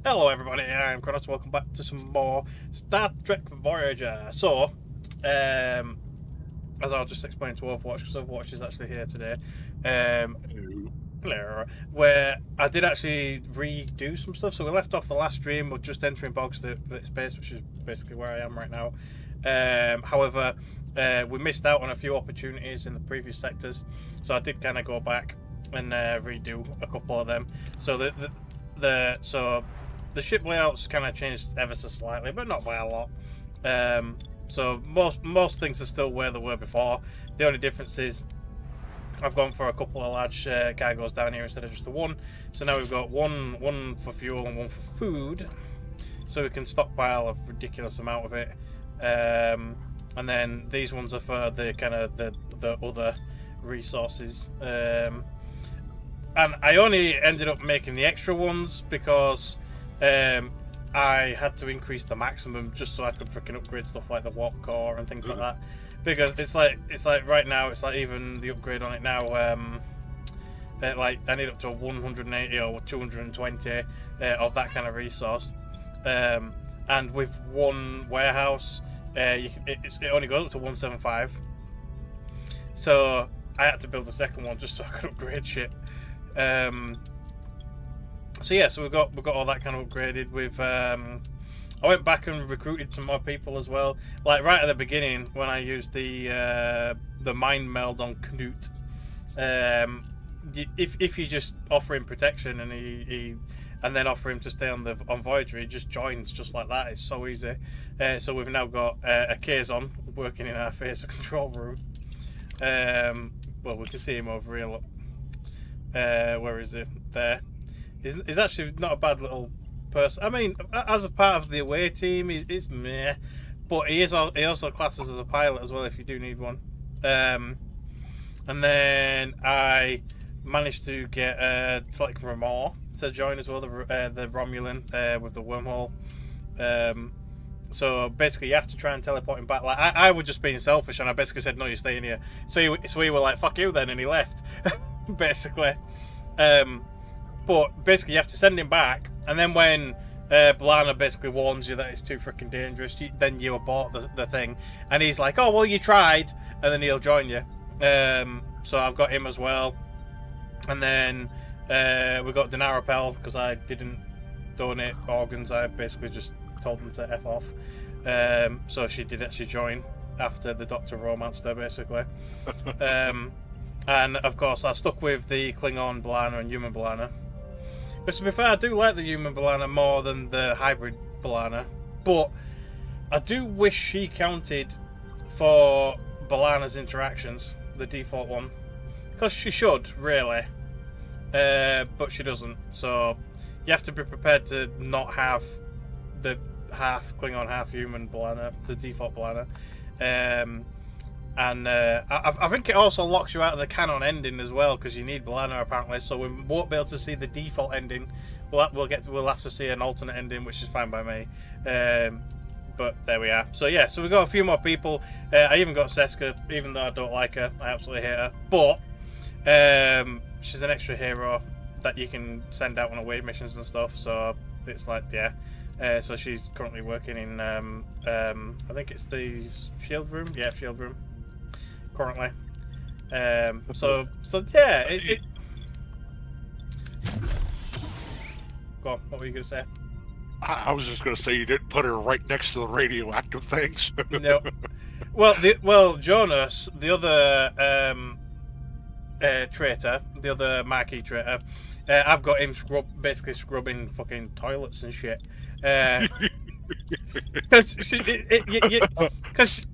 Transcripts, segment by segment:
Hello everybody, I'm Crownos. Welcome back to some more Star Trek Voyager. So, as I'll just explain to Overwatch, because Overwatch is actually here today, where I did actually redo some stuff. So we left off the last stream with just entering Borg space, which is basically where I am right now. However, we missed out on a few opportunities in the previous sectors, so I did kind of go back and redo a couple of them. So the ship layouts kind of changed ever so slightly, but not by a lot. So most things are still where they were before. The only difference is I've gone for a couple of large cargoes down here instead of just the one. So now we've got one for fuel and one for food, so we can stockpile a ridiculous amount of it. And then these ones are for the kind of the other resources. And I only ended up making the extra ones because I had to increase the maximum just so I could freaking upgrade stuff like the warp core and things like that. Because it's like right now, it's like even the upgrade on it now, like I need up to 180 or 220 of that kind of resource. And with one warehouse, it only goes up to 175. So I had to build a second one just so I could upgrade shit. So yeah, so we've got all that kind of upgraded. I went back and recruited some more people as well. Like right at the beginning when I used the mind meld on Knut. If you just offer him protection and and then offer him to stay on Voyager, he just joins just like that. It's so easy. So we've now got a Kazon working in our phaser control room. Well, we can see him over here. Look. Where is it? There. He's actually not a bad little person. I mean, as a part of the away team, he's meh, but he also classes as a pilot as well if you do need one. And then I managed to get Telek Ramor to join as well, the Romulan with the wormhole. So basically, you have to try and teleport him back. Like I was just being selfish, and I basically said, "No, you're staying here." So we were like, "Fuck you," then, and he left. Basically. But basically you have to send him back, and then when Blana basically warns you that it's too freaking dangerous, then you abort the thing, and he's like, "Oh well, you tried," and then he'll join you. So I've got him as well, and then we got Denarapel because I didn't donate organs. I basically just told them to F off. So she did actually join after the Doctor romanced her, basically. And of course I stuck with the Klingon Blana and human Blana. But to be fair, I do like the human Blana more than the hybrid Blana, but I do wish she counted for Blana's interactions, the default one, because she should, really, but she doesn't. So you have to be prepared to not have the half Klingon, half human Blana, the default Blana. And I think it also locks you out of the canon ending as well, because you need Blana apparently, so we won't be able to see the default ending. We'll have to see an alternate ending, which is fine by me. But there we are. So yeah, so we got a few more people. I even got Seska, even though I don't like her, I absolutely hate her. But she's an extra hero that you can send out on away missions and stuff. So it's like, yeah. So she's currently working in I think it's the shield room. Yeah, shield room. Currently, so yeah. Go on. What were you gonna say? I was just gonna say you didn't put her right next to the radioactive things. No. Well, Jonas, the other traitor, the other marquee traitor, I've got him basically scrubbing fucking toilets and shit. Because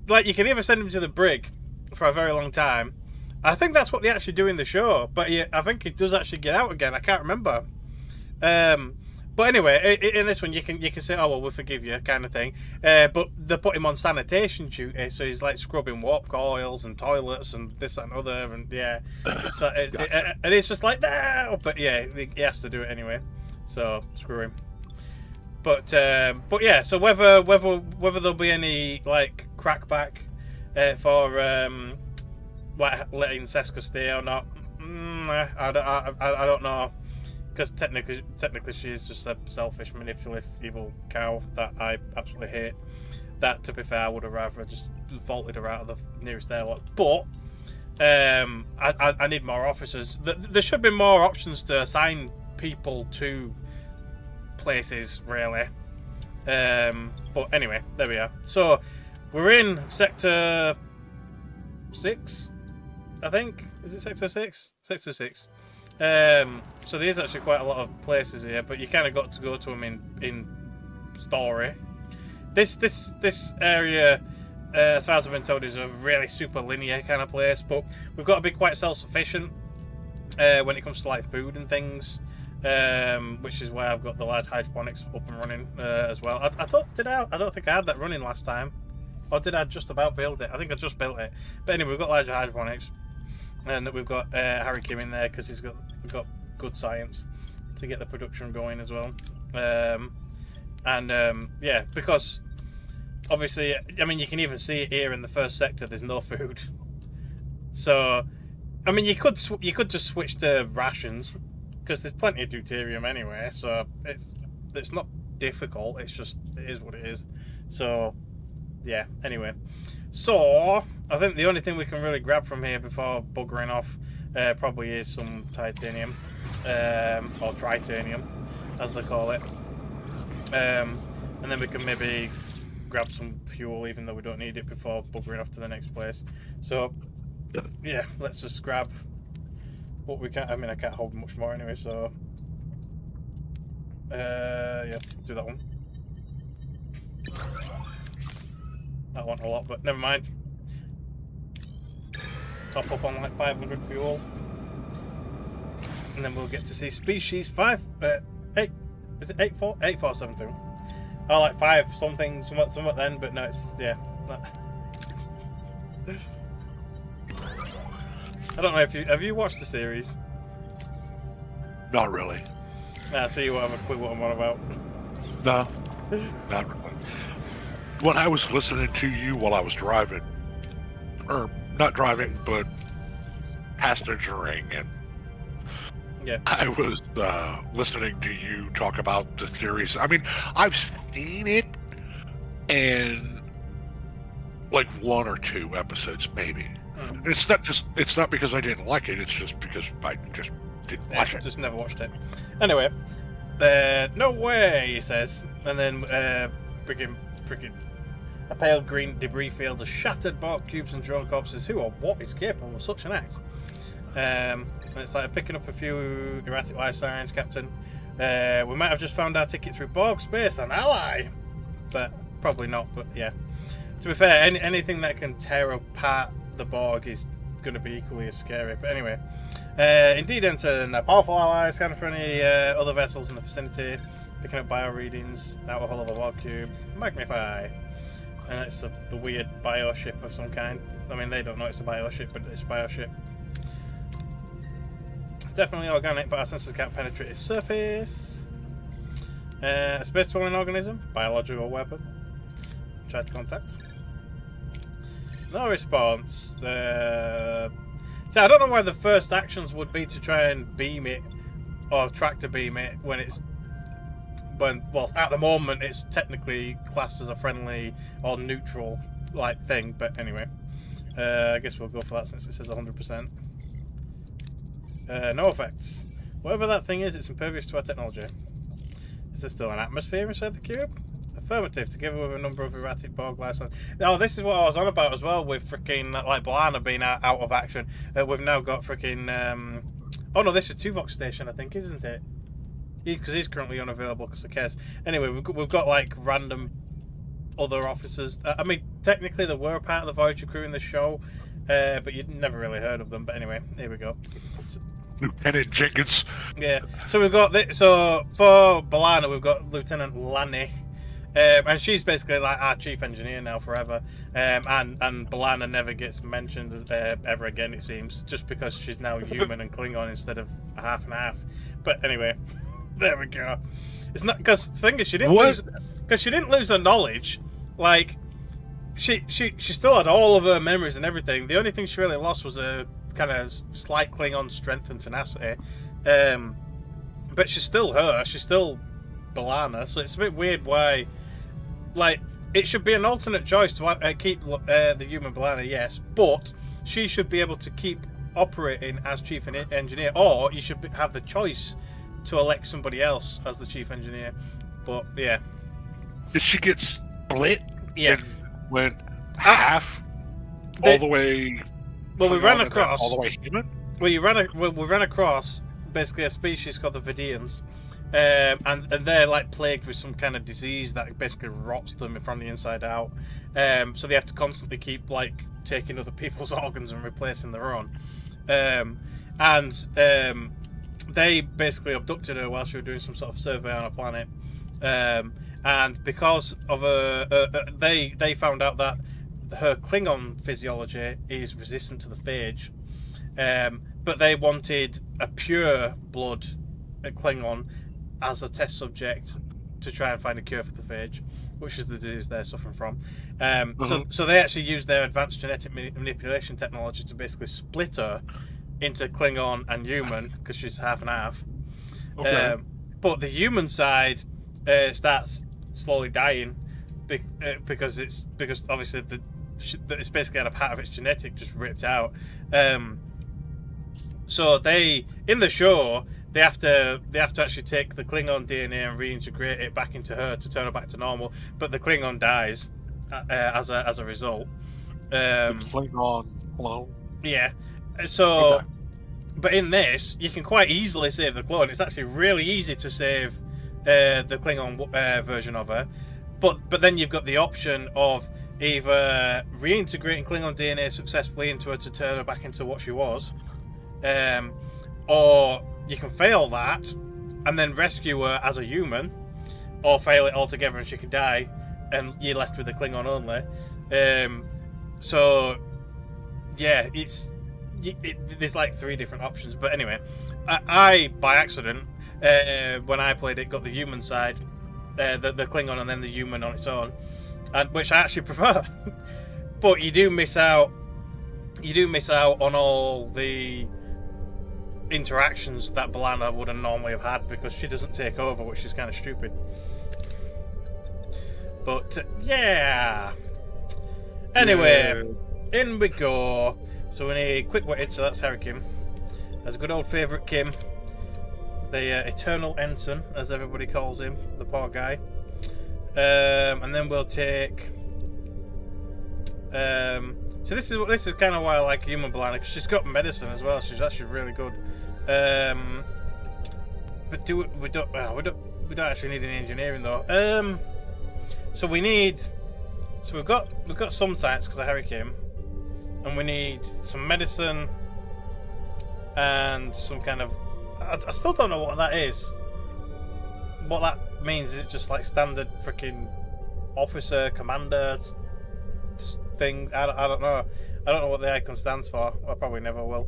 like you can either send him to the brig for a very long time. I think that's what they actually do in the show, but I think he does actually get out again. I can't remember. But anyway, in this one you can say, "Oh well, we'll forgive you," kind of thing. But they put him on sanitation duty, so he's like scrubbing warp coils and toilets and this that, and other, and yeah, and it's just like no. But yeah, he has to do it anyway. So screw him. But yeah, so whether there'll be any like crackback for like letting Seska stay or not, I don't know. because technically she is just a selfish, manipulative, evil cow that I absolutely hate. That, to be fair, I would have rather just vaulted her out of the nearest airlock. But I need more officers. There should be more options to assign people to places, really. But anyway, there we are. So we're in Sector 6, I think. Is it Sector 6? Sector 6. So there's actually quite a lot of places here, but you kind of got to go to them in story. This area, as far as I've been told, is a really super linear kind of place, but we've got to be quite self-sufficient when it comes to like food and things, which is why I've got the large hydroponics up and running as well. I don't think I had that running last time, or did I just about build it? I think I just built it. But anyway, we've got larger hydroponics, and we've got Harry Kim in there because we've got good science to get the production going as well. Yeah, because obviously, I mean, you can even see it here in the first sector. There's no food, so I mean, you could just switch to rations because there's plenty of deuterium anyway. So it's not difficult. It is what it is. So yeah. Anyway, so I think the only thing we can really grab from here before buggering off probably is some titanium or tritanium, as they call it. And then we can maybe grab some fuel, even though we don't need it, before buggering off to the next place. So, yeah, let's just grab what we can. I mean, I can't hold much more anyway, so... yeah, do that one. That one a lot, but never mind. Top up on like 500 fuel. And then we'll get to see species 8. Is it 8472? Oh, like 5 something, somewhat then, but no, it's, yeah. I don't know if have you watched the series? Not really. So you won't have a clue what I'm on about. No, not really. When I was listening to you while I was driving, or not driving, but passengering, and yeah, I was listening to you talk about the series. I mean, I've seen it, and like 1 or 2 episodes, maybe. And it's not because I didn't like it. It's just because I just didn't watch it. Just never watched it. Anyway, no way, he says, and then freaking a pale green debris field of shattered Borg cubes and drone corpses. Who or what is capable of such an act? And it's like picking up a few erratic life signs, Captain. We might have just found our ticket through Borg space, an ally, but probably not. But yeah, to be fair, anything that can tear apart the Borg is going to be equally as scary. But anyway, indeed, enter a powerful ally. Scanning for any other vessels in the vicinity. Picking up bio readings out of a hull of a Borg cube. Magnify. And it's the weird bio ship of some kind. I mean, they don't know it's a bio ship, but it's a bio ship. It's definitely organic, but our sensors can't penetrate its surface. A space-dwelling organism, biological weapon. Try to contact. No response. See, I don't know why the first actions would be to try and beam it or tractor beam it when it's well, at the moment it's technically classed as a friendly or neutral like thing, but anyway, I guess we'll go for that since it says 100%. No effects. Whatever that thing is, it's impervious to our technology. Is there still an atmosphere inside the cube? Affirmative, together with a number of erratic Borg life signs. Oh, this is what I was on about as well, with freaking like Blana being out of action. We've now got freaking oh no, this is Tuvok Station, I think, isn't it? Because he's currently unavailable because of Kes. Anyway, we've got like random other officers. I mean, technically they were part of the Voyager crew in the show, but you'd never really heard of them. But anyway, here we go. Lieutenant Jenkins. Yeah. So we've got so for B'Elanna, we've got Lieutenant Lanny, and she's basically like our chief engineer now forever. And B'Elanna never gets mentioned ever again, it seems, just because she's now human and Klingon instead of half and half. But anyway. There we go. It's not because the thing is she didn't lose her knowledge. Like she still had all of her memories and everything. The only thing she really lost was a kind of slight Klingon strength and tenacity. But she's still her. She's still B'Elanna. So it's a bit weird why... Like, it should be an alternate choice to keep the human B'Elanna, yes. But she should be able to keep operating as chief engineer. Or you should have the choice to elect somebody else as the chief engineer. But, yeah. Did she get split? Yeah. And went half all the way... Well, we ran across... All the way human? Well, we ran across basically a species called the Vidians. And they're like plagued with some kind of disease that basically rots them from the inside out. So they have to constantly keep like taking other people's organs and replacing their own. They basically abducted her while she was doing some sort of survey on a planet. And because of they found out that her Klingon physiology is resistant to the phage. But they wanted a pure blood Klingon as a test subject to try and find a cure for the phage, which is the disease they're suffering from. So they actually used their advanced genetic manipulation technology to basically split her into Klingon and human, because she's half and half. Okay. But the human side starts slowly dying because obviously it's basically had a part of its genetic just ripped out. So in the show they have to actually take the Klingon DNA and reintegrate it back into her to turn her back to normal. But the Klingon dies as a result. Klingon clone. Yeah. So, Okay. But in this, you can quite easily save the clone. It's actually really easy to save the Klingon version of her. But then you've got the option of either reintegrating Klingon DNA successfully into her to turn her back into what she was, or you can fail that and then rescue her as a human, or fail it altogether and she can die and you're left with the Klingon only. So yeah, there's like 3 different options. But anyway, I by accident when I played it got the human side, the Klingon, and then the human on its own, and which I actually prefer. But you do miss out on all the interactions that B'Elanna would have normally have had, because she doesn't take over, which is kind of stupid. But yeah. Anyway, in we go. So we need quick witted, so that's Harry Kim. That's a good old favourite Kim. The eternal ensign, as everybody calls him, the poor guy. And then we'll take. So this is kind of why I like human B'Elanna, because she's got medicine as well. She's actually really good. But we don't actually need any engineering though. So we've got some science because of Harry Kim, and we need some medicine and some kind of. I still don't know what that is. What that means, is it just like standard freaking officer commander thing? I don't know. I don't know what the icon stands for. I probably never will.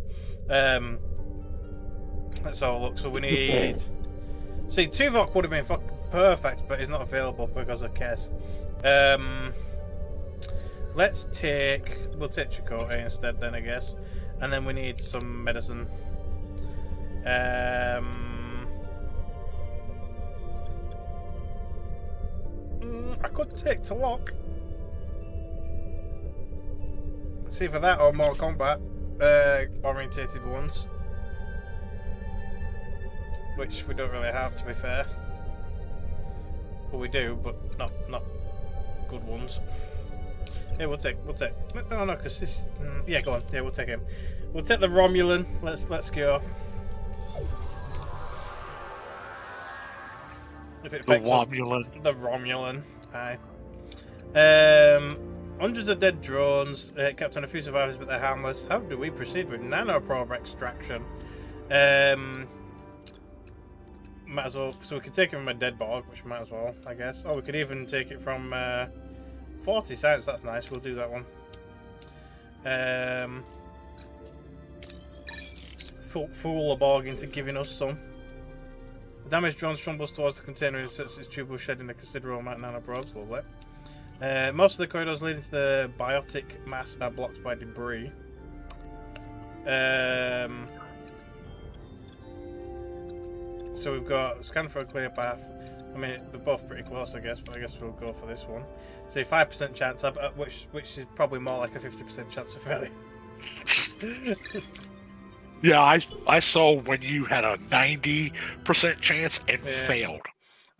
Let's have a look. So we need. See, Tuvok would have been perfect, but it's not available because of Kes. We'll take Chakotay instead then, I guess. And then we need some medicine. I could take Talok. See for that or more combat orientated ones, which we don't really have, to be fair. Well, we do, but not good ones. Yeah, we'll take. Oh no, because this. Yeah, go on. Yeah, we'll take him. We'll take the Romulan. Let's go. The Romulan. The Romulan. Aye. Hundreds of dead drones. Kept on a few survivors, but they're harmless. How do we proceed with nanoprobe extraction? Might as well. So we could take it from a dead Borg, which might as well, I guess. Or we could even take it from 40 science. That's nice. We'll do that one. Fool the Borg into giving us some. The damaged drone stumbles towards the container and sets its tube, shedding a considerable amount of nanoprobes. Lovely. Most of the corridors leading to the biotic mass are blocked by debris. So we've got scan for a clear path. I mean, they're both pretty close, I guess, but I guess we'll go for this one. So 5% chance, which is probably more like a 50% chance of failure. Yeah, I saw when you had a 90% chance and failed.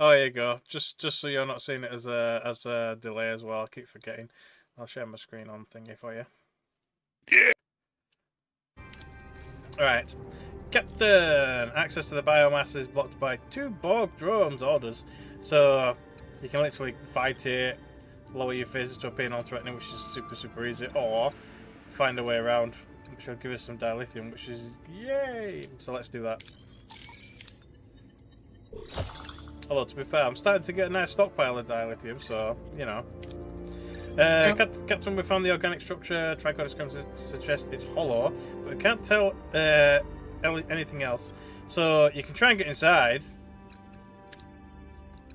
Oh, there you go. Just so you're not seeing it as a delay as well. I keep forgetting. I'll share my screen on thingy for you. Yeah. Alright. Captain! Access to the biomass is blocked by 2 Borg drones orders. So you can literally fight it, lower your phases to appear non-threatening, which is super, super easy. Or find a way around, which will give us some dilithium, which is yay! So let's do that. Although, to be fair, I'm starting to get a nice stockpile of dilithium, so, you know. Captain, we found the organic structure. Tricorders can suggest it's hollow, but we can't tell anything else. So you can try and get inside,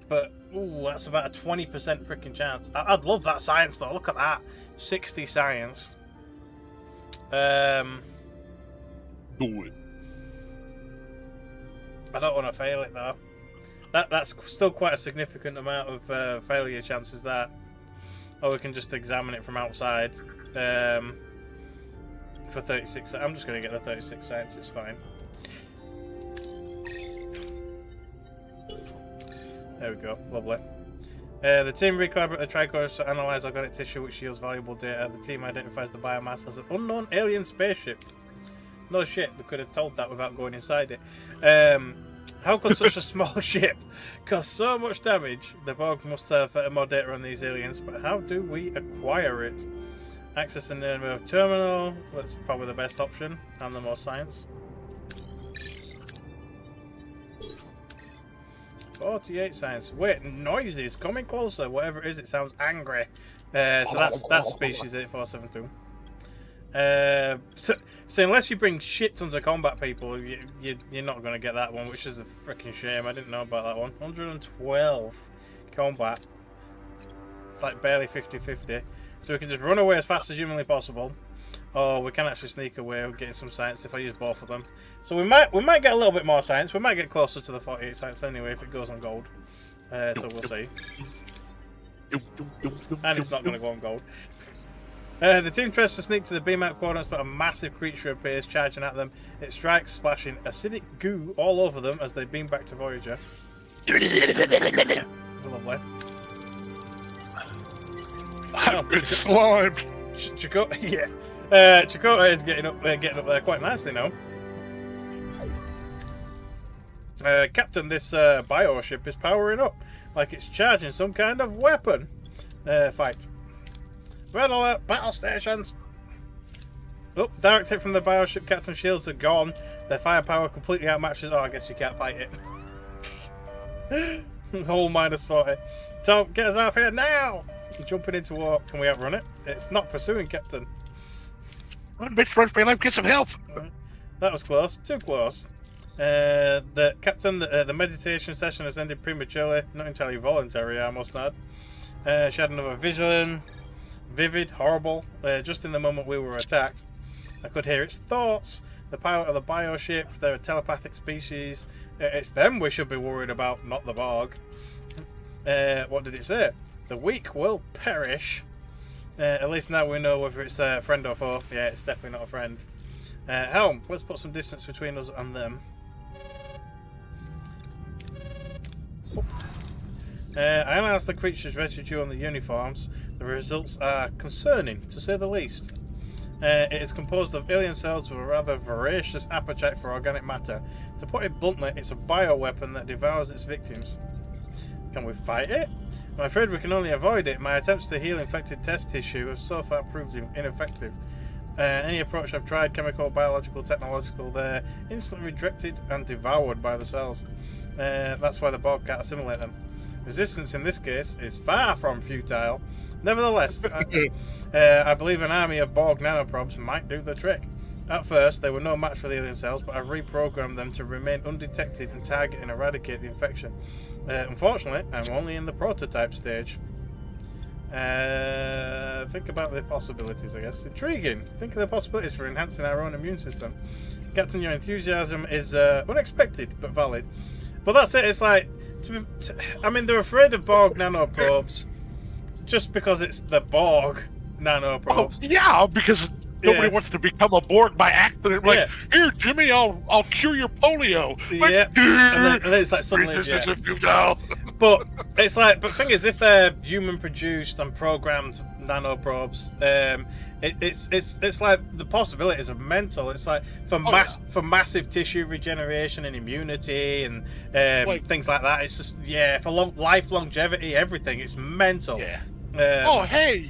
but ooh, that's about a 20% freaking chance. I'd love that science though. Look at that, 60 science. Do it. I don't want to fail it though. That's still quite a significant amount of failure chances. That. Or we can just examine it from outside for 36. I'm just going to get the 36 science, it's fine. There we go, lovely. The team recollaborate the tricorders to analyse organic tissue which yields valuable data. The team identifies the biomass as an unknown alien spaceship. No shit, we could have told that without going inside it. How could such a small ship cause so much damage? The Borg must have more data on these aliens, but how do we acquire it? Access and nerve terminal. That's probably the best option and the most science. 48 science. Wait, noises coming closer. Whatever it is, it sounds angry. So that's species 8472. So unless you bring shit tons of combat people, you're not going to get that one, which is a freaking shame. I didn't know about that one. 112 combat. It's like barely 50-50. So we can just run away as fast as humanly possible, or we can actually sneak away with getting some science if I use both of them. So we might get a little bit more science. We might get closer to the 48 science anyway if it goes on gold. So we'll see. And it's not going to go on gold. The team tries to sneak to the beam out coordinates, but a massive creature appears, charging at them. It strikes, splashing acidic goo all over them as they beam back to Voyager. Lovely. I've been slimed. Yeah. Chakotay is getting up there quite nicely now. Captain, this bioship is powering up like it's charging some kind of weapon. Fight. Red alert, battle stations! Oh, direct hit from the bioship. Captain's shields are gone. Their firepower completely outmatches. Oh, I guess you can't fight it. Whole -40. Tom, get us out of here now! Jumping into war. Can we outrun it? It's not pursuing, Captain. Run, bitch, run for your life, get some help! That was close. Too close. The Captain, the meditation session has ended prematurely. Not entirely voluntary, I must add. She had another vision. Vivid, horrible. Just in the moment we were attacked, I could hear its thoughts. The pilot of the bioship, they're a telepathic species. It's them we should be worried about, not the Borg. What did it say? The weak will perish. At least now we know whether it's a friend or foe. Yeah, it's definitely not a friend. Helm, let's put some distance between us and them. I analysed the creature's residue on the uniforms. The results are concerning, to say the least. It is composed of alien cells with a rather voracious appetite for organic matter. To put it bluntly, it's a bioweapon that devours its victims. Can we fight it? I'm afraid we can only avoid it. My attempts to heal infected test tissue have so far proved ineffective. Any approach I've tried, chemical, biological, technological, they're instantly rejected and devoured by the cells. That's why the Borg can't assimilate them. Resistance in this case is far from futile. Nevertheless, I believe an army of Borg nanoprobes might do the trick. At first, they were no match for the alien cells, but I've reprogrammed them to remain undetected and target and eradicate the infection. Unfortunately, I'm only in the prototype stage. Think about the possibilities, I guess. Intriguing. Think of the possibilities for enhancing our own immune system. Captain, your enthusiasm is unexpected, but valid. But that's it. It's like, I mean, they're afraid of Borg nanoprobes just because it's the Borg nanoprobes. Oh, yeah, because nobody wants to become a Borg by accident. Like, here, Jimmy, I'll cure your polio. Like, yeah, and then it's like suddenly. But it's like, but the thing is, if they're human produced and programmed nanoprobes, it's like the possibilities are mental. It's like for massive tissue regeneration and immunity and things like that. It's just for life longevity, everything. It's mental. Yeah. Oh, hey,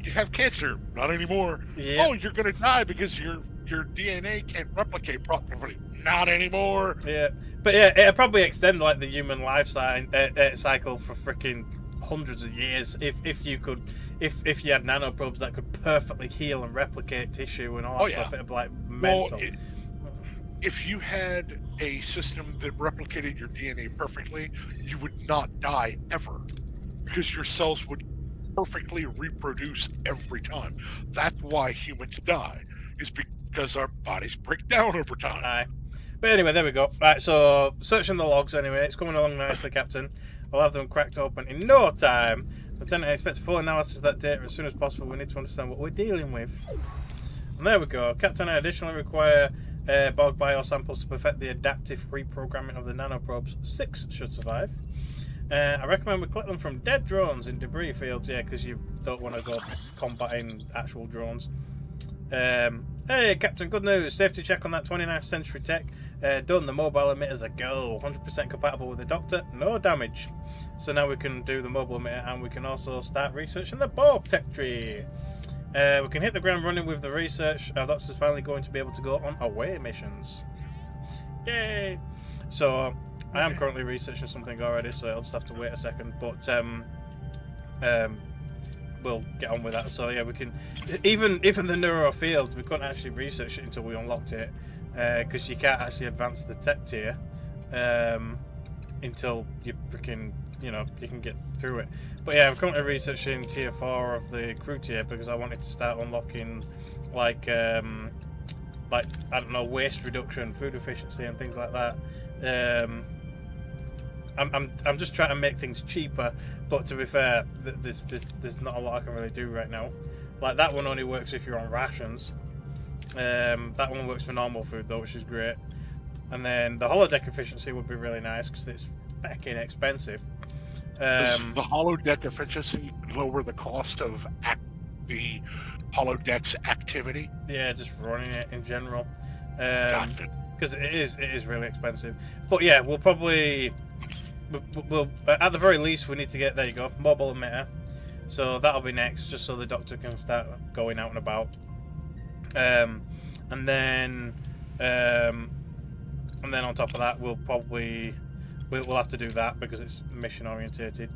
you have cancer? Not anymore. Yeah. Oh, you're gonna die because your DNA can't replicate properly. Not anymore. Yeah, but it'll probably extend like the human life cycle for freaking hundreds of years if you had nanoprobes that could perfectly heal and replicate tissue and all that stuff. It'd be like mental. Well, if you had a system that replicated your DNA perfectly, you would not die ever because your cells would perfectly reproduce every time. That's why humans die, is because our bodies break down over time. Aye. But anyway, there we go. Right, so searching the logs anyway. It's coming along nicely, Captain. We'll have them cracked open in no time. Lieutenant expects full analysis of that data as soon as possible. We need to understand what we're dealing with. And there we go. Captain, I additionally require Borg biosamples to perfect the adaptive reprogramming of the nanoprobes. 6 should survive. I recommend we collect them from dead drones in debris fields, because you don't want to go combating actual drones. Hey, Captain, good news. Safety check on that 29th century tech. Done. The mobile emitters are go. 100% compatible with the Doctor. No damage. So now we can do the mobile emitter, and we can also start researching the Borg tech tree. We can hit the ground running with the research. Our Doctor's finally going to be able to go on away missions. Yay! So I am currently researching something already, so I'll just have to wait a second. But we'll get on with that. So yeah, we can even the neuro field, we couldn't actually research it until we unlocked it, because you can't actually advance the tech tier until you freaking you can get through it. But yeah, I'm currently researching tier 4 of the crew tier because I wanted to start unlocking like I don't know, waste reduction, food efficiency, and things like that. I'm just trying to make things cheaper, but to be fair, there's not a lot I can really do right now. Like that one only works if you're on rations. That one works for normal food though, which is great. And then the holodeck efficiency would be really nice because it's fucking expensive. Does the holodeck efficiency lower the cost of the holodeck's activity? Yeah, just running it in general. Gotcha. Because it is really expensive. But yeah, we'll probably at the very least we need to get, there you go, mobile emitter. So that'll be next, just so the Doctor can start going out and about. And then on top of that, we'll have to do that because it's mission orientated.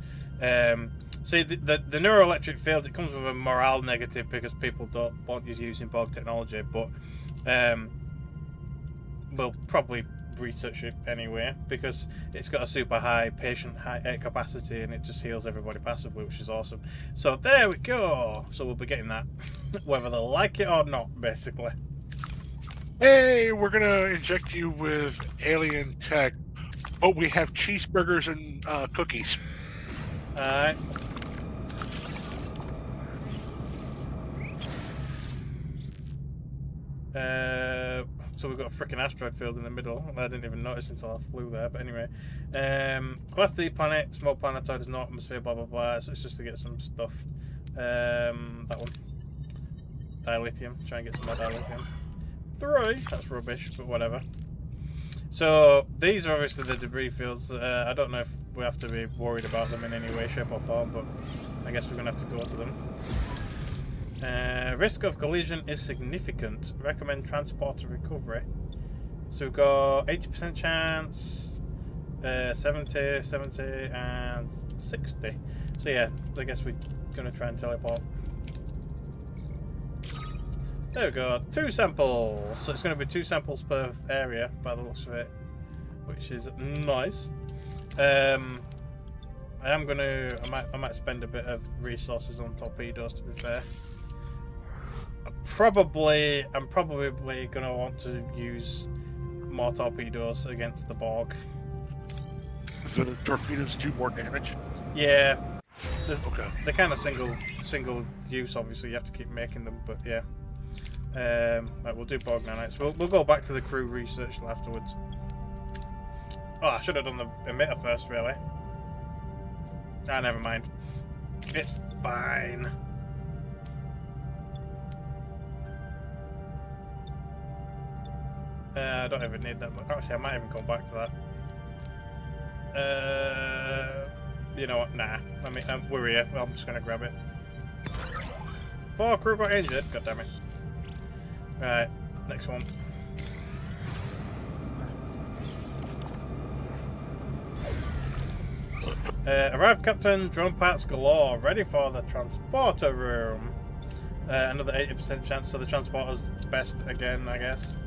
See, the neuroelectric field, it comes with a morale negative because people don't want you using Borg technology, but we'll probably research it anyway because it's got a super high patient capacity and it just heals everybody passively, which is awesome. So there we go. So we'll be getting that whether they like it or not, basically. Hey, we're gonna inject you with alien tech, but we have cheeseburgers and cookies. Alright. So we've got a freaking asteroid field in the middle. I didn't even notice until I flew there, but anyway. Class D planet, small planetoid, is no atmosphere, blah blah blah. So it's just to get some stuff. That one. Dilithium. Try and get some more dilithium. 3. That's rubbish, but whatever. So these are obviously the debris fields. I don't know if we have to be worried about them in any way, shape or form, but I guess we're going to have to go to them. Risk of collision is significant. Recommend transporter recovery. So we've got 80% chance, 70, and 60. So yeah, I guess we're going to try and teleport. There we go, 2 samples. So it's going to be 2 samples per area by the looks of it, which is nice. I might spend a bit of resources on torpedoes, to be fair. I'm probably going to want to use more torpedoes against the Borg. the torpedoes do more damage? Yeah. Okay. They're kind of single use, obviously. You have to keep making them, but yeah. Right, we'll do Borg nanites. We'll go back to the crew research afterwards. Oh, I should have done the emitter first, really. Ah, never mind. It's fine. I don't even need that much. Actually, I might even go back to that. You know what? Nah. We're here. Well, I'm just going to grab it. 4 crew got injured. God damn it. Right. Next one. Arrived, Captain. Drone parts galore. Ready for the transporter room. Another 80% chance, so the transporter's best again, I guess.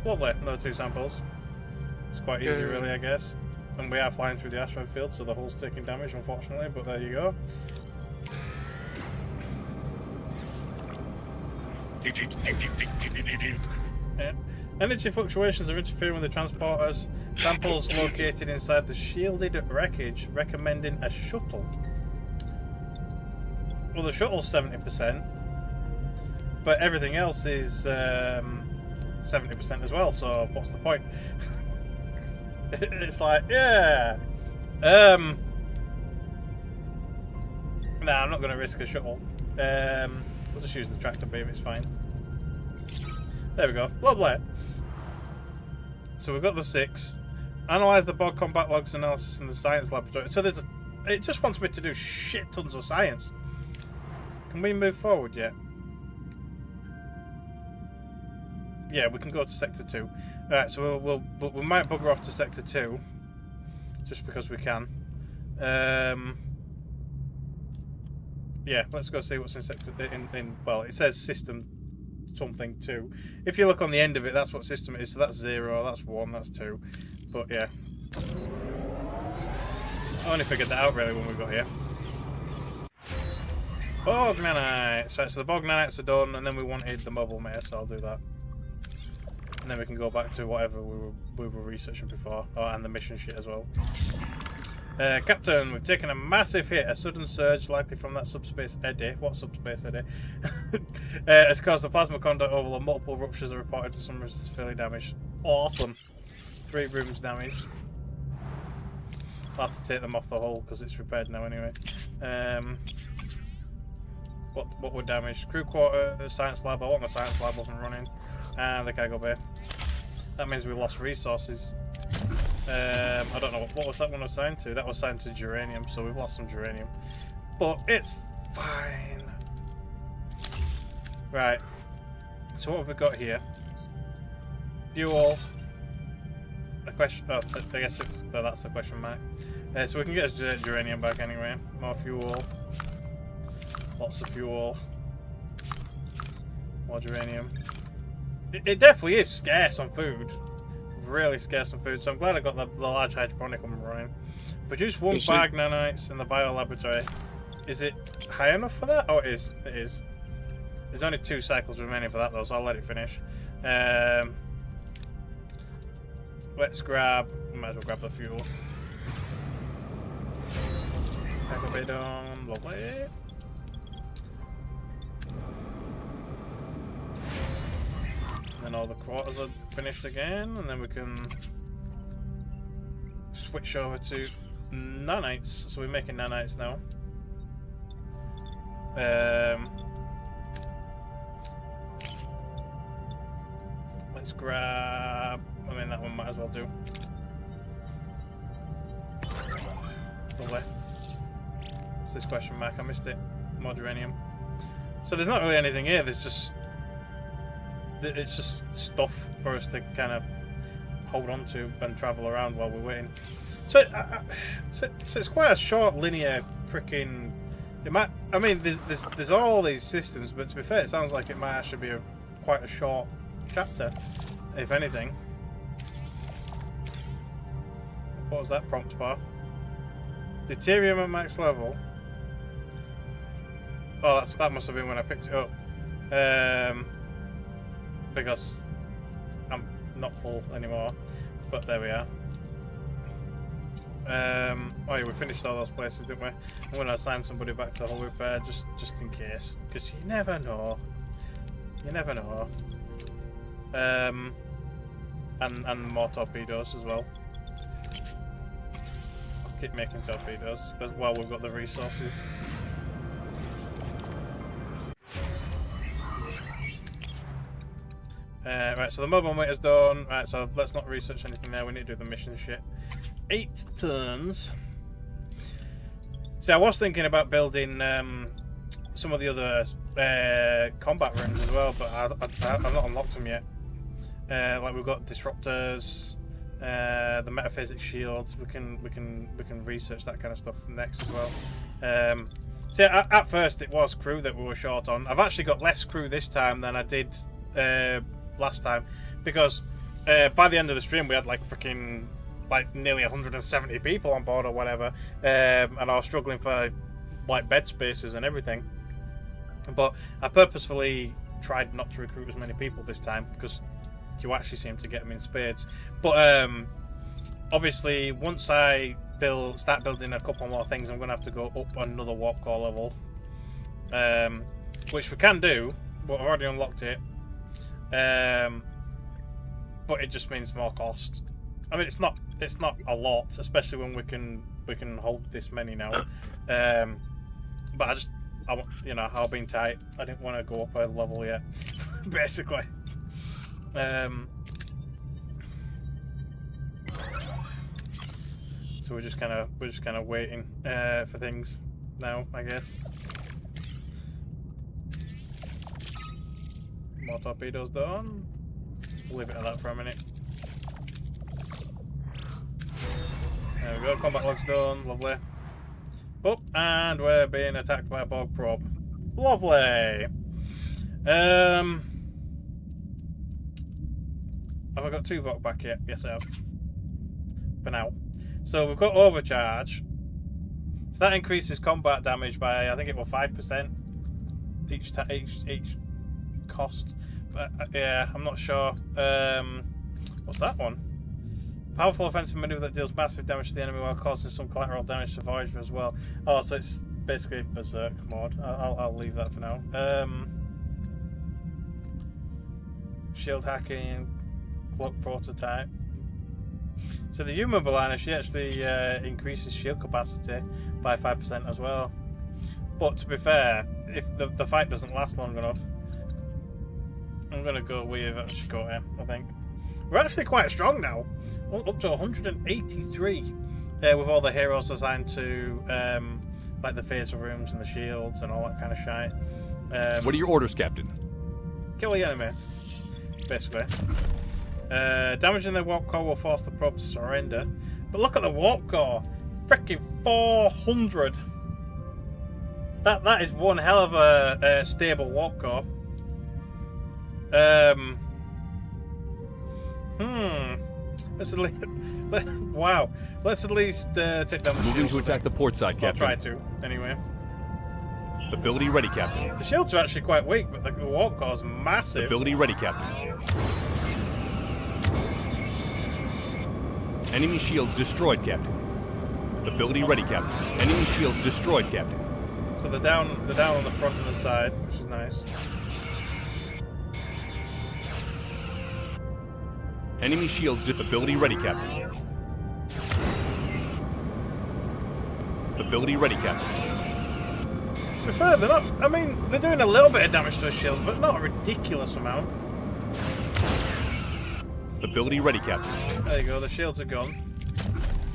Lovely. Another 2 samples. It's quite easy, really, I guess. And we are flying through the asteroid field, so the hull's taking damage, unfortunately, but there you go. Energy fluctuations are interfering with the transporters. Samples located inside the shielded wreckage, recommending a shuttle. Well, the shuttle's 70%, but everything else is 70% as well, so what's the point? It's like, yeah. Nah, I'm not going to risk a shuttle. We'll just use the tractor beam, it's fine. There we go. Lovely. So we've got the 6. Analyze the Borg combat logs analysis in the science laboratory. So it just wants me to do shit tons of science. Can we move forward yet? Yeah, we can go to Sector 2. Alright, so we might bugger off to Sector 2. Just because we can. Yeah, let's go see what's in Sector... well, it says System something 2. If you look on the end of it, that's what System it is. So that's 0, that's 1, that's 2. But yeah. I only figured that out really when we got here. Borg nanites. Right, so the Borg nanites are done, and then we wanted the mobile mayor, so I'll do that. And then we can go back to whatever we were researching before. Oh, and the mission shit as well. Captain, we've taken a massive hit. A sudden surge, likely from that subspace eddy. What subspace eddy? Has caused the plasma conduct overload. Multiple ruptures are reported to some severely damaged. Awesome. 3 rooms damaged. I'll have to take them off the hull because it's repaired now anyway. What were damaged? Crew quarter, science lab. I want the science lab up and running. And the cargo bay. That means we lost resources. I don't know what was that one assigned to. That was assigned to geranium, so we've lost some geranium. But it's fine. Right. So what have we got here? Fuel. A question. Oh, I guess that's the question mark. So we can get geranium back anyway. More fuel. Lots of fuel. More geranium. It definitely is scarce on food. Really scarce on food, so I'm glad I got the large hydroponic one running. Produce 1 bag nanites in the bio laboratory. Is it high enough for that? Oh, it is. It is. There's only 2 cycles remaining for that though, so I'll let it finish. Let's grab. Might as well grab the fuel. Pack a bit on. Lovely. And all the quarters are finished again, and then we can switch over to nanites. So we're making nanites now. Let's grab. I mean, that one might as well do. Lovely. What's this question mark? I missed it. More geranium. So there's not really anything here. There's just. It's just stuff for us to kind of hold on to and travel around while we're waiting. So, so it's quite a short, linear freaking. It might. I mean, there's all these systems, but to be fair, it sounds like it might actually be quite a short chapter, if anything. What was that prompt for? Deuterium at max level. Oh, that must have been when I picked it up. Because I'm not full anymore. But there we are. Oh yeah, we finished all those places, didn't we? I'm going to assign somebody back to hull repair just in case, because you never know. You never know. And more torpedoes as well. I'll keep making torpedoes as well. We've got the resources. Right, so the mobile meter's done. Right, so let's not research anything there. We need to do the mission shit. 8 turns. See, I was thinking about building some of the other combat rooms as well, but I've not unlocked them yet. Like we've got disruptors, the metaphysics shields. We can research that kind of stuff next as well. See, at first it was crew that we were short on. I've actually got less crew this time than I did last time, because by the end of the stream we had like freaking like nearly 170 people on board or whatever, and I was struggling for like bed spaces and everything. But I purposefully tried not to recruit as many people this time, because you actually seem to get them in spades. But obviously once I start building a couple more things, I'm going to have to go up another warp core level, which we can do, but I've already unlocked it. But it just means more cost. I mean, it's not a lot, especially when we can hold this many now. But you know, how being tight, I didn't want to go up a level yet, basically. So we're just kind of waiting for things now, I guess. More torpedoes done. We'll leave it at that for a minute. There we go, combat log's done, lovely. Oh, and we're being attacked by a Borg probe. Lovely! Have I got 2 Vok back yet? Yes, I have. For now. So we've got overcharge. So that increases combat damage by, I think it was 5% each cost. But yeah, I'm not sure. What's that one? Powerful offensive maneuver that deals massive damage to the enemy while causing some collateral damage to Voyager as well. Oh, so it's basically berserk mode. I'll leave that for now. Shield hacking, cloak prototype. So the human ballerina, she actually increases shield capacity by 5% as well. But to be fair, if the fight doesn't last long enough, I'm gonna go with Shikota, I think. We're actually quite strong now. Up to 183 with all the heroes assigned to like the phaser rooms and the shields and all that kind of shite. What are your orders, Captain? Kill the enemy, basically. Damaging the warp core will force the probe to surrender. But look at the warp core, freaking 400. That is one hell of a stable warp core. Wow. Let's at least take down the Moving shields. to attack the port side, Captain. I'll try to, anyway. Ability ready, Captain. The shields are actually quite weak, but the warp core is massive. Ability ready, Captain. Enemy shields destroyed, Captain. Ability ready, Captain. Enemy shields destroyed, Captain. So they're down on the front and the side, which is nice. Enemy shields ability ready, Captain. Ability ready, Captain. To be fair, they're not. I mean, they're doing a little bit of damage to the shields, but not a ridiculous amount. Ability ready, Captain. There you go. The shields are gone,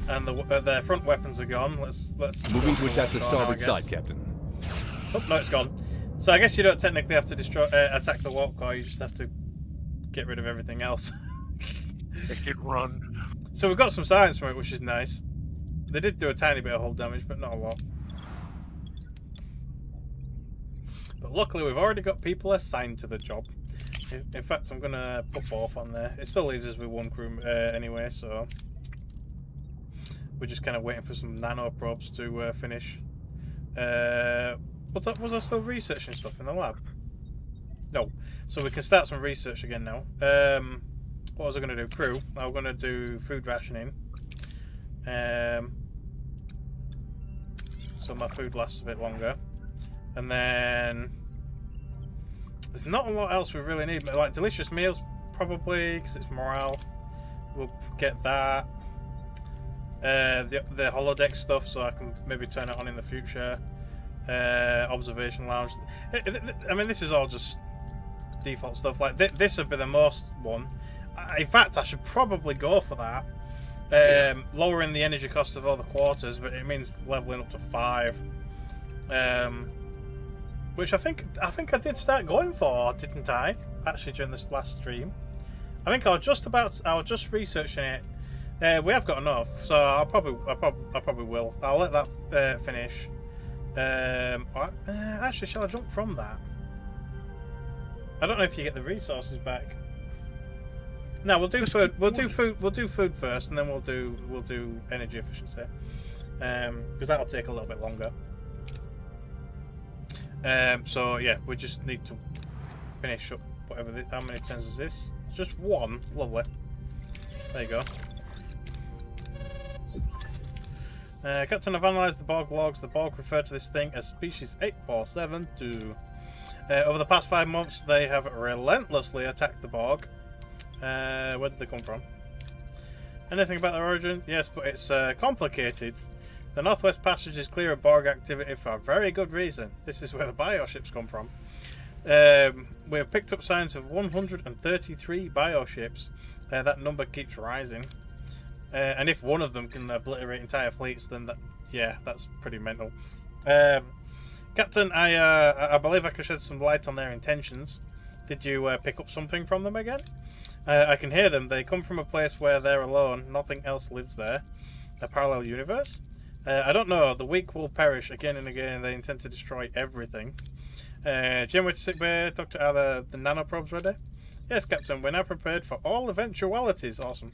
and their front weapons are gone. Let's. Moving to attack the starboard side, Captain. Oh no, it's gone. So I guess you don't technically have to attack the warp core. You just have to get rid of everything else. Make it run. So we've got some science from it, which is nice. They did do a tiny bit of hull damage, but not a lot. But luckily, we've already got people assigned to the job. In fact, I'm going to put both on there. It still leaves us with 1 crew anyway, so we're just kind of waiting for some nano probes to finish. Was I still researching stuff in the lab? No. So we can start some research again now. what was I going to do? Crew. I'm going to do food rationing. So my food lasts a bit longer. And then there's not a lot else we really need. Like delicious meals, probably, because it's morale. We'll get that. The holodeck stuff, so I can maybe turn it on in the future. Observation lounge. I mean, this is all just default stuff. Like this would be the most one. In fact, I should probably go for that. Lowering the energy cost of all the quarters, but it means leveling up to 5. Which I think I did start going for, didn't I? Actually, during this last stream, I think I was just researching it. We have got enough, so I probably will. I'll let that finish. Actually, shall I jump from that? I don't know if you get the resources back. No, we'll do food. We'll do food first, and then we'll do energy efficiency, because that'll take a little bit longer. So yeah, we just need to finish up whatever. How many turns is this? It's just 1. Lovely. There you go. Captain, I've analysed the Borg logs. The Borg refer to this thing as species 8472. Over the past 5 months, they have relentlessly attacked the Borg. Where did they come from? Anything about their origin? Yes, but it's complicated. The Northwest Passage is clear of Borg activity for a very good reason. This is where the bioships come from. We have picked up signs of 133 bioships. That number keeps rising. And if one of them can obliterate entire fleets, then that's pretty mental. Captain, I believe I can shed some light on their intentions. Did you pick up something from them again? I can hear them. They come from a place where they're alone. Nothing else lives there. A parallel universe? I don't know. The weak will perish again and again. They intend to destroy everything. Janeway to sickbay. Doctor, are the nanoprobes ready? Yes, Captain. We're now prepared for all eventualities. Awesome.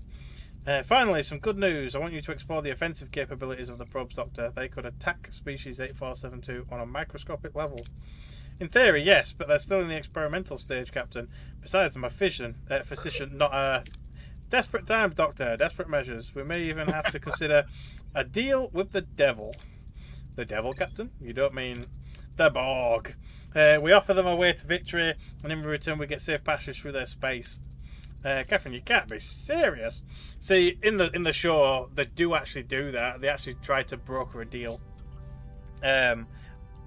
Finally, some good news. I want you to explore the offensive capabilities of the probes, Doctor. They could attack species 8472 on a microscopic level. In theory, yes, but they're still in the experimental stage, Captain. Besides, I'm a physician, not a... Desperate times, Doctor. Desperate measures. We may even have to consider a deal with the devil. The devil, Captain? You don't mean the Borg. We offer them a way to victory, and in return we get safe passage through their space. Catherine, you can't be serious. See, in the show, they do actually do that. They actually try to broker a deal.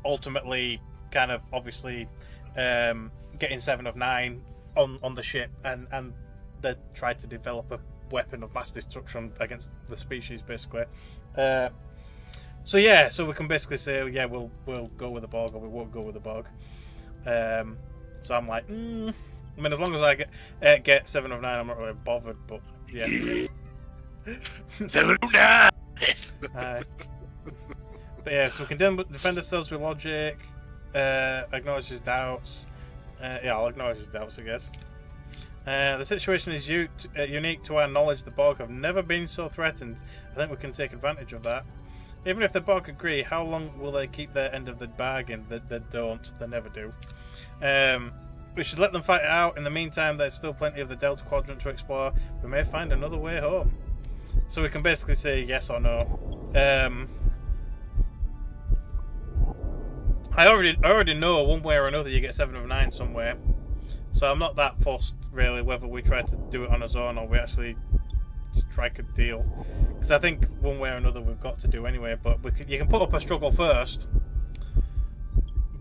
Ultimately, kind of obviously getting 7 of 9 on the ship, and they try to develop a weapon of mass destruction against the species, basically. So yeah, so we can basically say, yeah, we'll go with the Borg, or we won't go with the Borg. So I'm like, I mean, as long as I get 7 of 9, I'm not really bothered. But yeah, 7 of 9. But yeah, so we can defend ourselves with logic. Acknowledge his doubts. Yeah, I'll acknowledge his doubts, I guess. The situation is unique to our knowledge. The Borg have never been so threatened. I think we can take advantage of that. Even if the Borg agree, how long will they keep their end of the bargain? They don't. They never do. We should let them fight it out. In the meantime, there's still plenty of the Delta Quadrant to explore. We may find another way home. So we can basically say yes or no. I already know one way or another you get 7 of 9 somewhere. So I'm not that fussed, really, whether we try to do it on our own or we actually strike a deal. Because I think one way or another we've got to do anyway. But you can put up a struggle first,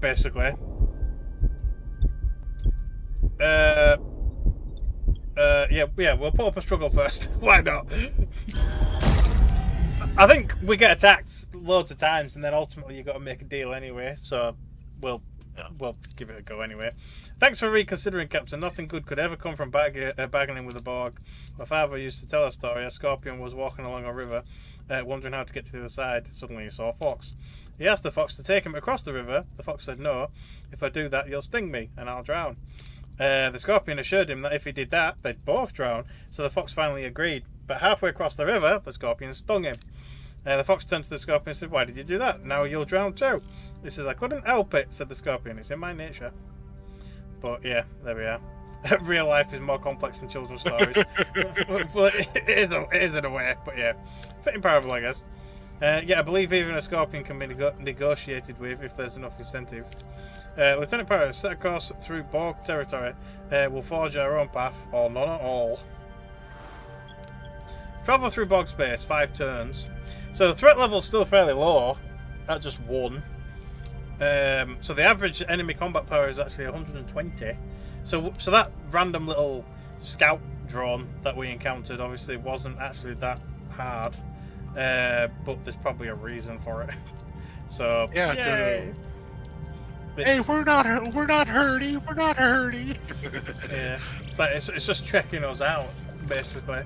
basically. Yeah, we'll put up a struggle first. Why not? I think we get attacked loads of times, and then ultimately you've got to make a deal anyway. So we'll give it a go anyway. Thanks for reconsidering, Captain. Nothing good could ever come from bargaining with the Borg. My father used to tell a story. A scorpion was walking along a river, wondering how to get to the other side. Suddenly he saw a fox. He asked the fox to take him across the river. The fox said, "No, if I do that, you'll sting me, and I'll drown." The scorpion assured him that if he did that, they'd both drown. So the fox finally agreed. But halfway across the river, the scorpion stung him. The fox turned to the scorpion and said, "Why did you do that? Now you'll drown too." He says, "I couldn't help it," said the scorpion. "It's in my nature." But yeah, there we are. real life is more complex than children's stories. Well, it is in a way, but yeah, fitting parable, I guess. Yeah, I believe even a Scorpion can be negotiated with if there's enough incentive. Lieutenant Paris, set a course through Borg territory. We'll forge our own path, or none at all. Travel through Borg space, 5 turns. So the threat level's still fairly low, at just 1. So the average enemy combat power is actually 120. So that random little scout drone that we encountered obviously wasn't actually that hard. But there's probably a reason for it. So Yeah. yay. Hey, we're not hurting. We're not hurting. Yeah, it's just checking us out, basically.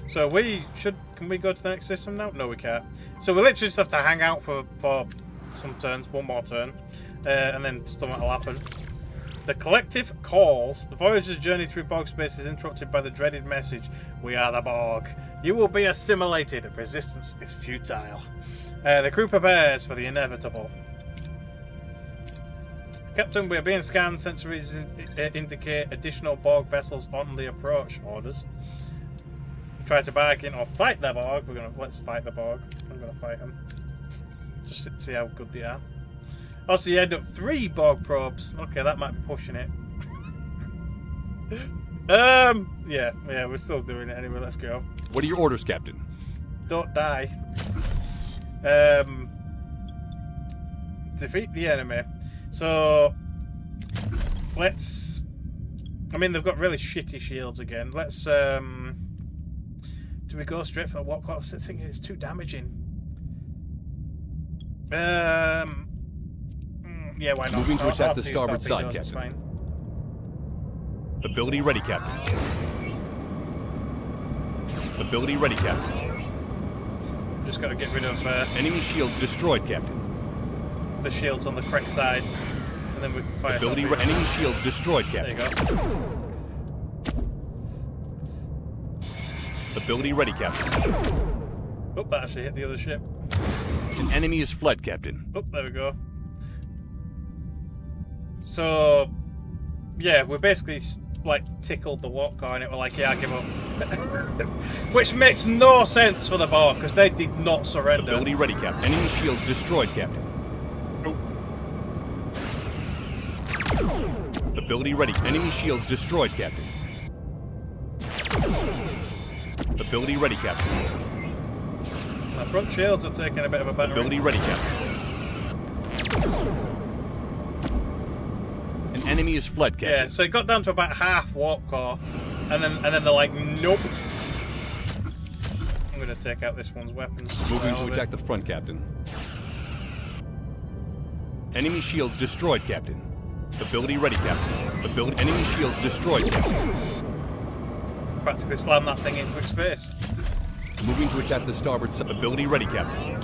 So can we go to the next system now? No, we can't. So we literally just have to hang out for some turns, one more turn, and then something will happen. The collective calls. The Voyager's journey through Borg space is interrupted by the dreaded message, "We are the Borg. You will be assimilated. Resistance is futile." The crew prepares for the inevitable. Captain, we are being scanned. Sensories indicate additional Borg vessels on the approach. Orders. Try to bargain or fight the Borg. Let's fight the Borg. I'm gonna fight them. Just to see how good they are. Also, you end up 3 Borg probes. Okay, that might be pushing it. Yeah, we're still doing it anyway. Let's go. What are your orders, Captain? Don't die. Defeat the enemy. So let's. I mean, they've got really shitty shields again. Let's. Do we go straight for the warp core? I think it's too damaging. Yeah, why not? Moving to attack the I'll starboard use side, torpedoes, Captain. it's fine. Ability ready, Captain. Ability ready, Captain. Just got to get rid of Enemy shields destroyed, Captain. the shields on the correct side, and then we can fire. Ability enemy shields destroyed, There you Captain. go. Ability ready, Captain. Oh, that actually hit the other ship. An enemy is fled, Captain. Oh, there we go. So, yeah, we basically like tickled the warp core, and it was like, yeah, I give up. Which makes no sense for the Borg because they did not surrender. Ability ready, Captain. Enemy shields destroyed, Captain. Nope. Ability ready. Enemy shields destroyed, Captain. Ability ready, Captain. My front shields are taking a bit of a better. Ability ready, Captain. An enemy is fled, Captain. Yeah, so it got down to about half warp core, and then they're like, nope. I'm gonna take out this one's weapons. Moving to attack the front, Captain. Enemy shields destroyed, Captain. Ability ready, Captain. Enemy shields destroyed, Captain. Practically slam that thing into its face. Moving to attack the starboard side. Ability ready, Captain.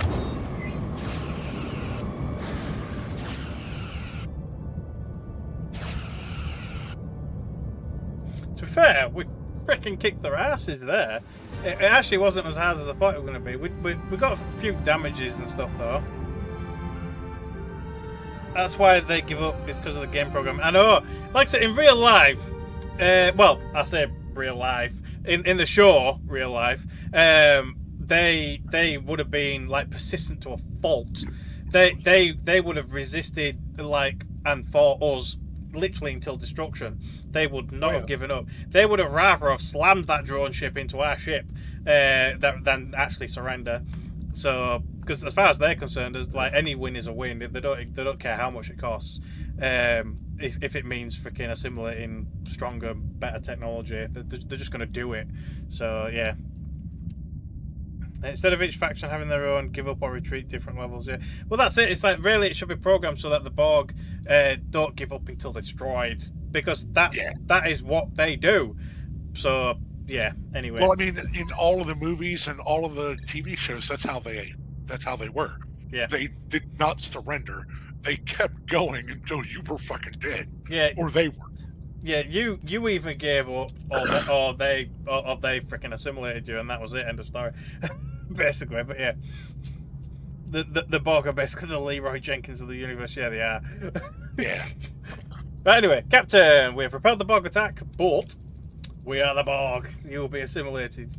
To be fair, we freaking kicked their asses there. It actually wasn't as hard as I thought it was going to be. We got a few damages and stuff though. That's why they give up. It's because of the game program. I know. Like I said, in real life, well, I say real life. In the show, real life, they would have been like persistent to a fault. They would have resisted like and fought us literally until destruction. They would not have given up. They would have rather have slammed that drone ship into our ship than actually surrender. So, because as far as they're concerned, like any win is a win. They don't care how much it costs. If it means freaking assimilating stronger, better technology, they're just going to do it. So yeah. Instead of each faction having their own give up or retreat different levels, yeah. Well, that's it. It's like really, it should be programmed so that the Borg don't give up until destroyed, because that is what they do. So yeah. Anyway. Well, I mean, in all of the movies and all of the TV shows, that's how they were. Yeah. They did not surrender. They kept going until you were fucking dead. Yeah. Or they were. Yeah, you even gave up, or they freaking assimilated you, and that was it. End of story, basically. But yeah. The Borg are basically the Leroy Jenkins of the universe. Yeah, they are. Yeah. But anyway, Captain, we have repelled the Borg attack, but we are the Borg. You will be assimilated.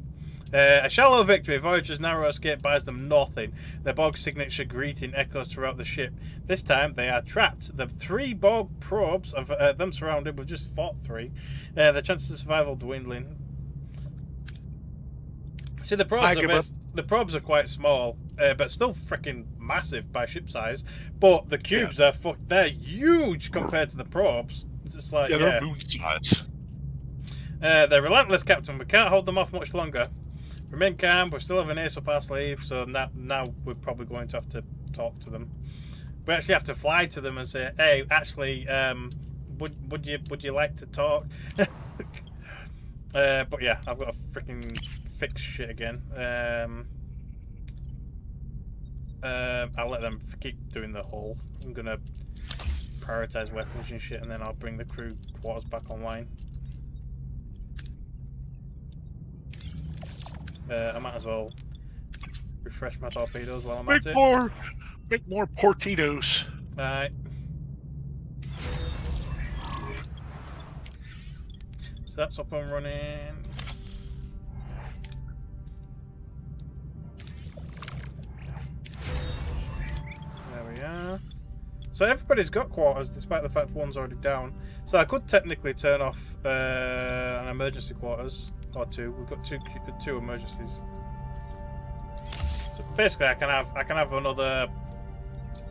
A shallow victory. Voyager's narrow escape buys them nothing. The Borg signature greeting echoes throughout the ship. This time, they are trapped. The 3 Borg probes of them surrounded. We've just fought 3. The chances of survival dwindling. See, the probes are quite small, but still freaking massive by ship size. But the cubes are they're huge compared to the probes. It's just like, they're moon size. They're relentless, Captain. We can't hold them off much longer. Remain calm. We still have an ace up our sleeve, so now we're probably going to have to talk to them. We actually have to fly to them and say, "Hey, actually, would you like to talk?" But yeah, I've got to freaking fix shit again. I'll let them keep doing the hull. I'm gonna prioritize weapons and shit, and then I'll bring the crew quarters back online. I might as well refresh my torpedoes while I'm at it. Make more portitos. Alright. So that's up and running. There we are. So everybody's got quarters, despite the fact one's already down. So I could technically turn off an emergency quarters. Or 2. We've got two emergencies. So basically, I can have another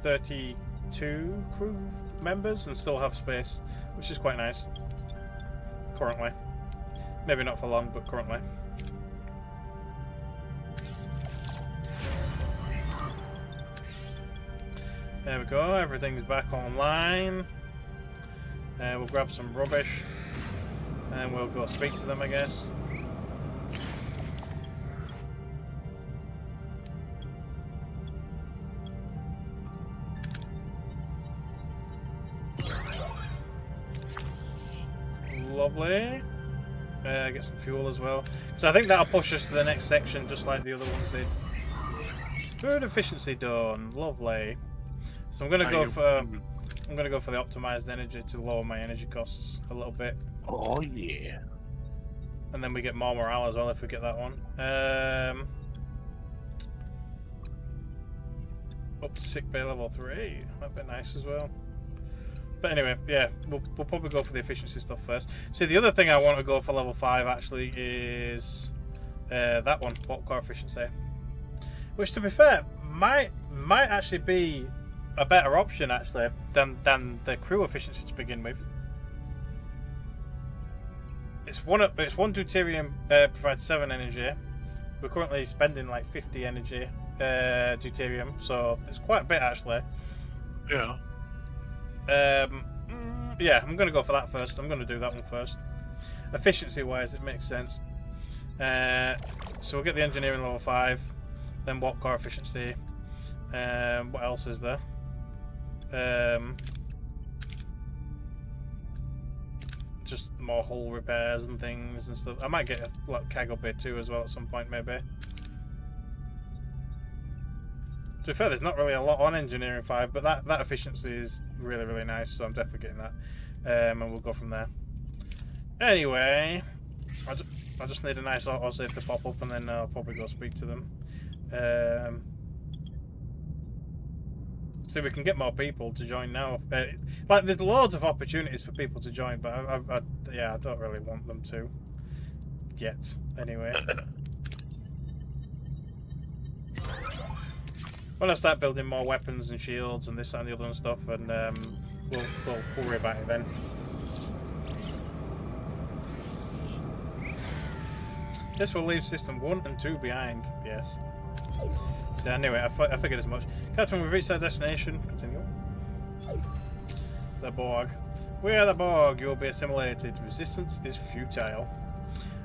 32 crew members and still have space, which is quite nice. Currently, maybe not for long, but currently. There we go. Everything's back online. We'll grab some rubbish, and we'll go speak to them, I guess. Lovely. Get some fuel as well. So I think that'll push us to the next section, just like the other ones did. Food efficiency done. Lovely. So I'm gonna go for the optimized energy to lower my energy costs a little bit. Oh yeah. And then we get more morale as well if we get that one. Up to sick bay level 3. That'd be nice as well. But anyway, yeah, we'll probably go for the efficiency stuff first. See, the other thing I want to go for level 5 actually is that one, warp core efficiency, which, to be fair, might actually be a better option actually than the crew efficiency to begin with. It's one deuterium provides 7 energy. We're currently spending like 50 energy deuterium, so it's quite a bit actually. Yeah. Yeah, I'm going to go for that first. I'm going to do that one first. Efficiency-wise, it makes sense. So we'll get the engineering level 5, then warp core efficiency. What else is there? Just more hull repairs and things and stuff. I might get a cargo bay too as well at some point, maybe. To be fair, there's not really a lot on Engineering 5, but that efficiency is really, really nice, so I'm definitely getting that. And we'll go from there. Anyway, I just need a nice autosave to pop up, and then I'll probably go speak to them. So we can get more people to join now. Like, there's loads of opportunities for people to join, but I don't really want them to yet. Anyway. When I start building more weapons and shields and this that, and the other and stuff, and we'll worry about it then. This will leave system 1 and 2 behind. Yes. So anyway, I figured as much. Captain, we've reached our destination. Continue. The Borg. We are the Borg. You will be assimilated. Resistance is futile.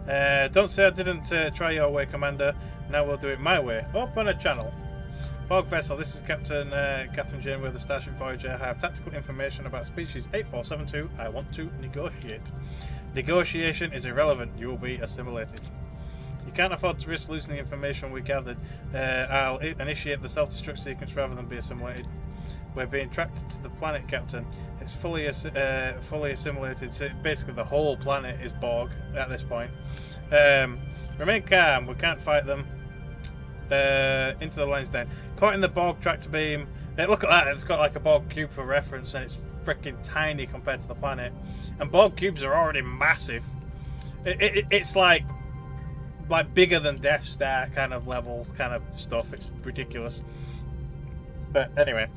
Don't say I didn't try your way, Commander. Now we'll do it my way. Open a channel. Borg vessel, this is Captain Catherine Jane with the Starship Voyager. I have tactical information about species 8472. I want to negotiate. Negotiation is irrelevant. You will be assimilated. You can't afford to risk losing the information we gathered. I'll initiate the self-destruct sequence rather than be assimilated. We're being tracked to the planet, Captain. It's fully assimilated. So basically, the whole planet is Borg at this point. Remain calm. We can't fight them. Into the lines then. Caught in the Borg tractor beam. Look at that. It's got like a Borg cube for reference, and it's freaking tiny compared to the planet. And Borg cubes are already massive. It's like bigger than Death Star kind of level kind of stuff. It's ridiculous. But anyway,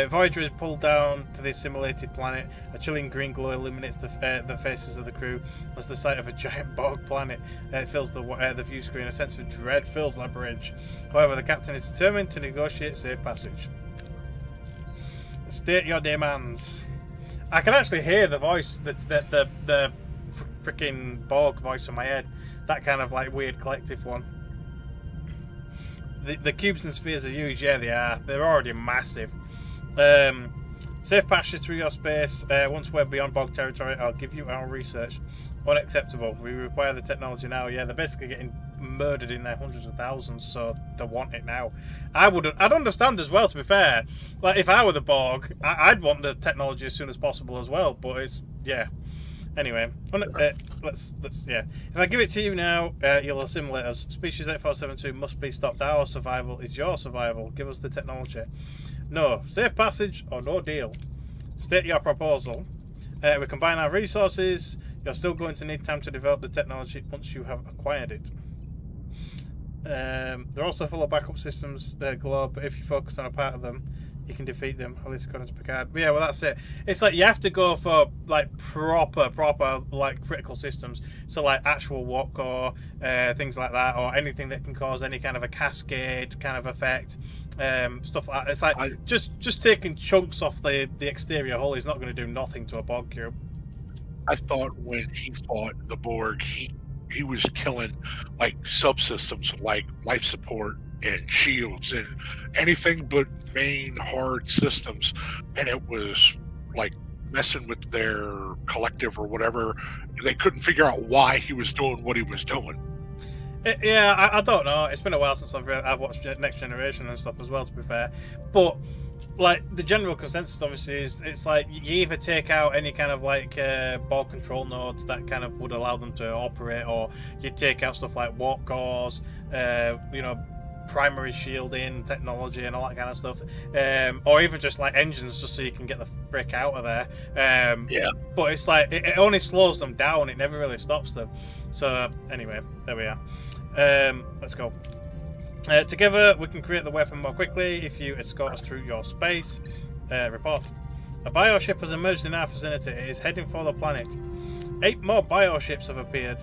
Voyager is pulled down to the assimilated planet. A chilling green glow illuminates the faces of the crew as the sight of a giant Borg planet fills the view screen. A sense of dread fills the bridge. However, the captain is determined to negotiate safe passage. State your demands. I can actually hear the voice, the freaking Borg voice in my head. That kind of like weird collective one. The cubes and spheres are huge. Yeah, they are. They're already massive. Safe passage through your space. Once we're beyond Borg territory, I'll give you our research. Unacceptable. We require the technology now. Yeah, they're basically getting murdered in their hundreds of thousands, so they want it now. I'd understand as well, to be fair. Like, if I were the Borg, I'd want the technology as soon as possible as well, but it's, yeah. Anyway, let's yeah. If I give it to you now, you'll assimilate us. Species 8472 must be stopped. Our survival is your survival. Give us the technology. No. Safe passage or no deal. State your proposal. We combine our resources. You're still going to need time to develop the technology once you have acquired it. They're also full of backup systems, globe, but if you focus on a part of them, you can defeat them, at least according to Picard. But yeah, well, that's it. It's like you have to go for like proper like critical systems. So like actual warp core, things like that, or anything that can cause any kind of a cascade kind of effect, stuff like that. It's like just taking chunks off the exterior hull is not going to do nothing to a Borg cube. I thought when he fought the Borg, he was killing like subsystems like life support and shields and anything but main hard systems, and it was like messing with their collective or whatever. They couldn't figure out why he was doing what he was doing. Yeah, I don't know. It's been a while since I've watched Next Generation and stuff as well, to be fair. But like the general consensus obviously is it's like you either take out any kind of like Borg control nodes that kind of would allow them to operate, or you take out stuff like warp cores, you know, primary shielding technology and all that kind of stuff, or even just like engines, just so you can get the frick out of there. Yeah. But it's like it only slows them down. It never really stops them. So anyway, there we are. Let's go. Together we can create the weapon more quickly if you escort us through your space. Report. A bioship has emerged in our vicinity. It is heading for the planet. 8 more bioships have appeared.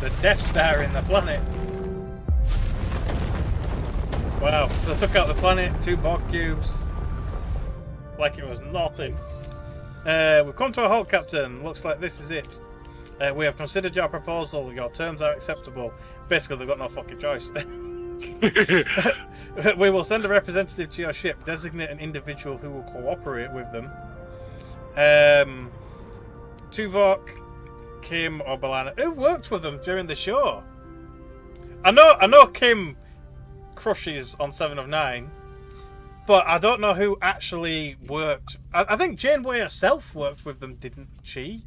The Death Star in the planet. Wow, so they took out the planet, 2 Borg cubes. Like it was nothing. We've come to a halt, Captain. Looks like this is it. We have considered your proposal. Your terms are acceptable. Basically, they've got no fucking choice. We will send a representative to your ship. Designate an individual who will cooperate with them. Tuvok, Kim, or Balana. Who worked with them during the show? I know Kim crushes on 7 of 9. But I don't know who actually worked. I think Janeway herself worked with them, didn't she?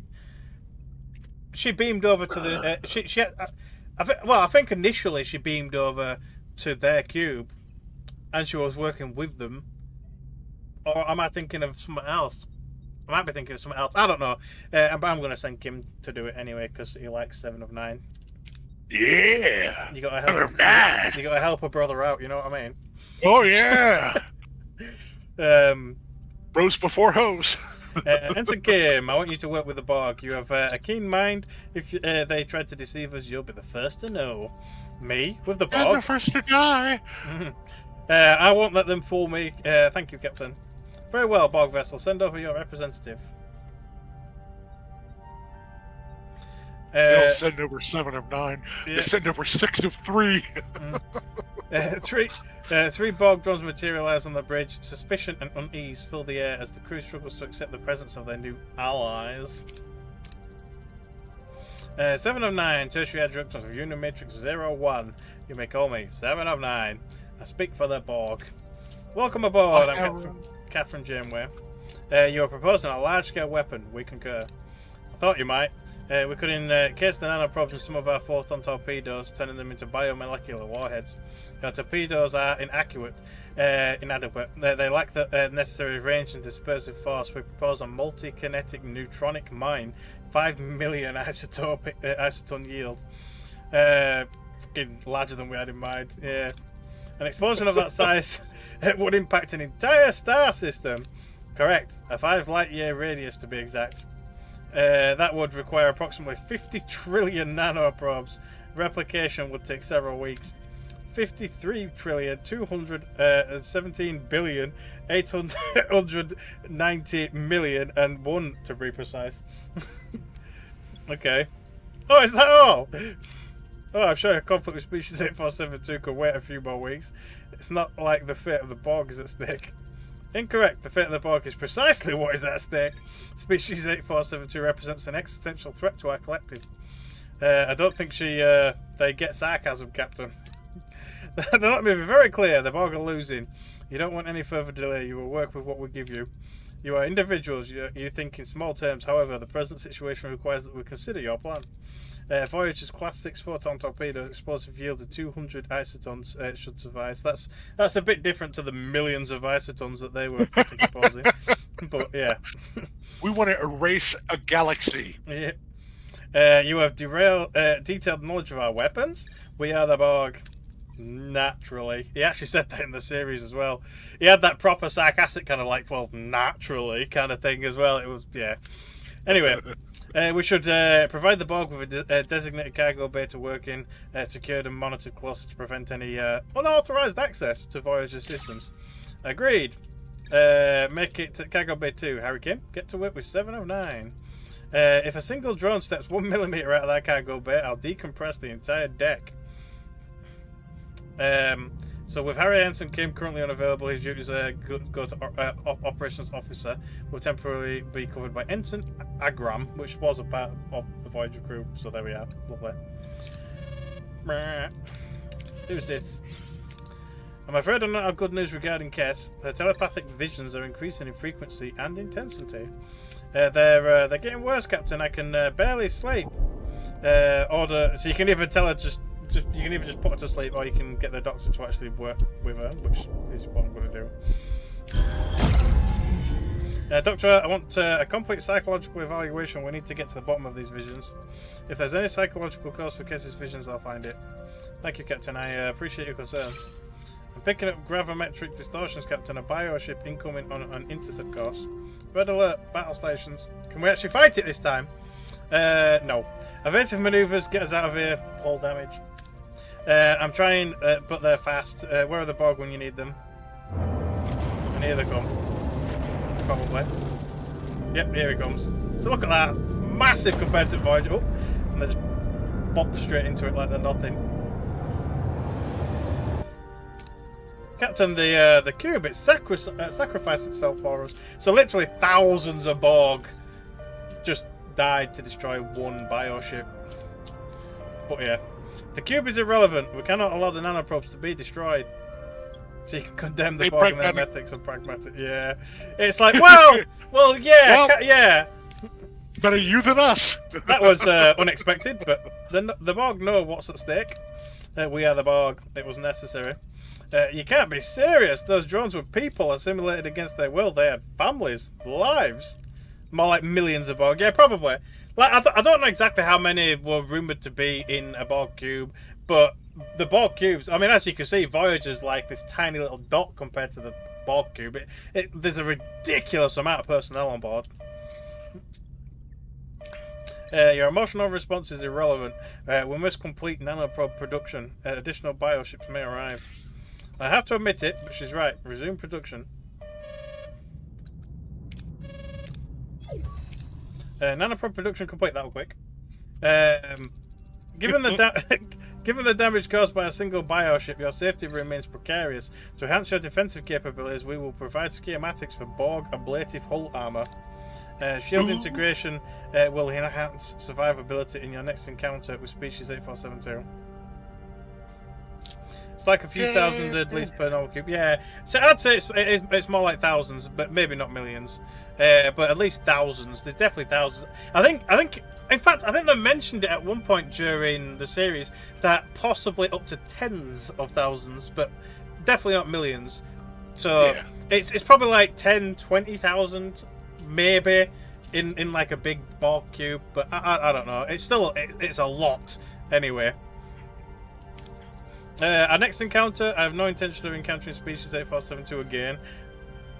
She beamed over to the. I think initially she beamed over to their cube, and she was working with them. Or am I thinking of something else? I might be thinking of something else. I don't know. But I'm going to send Kim to do it anyway because he likes 7 of 9. Yeah. You got to help a brother out. You know what I mean? Oh yeah. Bros before hoes. Ensign Kim, I want you to work with the Borg. You have a keen mind. If they tried to deceive us, you'll be the first to know. Me? With the Borg? I'm the first to die. I won't let them fool me. Thank you, Captain. Very well, Borg vessel. Send over your representative. They don't send over 7 of 9. Yeah. They send over 6 of 3. Three Borg drones materialize on the bridge. Suspicion and unease fill the air as the crew struggles to accept the presence of their new allies. 7 of 9, tertiary adjunct of Union Matrix 01. You may call me 7 of 9. I speak for the Borg. Welcome aboard. I'm Captain Catherine Janeway. You are proposing a large-scale weapon. We concur. I thought you might. We could encase the nanoprobes in some of our photon torpedoes, turning them into biomolecular warheads. Our torpedoes are inadequate. They lack the necessary range and dispersive force. We propose a multi-kinetic neutronic mine, 5 million isoton yield. Fucking larger than we had in mind. Yeah. An explosion of that size would impact an entire star system. Correct. A 5 light-year radius to be exact. That would require approximately 50 trillion nanoprobes. Replication would take several weeks. 53 trillion 217 billion 890 million and 1 to be precise. Okay. Oh, is that all? Oh, I'm sure a conflict with species 8472 could wait a few more weeks. It's not like the fate of the Borg is at stake. Incorrect. The fate of the Borg is precisely what is at stake. Species 8472 represents an existential threat to our collective. I don't think they get sarcasm, Captain. Let me be very clear. The Borg are losing. You don't want any further delay. You will work with what we give you. You are individuals. You think in small terms. However, the present situation requires that we consider your plan. Voyager's Class 6 photon torpedo explosive yield of 200 isotons should suffice. That's a bit different to the millions of isotons that they were exposing. But yeah. We want to erase a galaxy. Yeah. You have detailed knowledge of our weapons. We are the Borg. Naturally. He actually said that in the series as well. He had that proper sarcastic kind of like, well, naturally kind of thing as well. It was, yeah. Anyway, we should provide the Borg with a designated cargo bay to work in, secured and monitored closely to prevent any unauthorized access to Voyager systems. Agreed. Make it to cargo bay 2. Harry Kim, get to work with 7 of 9. If a single drone steps 1 millimeter out of that cargo bay, I'll decompress the entire deck. So with Harry Anson Kim currently unavailable, his duties go to operations officer. Will temporarily be covered by Ensign Agram, which was a part of the Voyager crew. So there we are. Lovely. Who's this? I'm afraid I don't have good news regarding Kess. Her telepathic visions are increasing in frequency and intensity. They're getting worse, Captain. I can barely sleep. So you can either tell her you can either just put her to sleep, or you can get the doctor to actually work with her, which is what I'm going to do. Doctor, I want a complete psychological evaluation. We need to get to the bottom of these visions. If there's any psychological cause for Kess's visions, I'll find it. Thank you, Captain. I appreciate your concern. I'm picking up gravimetric distortions, Captain. A bioship incoming on an intercept course. Red alert, battle stations. Can we actually fight it this time? No. Evasive maneuvers, get us out of here. Hull damage. I'm trying, but they're fast. Where are the Borg when you need them? And here they come. Probably. Yep, here he comes. So look at that. Massive compared to Voyager. Oh, and they just bop straight into it like they're nothing. Captain, the cube, it sacrificed itself for us. So literally thousands of Borg just died to destroy one bioship. But yeah. The cube is irrelevant. We cannot allow the nanoprobes to be destroyed. So you can condemn the Borg and their methods and pragmatic. Yeah. It's like, well, yeah, yeah. Better you than us. That was unexpected, but the Borg know what's at stake. We are the Borg. It was necessary. You can't be serious. Those drones were people assimilated against their will. They had families, lives. More like millions of Borg. Yeah, probably. Like I don't know exactly how many were rumoured to be in a Borg cube, but the Borg cubes, I mean, as you can see, Voyager's like this tiny little dot compared to the Borg cube. There's a ridiculous amount of personnel on board. Your emotional response is irrelevant. We must complete nanoprobe production. Additional bioships may arrive. I have to admit it, but she's right. Resume production. Nanoprobe production complete. That was quick. Given the damage caused by a single bioship, your safety remains precarious. To enhance your defensive capabilities, we will provide schematics for Borg ablative hull armor. Shield integration will enhance survivability in your next encounter with species 8472. It's like a few thousand at least per normal cube. Yeah, so I'd say it's more like thousands, but maybe not millions. But at least thousands. There's definitely thousands. I think. In fact, I think they mentioned it at one point during the series that possibly up to tens of thousands, but definitely not millions. So it's probably like 10, 20,000, maybe in like a big Borg cube. But I don't know. It's still it's a lot anyway. Our next encounter, I have no intention of encountering species 8472 again.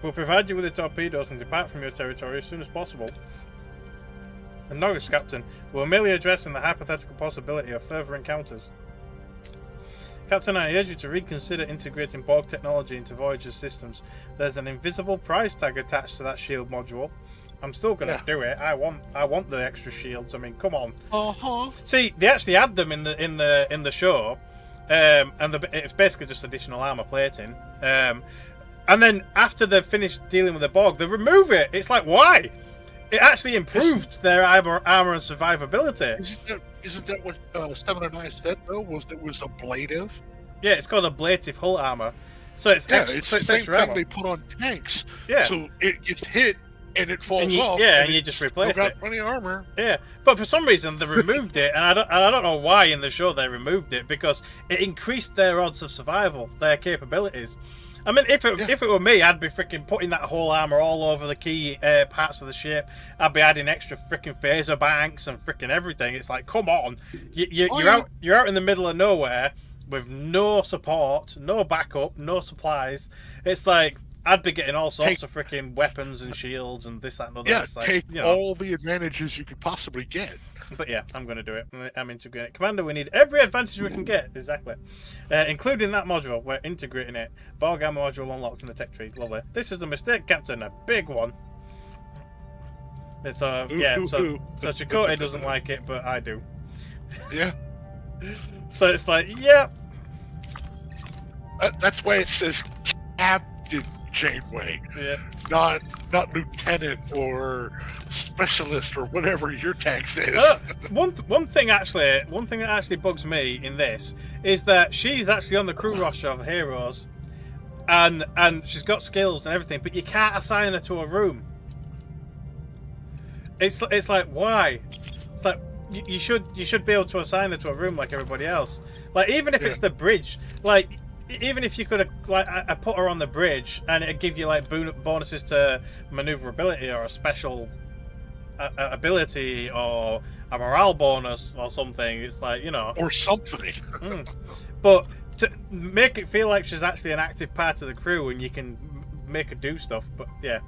We'll provide you with the torpedoes and depart from your territory as soon as possible. And notice, Captain, we're merely addressing the hypothetical possibility of further encounters. Captain, I urge you to reconsider integrating Borg technology into Voyager's systems. There's an invisible price tag attached to that shield module. I'm still gonna do it. I want the extra shields. I mean, come on. See, they actually had them in the show. And it's basically just additional armor plating. And then after they've finished dealing with the Borg, they remove it. It's like, why? It actually improved their armor and survivability. Isn't that what 709 said though? It was ablative? Yeah, it's called ablative hull armor. So it's it's the same thing they put on tanks. Yeah. So it gets hit and it falls off. Yeah, and you just replace it. Got plenty of armor. Yeah, but for some reason they removed it, and I don't know why in the show they removed it, because it increased their odds of survival, their capabilities. I mean, if it were me, I'd be freaking putting that whole armor all over the key parts of the ship. I'd be adding extra freaking phaser banks and freaking everything. It's like, come on, you're out in the middle of nowhere with no support, no backup, no supplies. It's like, I'd be getting all sorts of freaking weapons and shields and this, that, and other. Yeah, it's like, take all the advantages you could possibly get. But yeah, I'm going to do it. I'm integrating it. Commander, we need every advantage we can get. Exactly. Including that module. We're integrating it. Borg armor module unlocked in the tech tree. Lovely. This is a mistake, Captain. A big one. It's so Chakotay doesn't like it, but I do. Yeah. So it's like, yeah. That's why it says Captain Janeway. Yeah. Not lieutenant or specialist or whatever your tag says. One thing that actually bugs me in this is that she's actually on the crew roster of Heroes, and she's got skills and everything, but you can't assign her to a room. It's like, why? It's like you should be able to assign her to a room like everybody else. Like, even if it's the bridge, like. Even if you could have, like, I put her on the bridge and it'd give you, like, bonuses to maneuverability or a special ability or a morale bonus or something. It's like, or something. But to make it feel like she's actually an active part of the crew and you can make her do stuff. But yeah.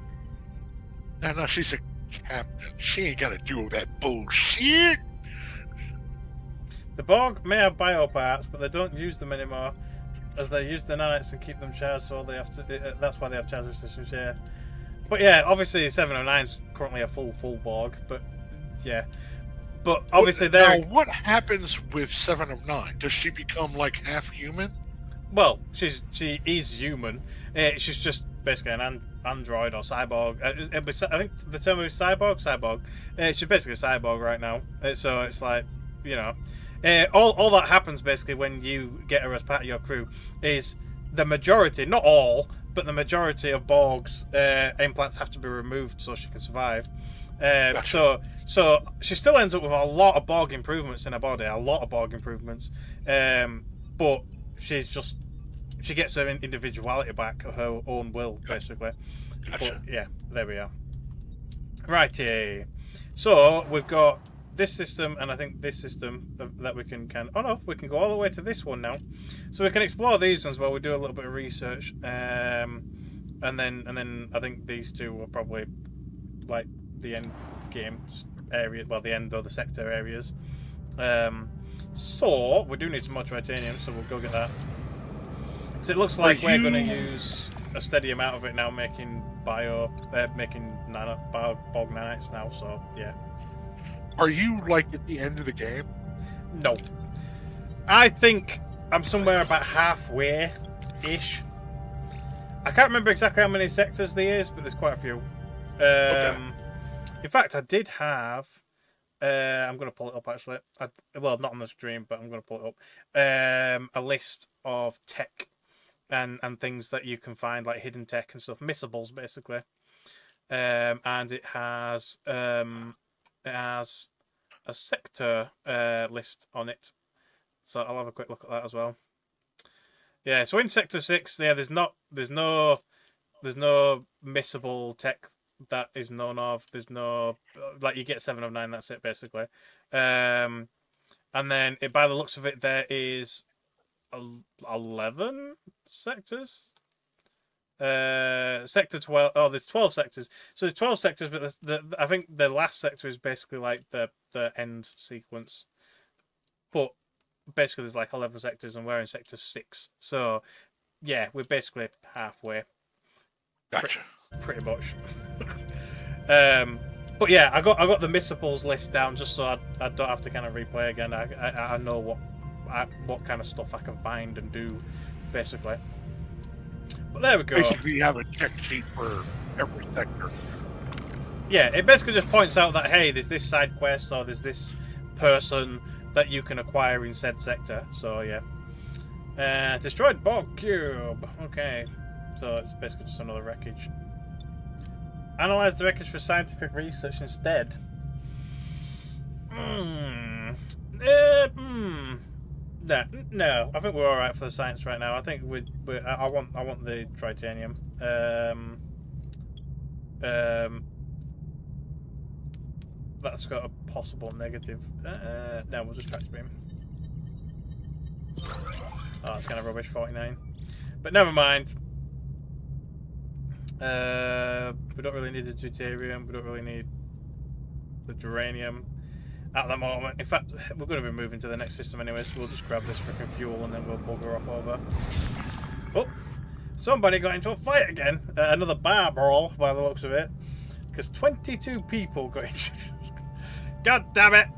No, she's a captain. She ain't got to do all that bullshit. The Borg may have bioparts, but they don't use them anymore, as they use the nanites and keep them charged, so they have to. That's why they have charge resistance. Yeah, but yeah, obviously 709's currently a full Borg, but yeah, but obviously now what happens with 709? Does she become like half human? Well, she is human. She's just basically an android or cyborg. I think the term is cyborg. She's basically a cyborg right now. So it's like, all that happens basically when you get her as part of your crew is the majority, not all, but the majority of Borg's implants have to be removed so she can survive. Gotcha. So she still ends up with a lot of Borg improvements in her body, but she gets her individuality back, her own will, basically. Gotcha. But yeah, there we are. Righty. So we've got this system, and I think this system that we can we can go all the way to this one now. So we can explore these ones while we do a little bit of research, and then I think these two are probably like the end game area, well, the end of the sector areas. So we do need some more titanium, so we'll go get that. So it looks like we're going to use a steady amount of it now, making Borg nanites now. So yeah. Are you like at the end of the game? No. I think I'm somewhere about halfway-ish. I can't remember exactly how many sectors there is, but there's quite a few. In fact, I did have... I'm going to pull it up, actually. Well, not on the stream, but I'm going to pull it up. A list of tech and things that you can find, like hidden tech and stuff. Missables, basically. And it has a sector list on it. So I'll have a quick look at that as well. Yeah, so in Sector 6, there's no missable tech that is known of. There's no, like, you get 7 of 9, that's it, basically. And then, by the looks of it, there is 11 sectors. Sector 12, oh, there's 12 sectors. So there's 12 sectors, but I think the last sector is basically like the end sequence. But basically there's like 11 sectors, and we're in Sector 6. So, yeah, we're basically halfway. Gotcha. Pretty much. But yeah, I got the missables list down just so I don't have to kind of replay again. I know what kind of stuff I can find and do, basically. But there we go. Basically, you have a check sheet for every sector. Yeah, it basically just points out that, hey, there's this side quest or there's this person that you can acquire in said sector. So, yeah. Destroyed Borg Cube. Okay. So it's basically just another wreckage. Analyze the wreckage for scientific research instead. No, I think we're all right for the science right now. I think I want the tritanium. That's got a possible negative. No, we'll just track beam. Oh, it's kind of rubbish. 49, but never mind. We don't really need the deuterium. We don't really need the duranium at the moment. In fact, we're going to be moving to the next system anyway, so we'll just grab this freaking fuel and then we'll bugger off over. Oh, somebody got into a fight again. Another bar brawl by the looks of it, because 22 people got injured. God damn it!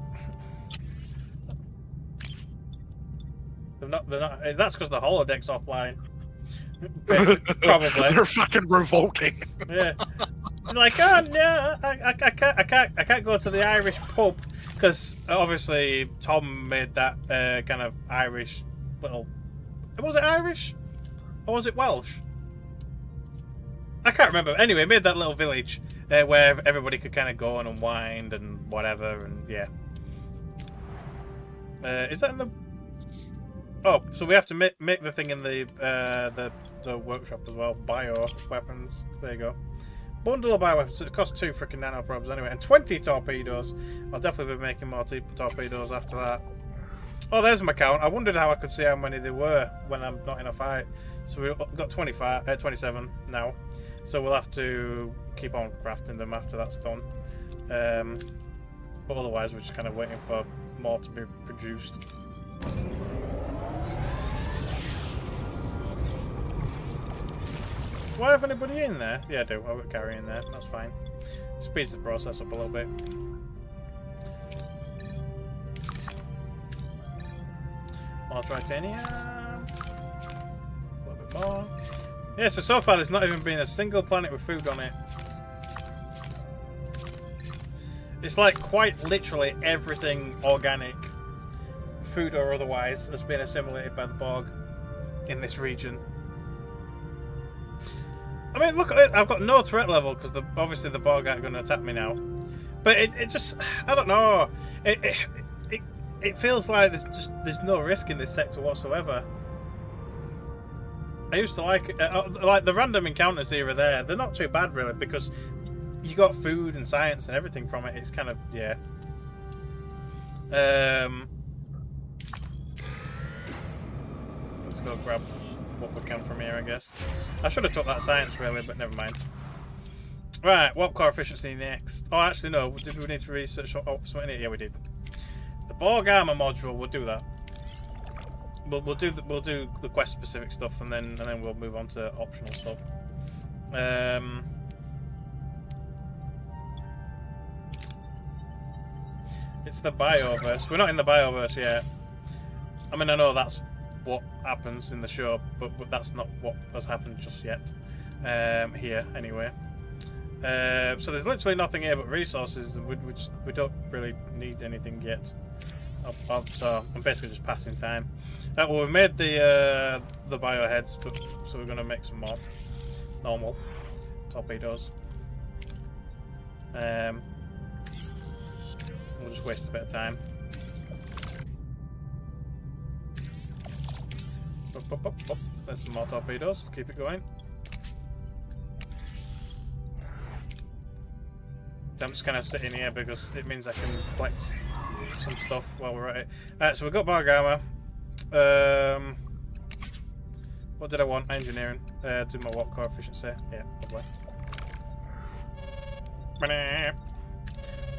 They're not. That's because the holodeck's offline. Probably. They're fucking revolting. Yeah. Like, oh no, I can't go to the Irish pub because obviously Tom made that kind of Irish little. Was it Irish or was it Welsh? I can't remember. Anyway, made that little village where everybody could kind of go and unwind and whatever, and yeah. Is that in the? Oh, so we have to make the thing in the workshop as well. Bio weapons. There you go. Bundle of bioweapons. It costs 2 freaking nanoprobes anyway, and 20 torpedoes. I'll definitely be making more torpedoes after that. Oh, there's my count. I wondered how I could see how many there were when I'm not in a fight. So we've got 27 now. So we'll have to keep on crafting them after that's done. But otherwise, we're just kind of waiting for more to be produced. Do I have anybody in there? Yeah, I do. I've got Carrie in there. That's fine. Speeds the process up a little bit. More titanium. A little bit more. Yeah, so far there's not even been a single planet with food on it. It's like quite literally everything organic, food or otherwise, has been assimilated by the Borg in this region. I mean, look at it. I've got no threat level because obviously the Borg aren't going to attack me now. But it just, I don't know. It feels like there's no risk in this sector whatsoever. I used to like the random encounters here or there. They're not too bad really because you got food and science and everything from it. It's kind of, yeah. Let's go grab what we can from here, I guess. I should have took that science really, but never mind. Right, warp core efficiency next. Oh, actually no. Did we need to research something here? Yeah, we did. The Borg armor module. We'll do that. We'll do the quest specific stuff, and then we'll move on to optional stuff. It's the bioverse. We're not in the bioverse yet. I mean, I know that's what happens in the show, but that's not what has happened just yet. Here, anyway. So there's literally nothing here but resources. We don't really need anything yet. So I'm basically just passing time. Well, we've made the bioheads, so we're gonna make some more normal torpedoes. We'll just waste a bit of time. There's some more torpedoes. Keep it going. I'm just gonna sit in here because it means I can collect some stuff while we're at it. Alright, so we've got Borg armor. What did I want? Engineering. Do my warp core efficiency. Yeah, lovely. Here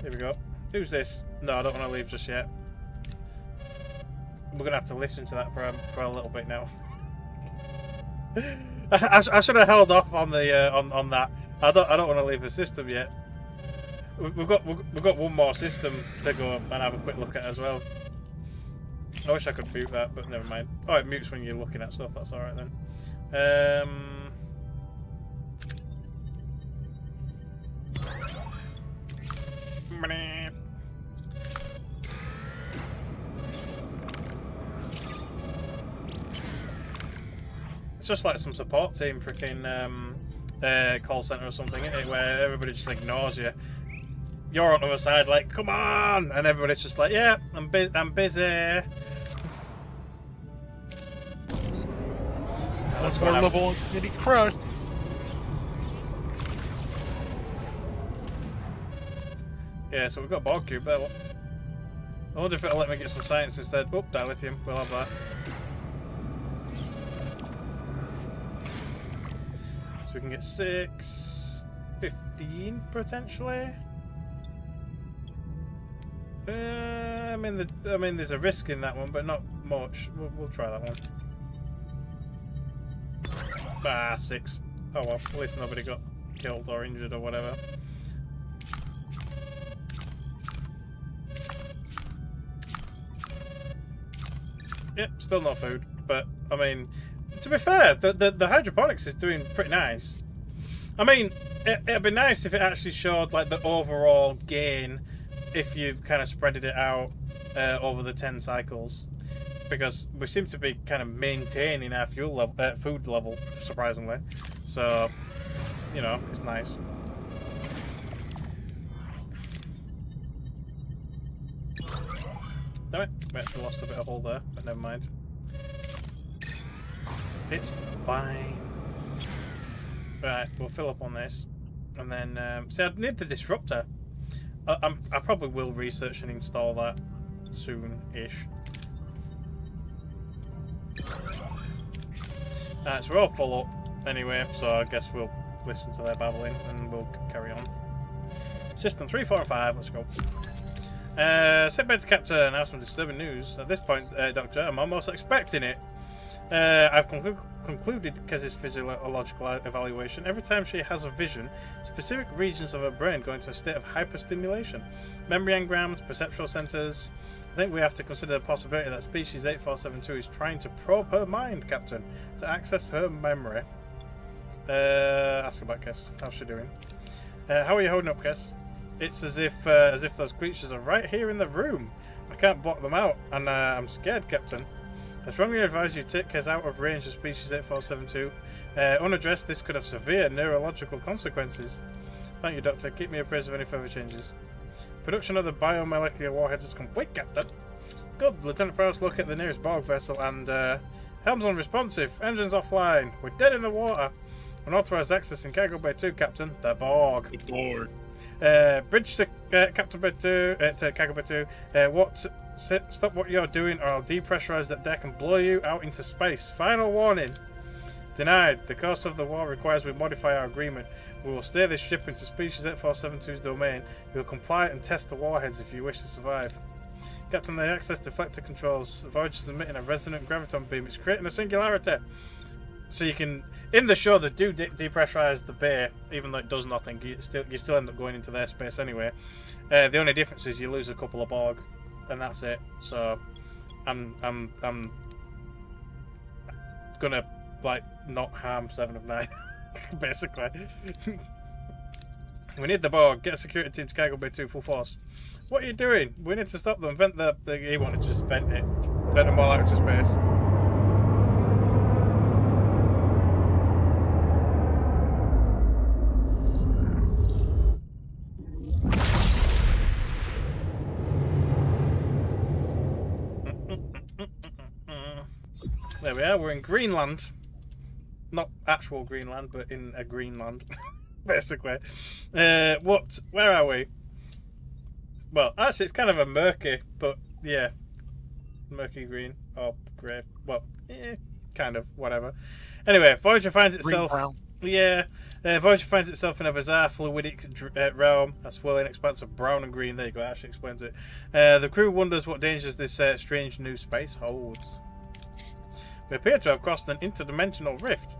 we go. Who's this? No, I don't want to leave just yet. We're gonna have to listen to that for a little bit now. I should have held off on the on that. I don't want to leave the system yet. We've got one more system to go and have a quick look at as well. I wish I could mute that, but never mind. Oh, it mutes when you're looking at stuff. That's all right then. It's just like some support team freaking call center or something, isn't it? Where everybody just ignores you. You're on the other side, like, come on, and everybody's just like, yeah, I'm busy. That's more level Kitty Crust. Yeah, so we've got Borg cube there. I wonder if it'll let me get some science instead. Oh, dilithium. We'll have that. So we can get 6, 15 potentially. I mean, there's a risk in that one, but not much. We'll try that one. Ah, 6. Oh well, at least nobody got killed or injured or whatever. Yep, still no food. But I mean, to be fair, the hydroponics is doing pretty nice. I mean, it'd be nice if it actually showed like the overall gain if you've kind of spreaded it out over the 10 cycles, because we seem to be kind of maintaining our fuel level, food level, surprisingly. So, you know, it's nice. Damn it, we actually lost a bit of hold there, but never mind. It's fine. Right, we'll fill up on this, and then see, I need the disruptor. I probably will research and install that soon-ish. Alright, so we're all full up anyway, so I guess we'll listen to their babbling and we'll carry on. System 3, 4, and 5, let's go. Sit back to Captain, I have some disturbing news. At this point, Doctor, I'm almost expecting it. I've concluded Kez's physiological evaluation. Every time she has a vision, specific regions of her brain go into a state of hyperstimulation. Memory engrams, perceptual centers. I think we have to consider the possibility that species 8472 is trying to probe her mind, Captain, to access her memory. Ask about Kez. How's she doing? How are you holding up, Kez? It's as if those creatures are right here in the room. I can't block them out, and I'm scared, Captain. I strongly advise you take Kez out of range of species 8472. Unaddressed, this could have severe neurological consequences. Thank you, Doctor. Keep me appraised of any further changes. Production of the biomolecular warheads is complete, Captain. Good. Lieutenant Prowse, look at the nearest Borg vessel and helms unresponsive. Engines offline. We're dead in the water. Unauthorized access in cargo bay 2, Captain. The Borg. The Borg. Bridge to Captain Bay 2, to cargo bay 2. Stop what you're doing or I'll depressurize that deck and blow you out into space. Final warning. Denied. The course of the war requires we modify our agreement. We will steer this ship into species 8472's domain. We will comply and test the warheads if you wish to survive. Captain, the access deflector controls. Voyager is emitting a resonant graviton beam. It's creating a singularity. So you can, in the show, they do depressurize the bay, even though it does nothing. You still end up going into their space anyway. The only difference is you lose a couple of Borg, and that's it. So I'm gonna like not harm 7 of 9, basically. We need the Borg. Get a security team to Cargo Bay 2 full force. What are you doing? We need to stop them. Vent the he wanted to just vent it. Vent them all out into space. There we are, we're in Greenland. Not actual Greenland, but in a Greenland, basically. Where are we? Well, actually it's kind of a murky, but yeah. Murky green, or grey, well, kind of, whatever. Anyway, Voyager finds itself... Voyager finds itself in a bizarre fluidic realm, a swirling expanse of brown and green. There you go, that actually explains it. The crew wonders what dangers this strange new space holds. We appear to have crossed an interdimensional rift.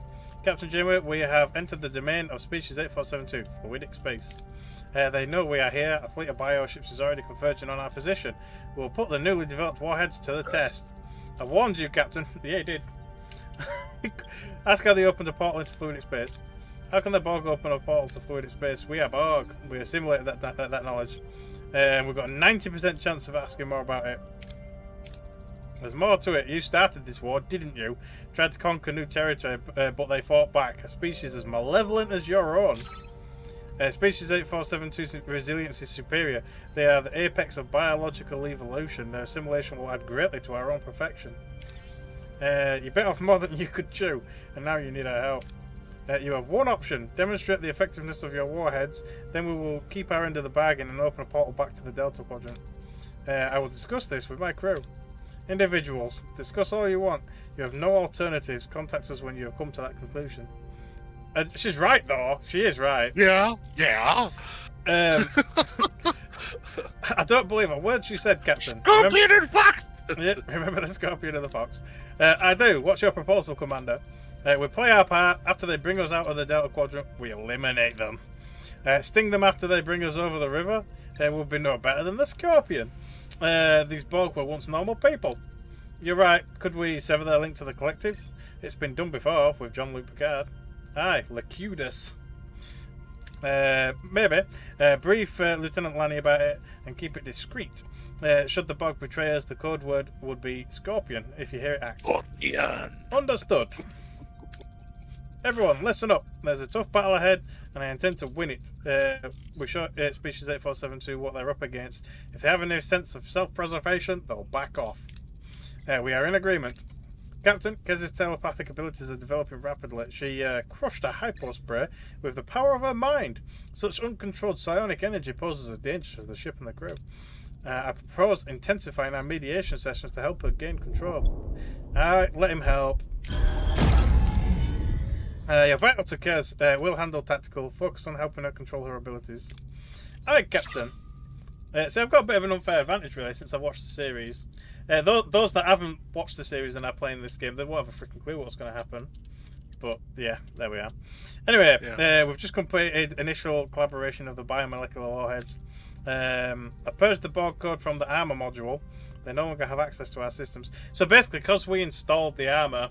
Captain Janeway, we have entered the domain of species 8472, fluidic space. They know we are here. A fleet of bioships is already converging on our position. We'll put the newly developed warheads to the test. I warned you, Captain. Yeah, you did. Ask how they opened a portal into fluidic space. How can the Borg open a portal to fluidic space? We are Borg. We assimilated that knowledge. We've got a 90% chance of asking more about it. There's more to it. You started this war, didn't you? Tried to conquer new territory, but they fought back. A species as malevolent as your own. Species 8472's resilience is superior. They are the apex of biological evolution. Their assimilation will add greatly to our own perfection. You bit off more than you could chew, and now you need our help. You have one option. Demonstrate the effectiveness of your warheads, then we will keep our end of the bargain and open a portal back to the Delta Quadrant. I will discuss this with my crew. Individuals, discuss all you want. You have no alternatives. Contact us when you have come to that conclusion. She's right, though. She is right. Yeah. I don't believe a word she said, Captain. Scorpion and Fox! Yeah, remember the Scorpion and the Fox. I do. What's your proposal, Commander? We play our part. After they bring us out of the Delta Quadrant, we eliminate them. Sting them after they bring us over the river. They will be no better than the Scorpion. These Borg were once normal people. You're right. Could we sever their link to the collective? It's been done before with Jean-Luc Picard. Aye, Lacudus. Maybe. Brief Lieutenant Lanny about it and keep it discreet. Should the Borg betray us, the code word would be Scorpion. If you hear it, act. Scorpion. Understood. Everyone, listen up. There's a tough battle ahead, and I intend to win it. We show Species 8472 what they're up against. If they have any sense of self-preservation, they'll back off. We are in agreement. Captain, Kez's telepathic abilities are developing rapidly. She crushed a hypospray with the power of her mind. Such uncontrolled psionic energy poses a danger to the ship and the crew. I propose intensifying our mediation sessions to help her gain control. Alright, let him help. You're vital to Kez. We'll handle tactical. Focus on helping her control her abilities. Alright, Captain. So I've got a bit of an unfair advantage, really, since I've watched the series. Those that haven't watched the series and are playing this game, they won't have a freaking clue what's going to happen. But, yeah, there we are. Anyway, we've just completed initial collaboration of the biomolecular warheads. I purged the Borg code from the armor module. They no longer have access to our systems. So basically, because we installed the armor,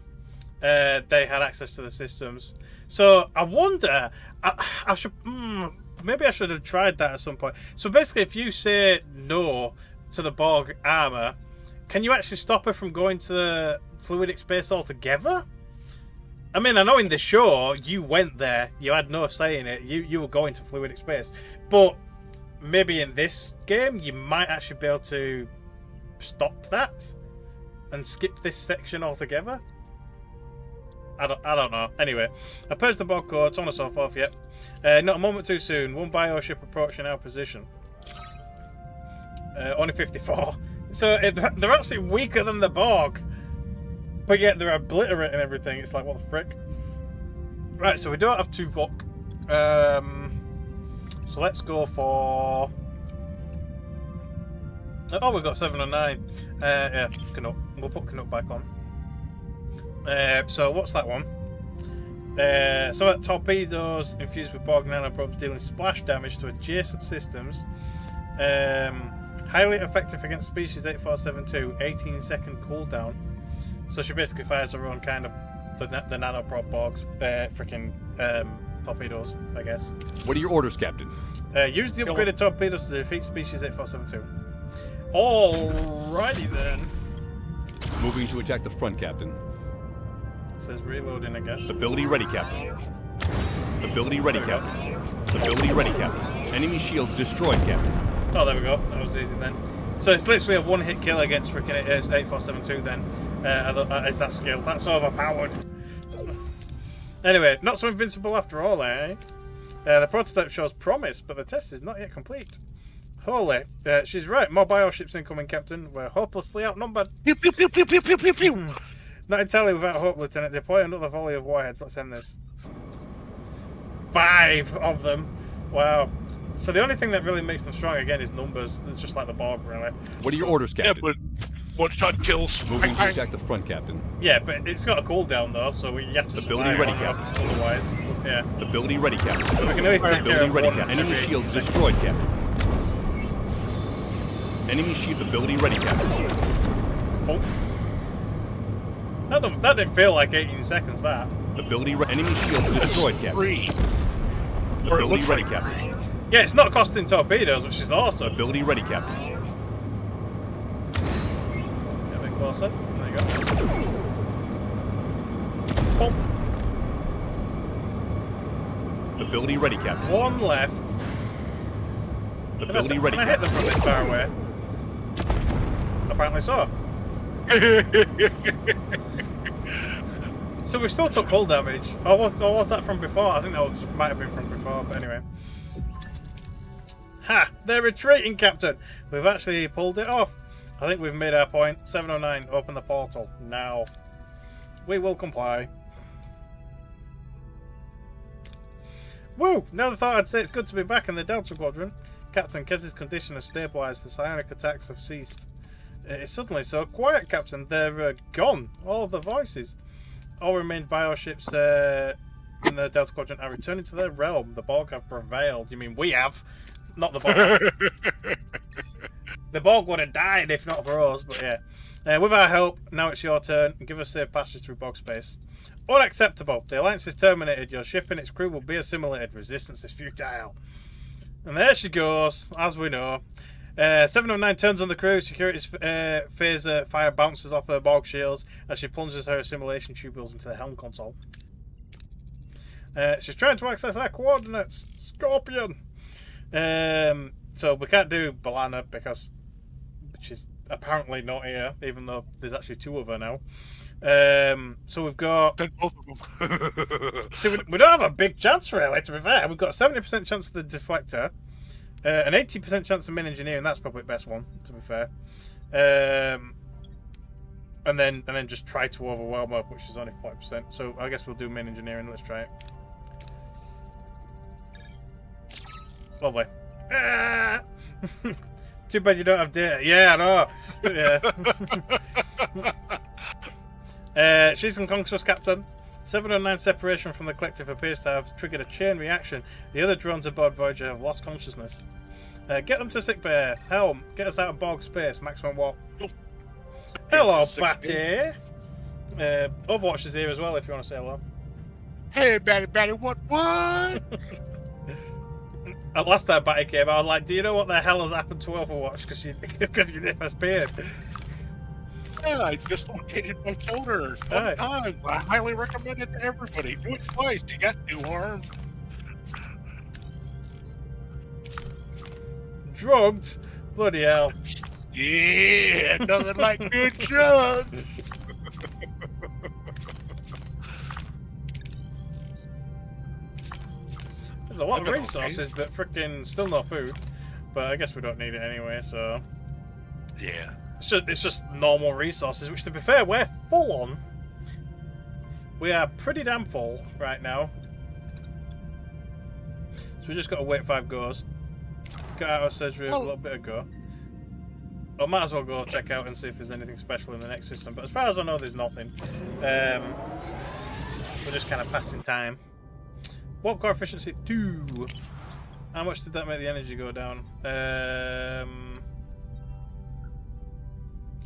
they had access to the systems. So I wonder, I should maybe I should have tried that at some point. So basically, if you say no to the Borg armor, can you actually stop her from going to the fluidic space altogether? I mean, I know in the show you went there, you had no say in it, you were going to fluidic space, but maybe in this game you might actually be able to stop that and skip this section altogether. I don't know. Anyway, I purged the Borg core, so on and so forth. Yep. Not a moment too soon. One bioship approaching our position. Only 54. So they're actually weaker than the Borg, but yet they're obliterating everything. It's like, what the frick? Right, so we don't have two Borg. So let's go for... Oh, we've got 7 and 9. Yeah, Canut. We'll put Canut back on. So what's that one? Some torpedoes infused with Borg nanoprobes dealing splash damage to adjacent systems. Highly effective against species 8472, 18-second cooldown. So she basically fires her own kind of the nanoprobe Borgs, freaking torpedoes, I guess. What are your orders, Captain? Use the upgraded torpedoes to defeat species 8472. Alrighty then. Moving to attack the front, Captain. It says reloading, I guess. Ability ready, Captain. Ability ready, Captain. Ability ready, Captain. Enemy shields destroyed, Captain. Oh, there we go. That was easy then. So it's literally a one-hit kill against freaking 8472 then. Is that skill? That's overpowered. Anyway, not so invincible after all, eh? The prototype shows promise, but the test is not yet complete. Holy, she's right. More bioships incoming, Captain. We're hopelessly outnumbered. Pew, pew, pew, pew, pew, pew, pew, pew. Not entirely without hope, Lieutenant. Deploy another volley of warheads. Let's end this. 5 of them. Wow. So the only thing that really makes them strong again is numbers. It's just like the Borg, really. What are your orders, Yeah, Captain? but one-shot kills. Moving to attack the front, Captain. Yeah, but it's got a cooldown though, so you have to Ability survive ready, long Captain. enough, otherwise. Yeah. Ability ready, Captain. But we can always take care Ability of ready, one Captain. Enemy every shields second. destroyed, Captain. Enemy shield ability ready, Captain. Oh. That didn't feel like 18 seconds, that. Ability enemy shields destroyed, Captain. 3. Or it Ability looks ready, like Captain. Yeah, it's not costing torpedoes, which is awesome. Ability ready, Captain. Get a bit closer. There you go. Pump. Ability ready, Captain. One left. Ability ready, Can I hit them Captain. from this far away? Apparently so. So we still took hull damage. Or was that from before? I think that might have been from before, but anyway. Ha! They're retreating, Captain! We've actually pulled it off. I think we've made our point. 709, open the portal. Now. We will comply. Woo! Never thought I'd say it's good to be back in the Delta Quadrant. Captain, Kez's condition has stabilised. The psionic attacks have ceased. It's suddenly so quiet, Captain. They're gone. All of the voices. All remained bioships in the Delta Quadrant are returning to their realm. The Borg have prevailed. You mean we have? Not the Borg. The Borg would have died if not for us, but yeah. With our help, now it's your turn. Give us safe passage through Borg space. Unacceptable. The Alliance is terminated. Your ship and its crew will be assimilated. Resistance is futile. And there she goes, as we know. 709 turns on the crew. Security's phaser fire bounces off her Borg shields as she plunges her assimilation tubules into the helm console. She's trying to access our coordinates. Scorpion! So we can't do Balana because she's apparently not here, even though there's actually 2 of her now. So we've got... Take both of them. See, we don't have a big chance, really, to be fair. We've got a 70% chance of the deflector. An 80% chance of main engineering. That's probably the best one, to be fair. And then just try to overwhelm her, which is only 40%. So I guess we'll do main engineering. Let's try it. Lovely. Ah! Too bad you don't have data. Yeah, I know. Yeah. She's unconscious, Captain. 709 separation from the collective appears to have triggered a chain reaction. The other drones aboard Voyager have lost consciousness. Get them to sickbay. Helm, get us out of Borg space. Maximum warp. Hello, Batty. Overwatch is here as well if you want to say hello. Hey, Batty, what? Last time Batty came, I was like, do you know what the hell has happened to Overwatch? Because you disappeared. Yeah, I dislocated my shoulder Aye. sometimes. I highly recommend it to everybody. Do it twice. You got 2 arms. Drugged? Bloody hell. Yeah, nothing like good drugs. There's a lot of resources, but freaking still no food. But I guess we don't need it anyway, so... Yeah. It's just normal resources, which to be fair, we're full on. We are pretty damn full right now. So we just got to wait 5 goes. Got out of surgery a little bit ago. I might as well go check out and see if there's anything special in the next system. But as far as I know, there's nothing. We're just kind of passing time. Warp core efficiency 2. How much did that make the energy go down?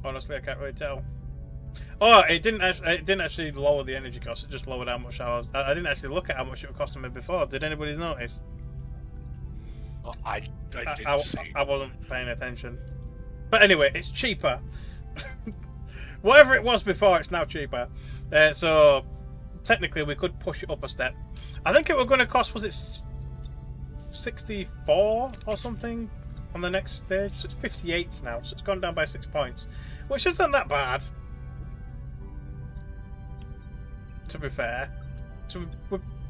Honestly, I can't really tell. Oh, it didn't actually lower the energy cost. It just lowered how much I didn't actually look at how much it was costing me before. Did anybody notice? Well, I didn't see. I wasn't paying attention. But anyway, it's cheaper. Whatever it was before, it's now cheaper. So technically, we could push it up a step. I think it was going to cost, was it 64 or something on the next stage? So it's 58 now, so it's gone down by 6 points, which isn't that bad, to be fair. So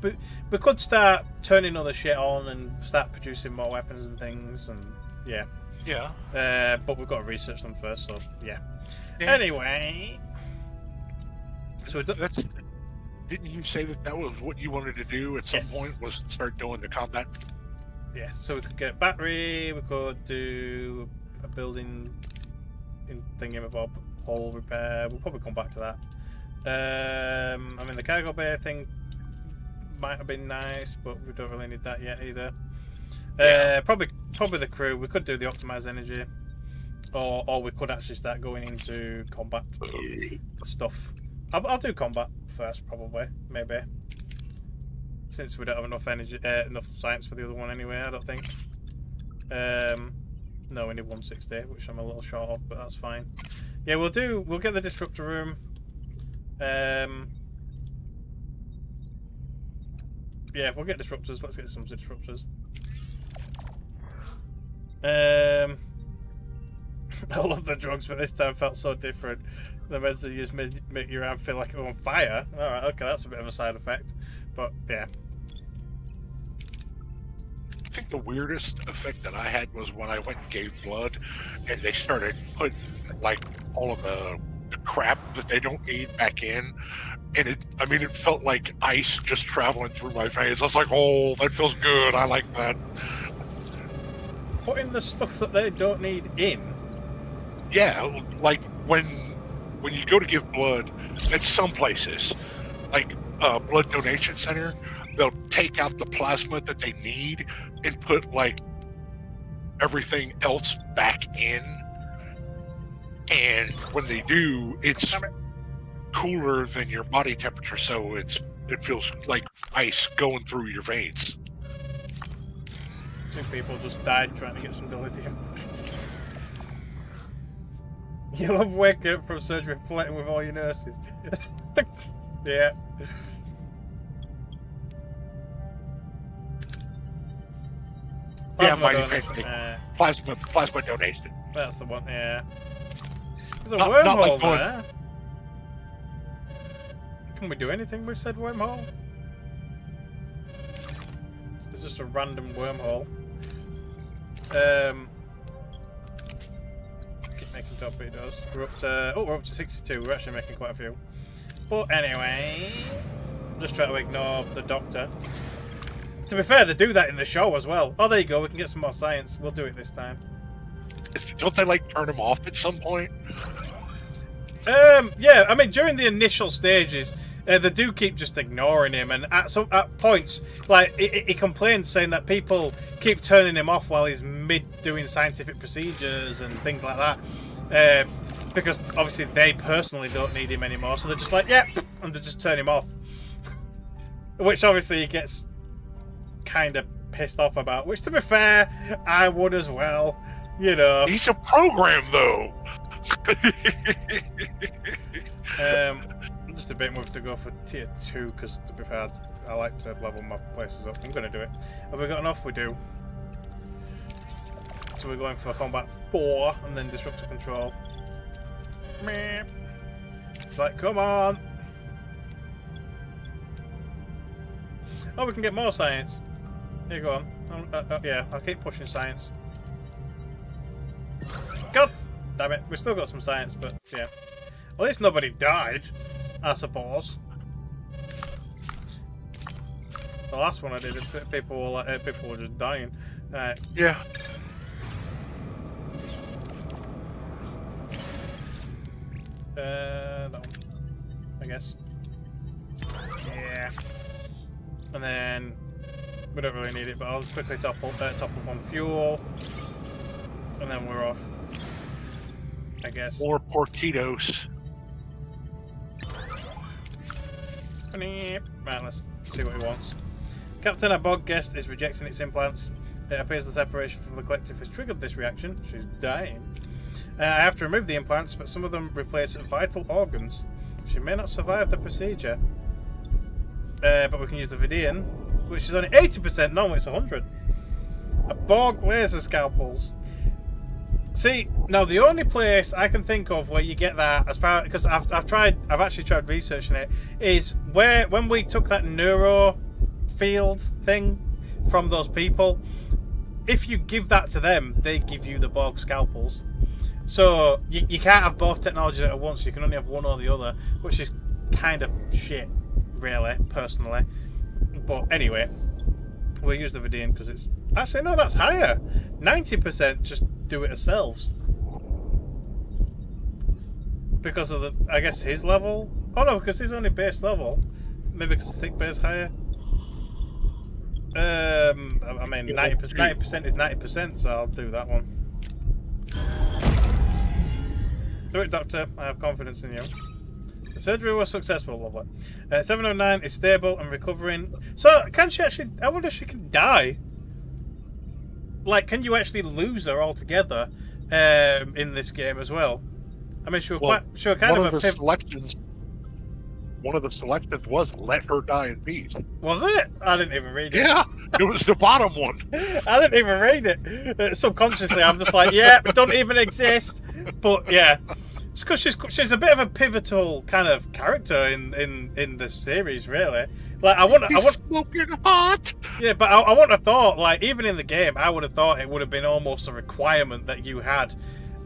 we could start turning other shit on and start producing more weapons and things, and yeah. Yeah. But we've got to research them first, so yeah. Anyway, so didn't you say that was what you wanted to do at some point, was start doing the combat? Yeah, so we could get battery, we could do a building in thingamabob, hull repair. We'll probably come back to that. I mean, the cargo bay thing might have been nice, but we don't really need that yet either. Probably the crew. We could do the optimized energy, or we could actually start going into combat stuff. I'll do combat first, probably, maybe, since we don't have enough energy, enough science for the other one anyway. I don't think. No, we need 160, which I'm a little short of, but that's fine. Yeah, we'll get the disruptor room. Yeah, we'll get disruptors. Let's get some disruptors. I love the drugs, but this time felt so different. The meds that you just make your arm feel like it was on fire. Alright, okay, that's a bit of a side effect. But, yeah. I think the weirdest effect that I had was when I went and gave blood, and they started putting, like, all of the crap that they don't need back in. And it felt like ice just traveling through my veins. I was like, oh, that feels good. I like that. Putting the stuff that they don't need in? Yeah, like when you go to give blood at some places, like blood donation center, they'll take out the plasma that they need and put like everything else back in. And when they do, it's cooler than your body temperature, so it feels like ice going through your veins. 2 people just died trying to get some dilithium. You love waking up from surgery flirting with all your nurses. Yeah. Yeah, mighty painting. Plasma donation. That's the one, yeah. There's a wormhole there. Can we do anything with said wormhole? It's just a random wormhole. Keep making torpedoes. We're up to 62. We're actually making quite a few. But anyway, just try to ignore the doctor. To be fair, they do that in the show as well. Oh, there you go. We can get some more science. We'll do it this time. Don't they like turn him off at some point? Yeah. I mean, during the initial stages, they do keep just ignoring him, and at points, like he complains saying that people keep turning him off while he's mid doing scientific procedures and things like that, because obviously they personally don't need him anymore. So they're just like, yeah, and they just turn him off, which obviously he gets kind of pissed off about. Which, to be fair, I would as well. You know, he's a program though. Just a bit more to go for tier 2, because to be fair, I like to level my places up. I'm going to do it. Have we got enough? We do. So we're going for combat 4 and then disruptor control. It's like, come on. Oh, we can get more science. Here you go on. Yeah, I'll keep pushing science. God damn it. We've still got some science, but yeah. At least nobody died, I suppose. The last one I did, people were just dying. Yeah. That one, I guess. Yeah. then we don't really need it, but I'll quickly top up on fuel, and then we're off, I guess. More Porquitos. Right, let's see what he wants. Captain, our Borg guest is rejecting its implants. It appears the separation from the collective has triggered this reaction. She's dying. I have to remove the implants, but some of them replace vital organs. She may not survive the procedure. But we can use the Vidian, which is only 80%. Normally it's 100. A Borg laser scalpels. See, now the only place I can think of where you get that, as far because I've actually tried researching it, is when we took that neuro field thing from those people. If you give that to them, they give you the Borg scalpels. So you can't have both technologies at once. You can only have one or the other, which is kind of shit, really, personally. But anyway, we'll use the Vidian because it's actually no, that's higher. 90% just do it ourselves because of the, I guess, his level. Oh no, because he's only base level. Maybe because thick base higher. I mean, 90% is 90%, so I'll do that one. Do it, Doctor. I have confidence in you. The surgery was successful, lovely. 709 is stable and recovering. So, can she actually... I wonder if she can die. Like, can you actually lose her altogether in this game as well? I mean, she was kind of a... selections... One of the selections was let her die in peace. Was it? I didn't even read it. Yeah, it was the bottom one. I didn't even read it. Subconsciously, I'm just like, yeah, don't even exist. But yeah, it's because she's a bit of a pivotal kind of character in the series, really. Like I want smoking hot. Yeah, but I wouldn't have thought, like, even in the game, I would have thought it would have been almost a requirement that you had,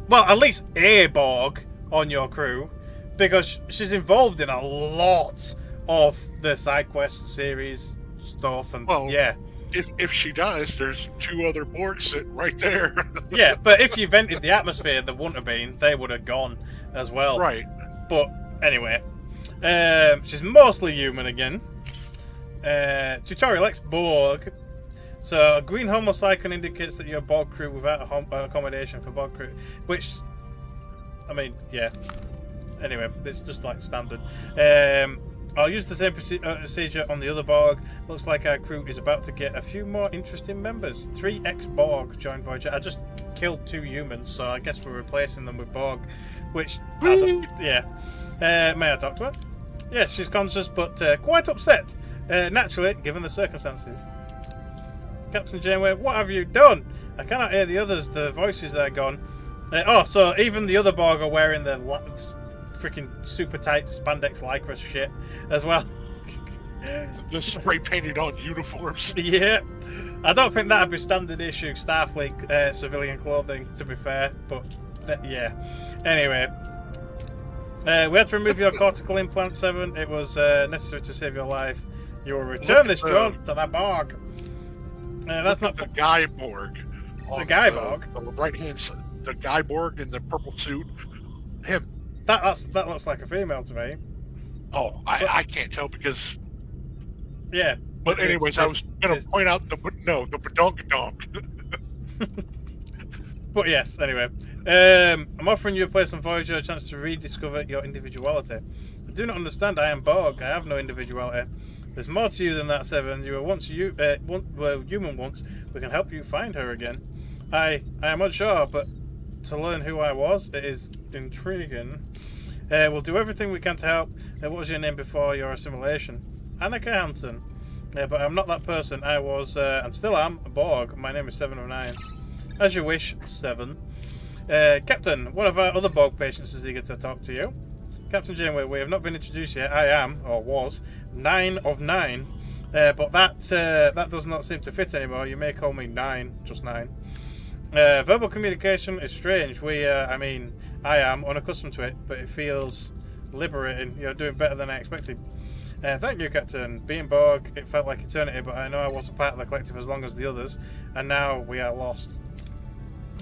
well, at least a Borg on your crew. Because she's involved in a lot of the side quest series stuff, and yeah. If she dies, there's 2 other Borg sitting right there. Yeah, but if you vented the atmosphere, there wouldn't have been. They would have gone as well. Right. But anyway, she's mostly human again. Tutorial X Borg. So a green homocycon indicates that you're a Borg crew without accommodation for Borg crew, which, I mean, yeah. Anyway, it's just like standard. I'll use the same procedure on the other Borg. Looks like our crew is about to get a few more interesting members. 3 ex-Borg joined Voyager. I just killed 2 humans, so I guess we're replacing them with Borg. Which, yeah. May I talk to her? Yes, she's conscious, but quite upset. Naturally, given the circumstances. Captain Janeway, what have you done? I cannot hear the others. The voices are gone. So even the other Borg are wearing their freaking super tight spandex lycra shit as well. The spray painted on uniforms. Yeah, I don't think that'd be standard issue Starfleet civilian clothing, to be fair, but yeah. Anyway, we had to remove your cortical implant, 7. It was necessary to save your life. You will return this drone to the Borg. That's not the guy Borg. The guy Borg. The right hand, the guy Borg in the purple suit. Him. That looks like a female to me. Oh, I can't tell because. Yeah. But anyways, I was going to point out the badonkadonk. But yes, anyway. I'm offering you a place on Voyager, a chance to rediscover your individuality. I do not understand. I am Borg. I have no individuality. There's more to you than that, 7. You were once human once. We can help you find her again. I am unsure, but to learn who I was, it is intriguing. We'll do everything we can to help. What was your name before your assimilation? Annika Hansen. But I'm not that person. I was, and still am, a Borg. My name is 709. As you wish, 7. Captain, one of our other Borg patients is eager to talk to you. Captain Janeway, we have not been introduced yet. I am, or was, 9 of 9. But that does not seem to fit anymore. You may call me 9, just 9. Verbal communication is strange. I am unaccustomed to it, but it feels liberating. You're doing better than I expected. Thank you, Captain. Being Borg, it felt like eternity, but I know I wasn't part of the collective as long as the others, and now we are lost.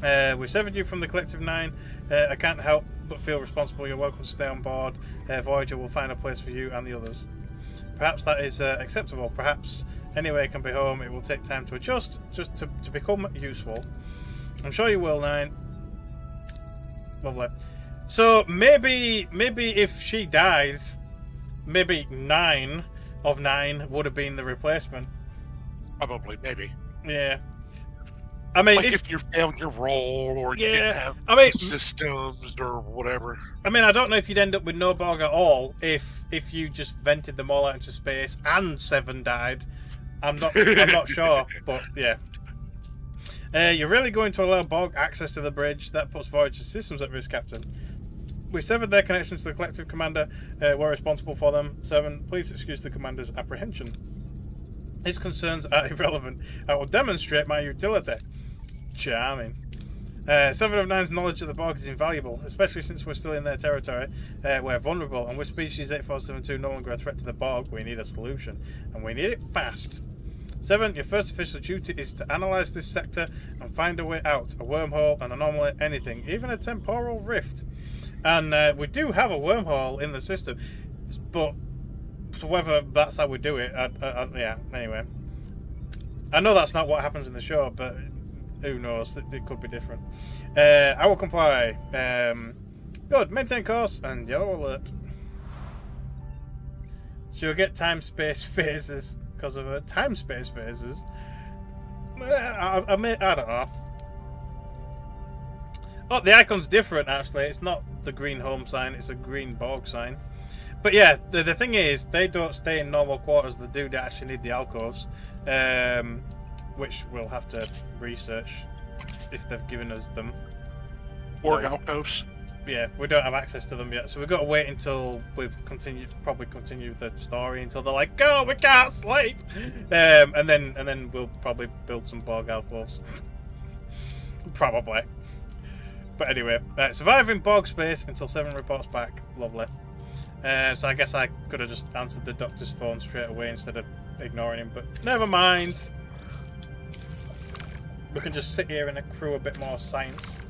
We severed you from the Collective 9. I can't help but feel responsible. You're welcome to stay on board. Voyager will find a place for you and the others. Perhaps that is acceptable. Perhaps Anyway, it can be home. It will take time to adjust, just to become useful. I'm sure you will, 9. Lovely. So maybe if she dies, maybe 9 of 9 would have been the replacement. Probably, maybe. Yeah. I mean, like if you failed your role, or you didn't have systems or whatever. I mean, I don't know if you'd end up with no Borg at all if you just vented them all out into space and 7 died. I'm not sure, but yeah. You're really going to allow Borg access to the bridge? That puts Voyager systems at risk, Captain. We severed their connection to the collective commander. We're responsible for them. 7, please excuse the commander's apprehension. His concerns are irrelevant. I will demonstrate my utility. Charming. 7 of 9's knowledge of the Borg is invaluable, especially since we're still in their territory. We're vulnerable, and with species 8472 no longer a threat to the Borg, we need a solution. And we need it fast. 7, your first official duty is to analyse this sector and find a way out. A wormhole, an anomaly, anything. Even a temporal rift. And we do have a wormhole in the system. But so whether that's how we do it, yeah, anyway. I know that's not what happens in the show, but who knows? It could be different. I will comply. Good. Maintain course, and you're alert. So you'll get time-space phases because of time-space phases. I don't know. Oh, the icon's different, actually. It's not the green home sign. It's a green Borg sign. But yeah, the thing is, they don't stay in normal quarters. They do actually need the alcoves. Which we'll have to research if they've given us them. Borg alcoves? Yeah, we don't have access to them yet, so we've got to wait until we've probably continue the story until they're like, "Go, we can't sleep," and then we'll probably build some Borg alcoves. Probably. But anyway, survive in Borg space until 7 reports back. Lovely. So I guess I could have just answered the doctor's phone straight away instead of ignoring him, but never mind. We can just sit here and accrue a bit more science.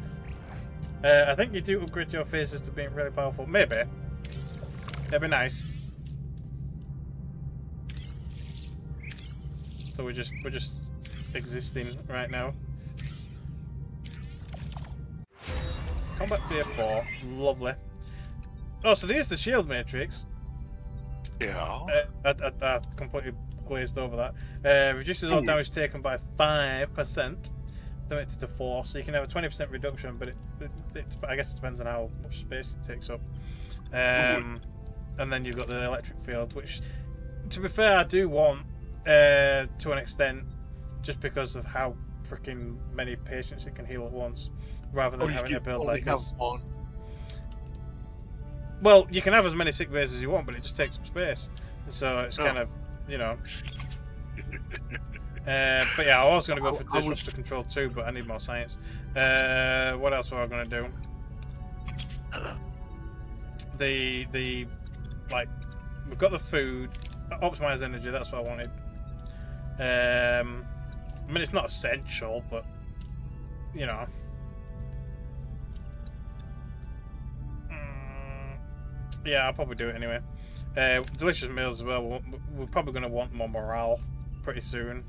I think you do upgrade your phases to being really powerful. Maybe. That'd be nice. So we're just existing right now. Combat tier 4. Lovely. Oh, so there's the shield matrix. Yeah. I completely glazed over that. Reduces all damage taken by 5%. Limited to 4, so you can have a 20% reduction, but I guess it depends on how much space it takes up. And then you've got the electric field, which, to be fair, I do want to an extent, just because of how freaking many patients it can heal at once, rather than having a build like us. Well, you can have as many sick bays as you want, but it just takes up space. So it's kind of, you know. But yeah, I was going to go for disruptor control too, but I need more science. What else were I going to do? Like, we've got the food, optimized energy. That's what I wanted. I mean, it's not essential, but you know. Yeah, I'll probably do it anyway. Delicious meals as well. We're probably going to want more morale pretty soon.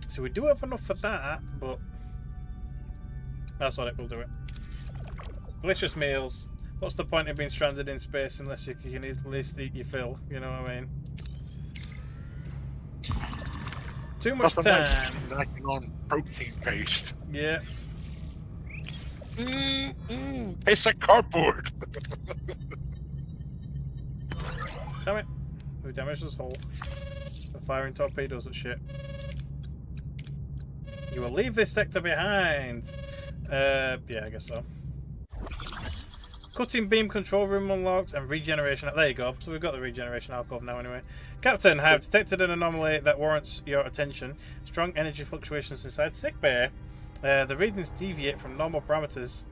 So we do have enough for that, but that's all it will do it. Delicious meals. What's the point of being stranded in space unless you can at least eat your fill? You know what I mean? Too much time. Snacking on protein paste. Yeah. Tastes like cardboard. Damn it. We damaged this hole. We're firing torpedoes at shit. You will leave this sector behind. Yeah, I guess so. Cutting beam control room unlocked and regeneration. There you go. So we've got the regeneration alcove now anyway. Captain, I have detected an anomaly that warrants your attention. Strong energy fluctuations inside sickbay. The readings deviate from normal parameters.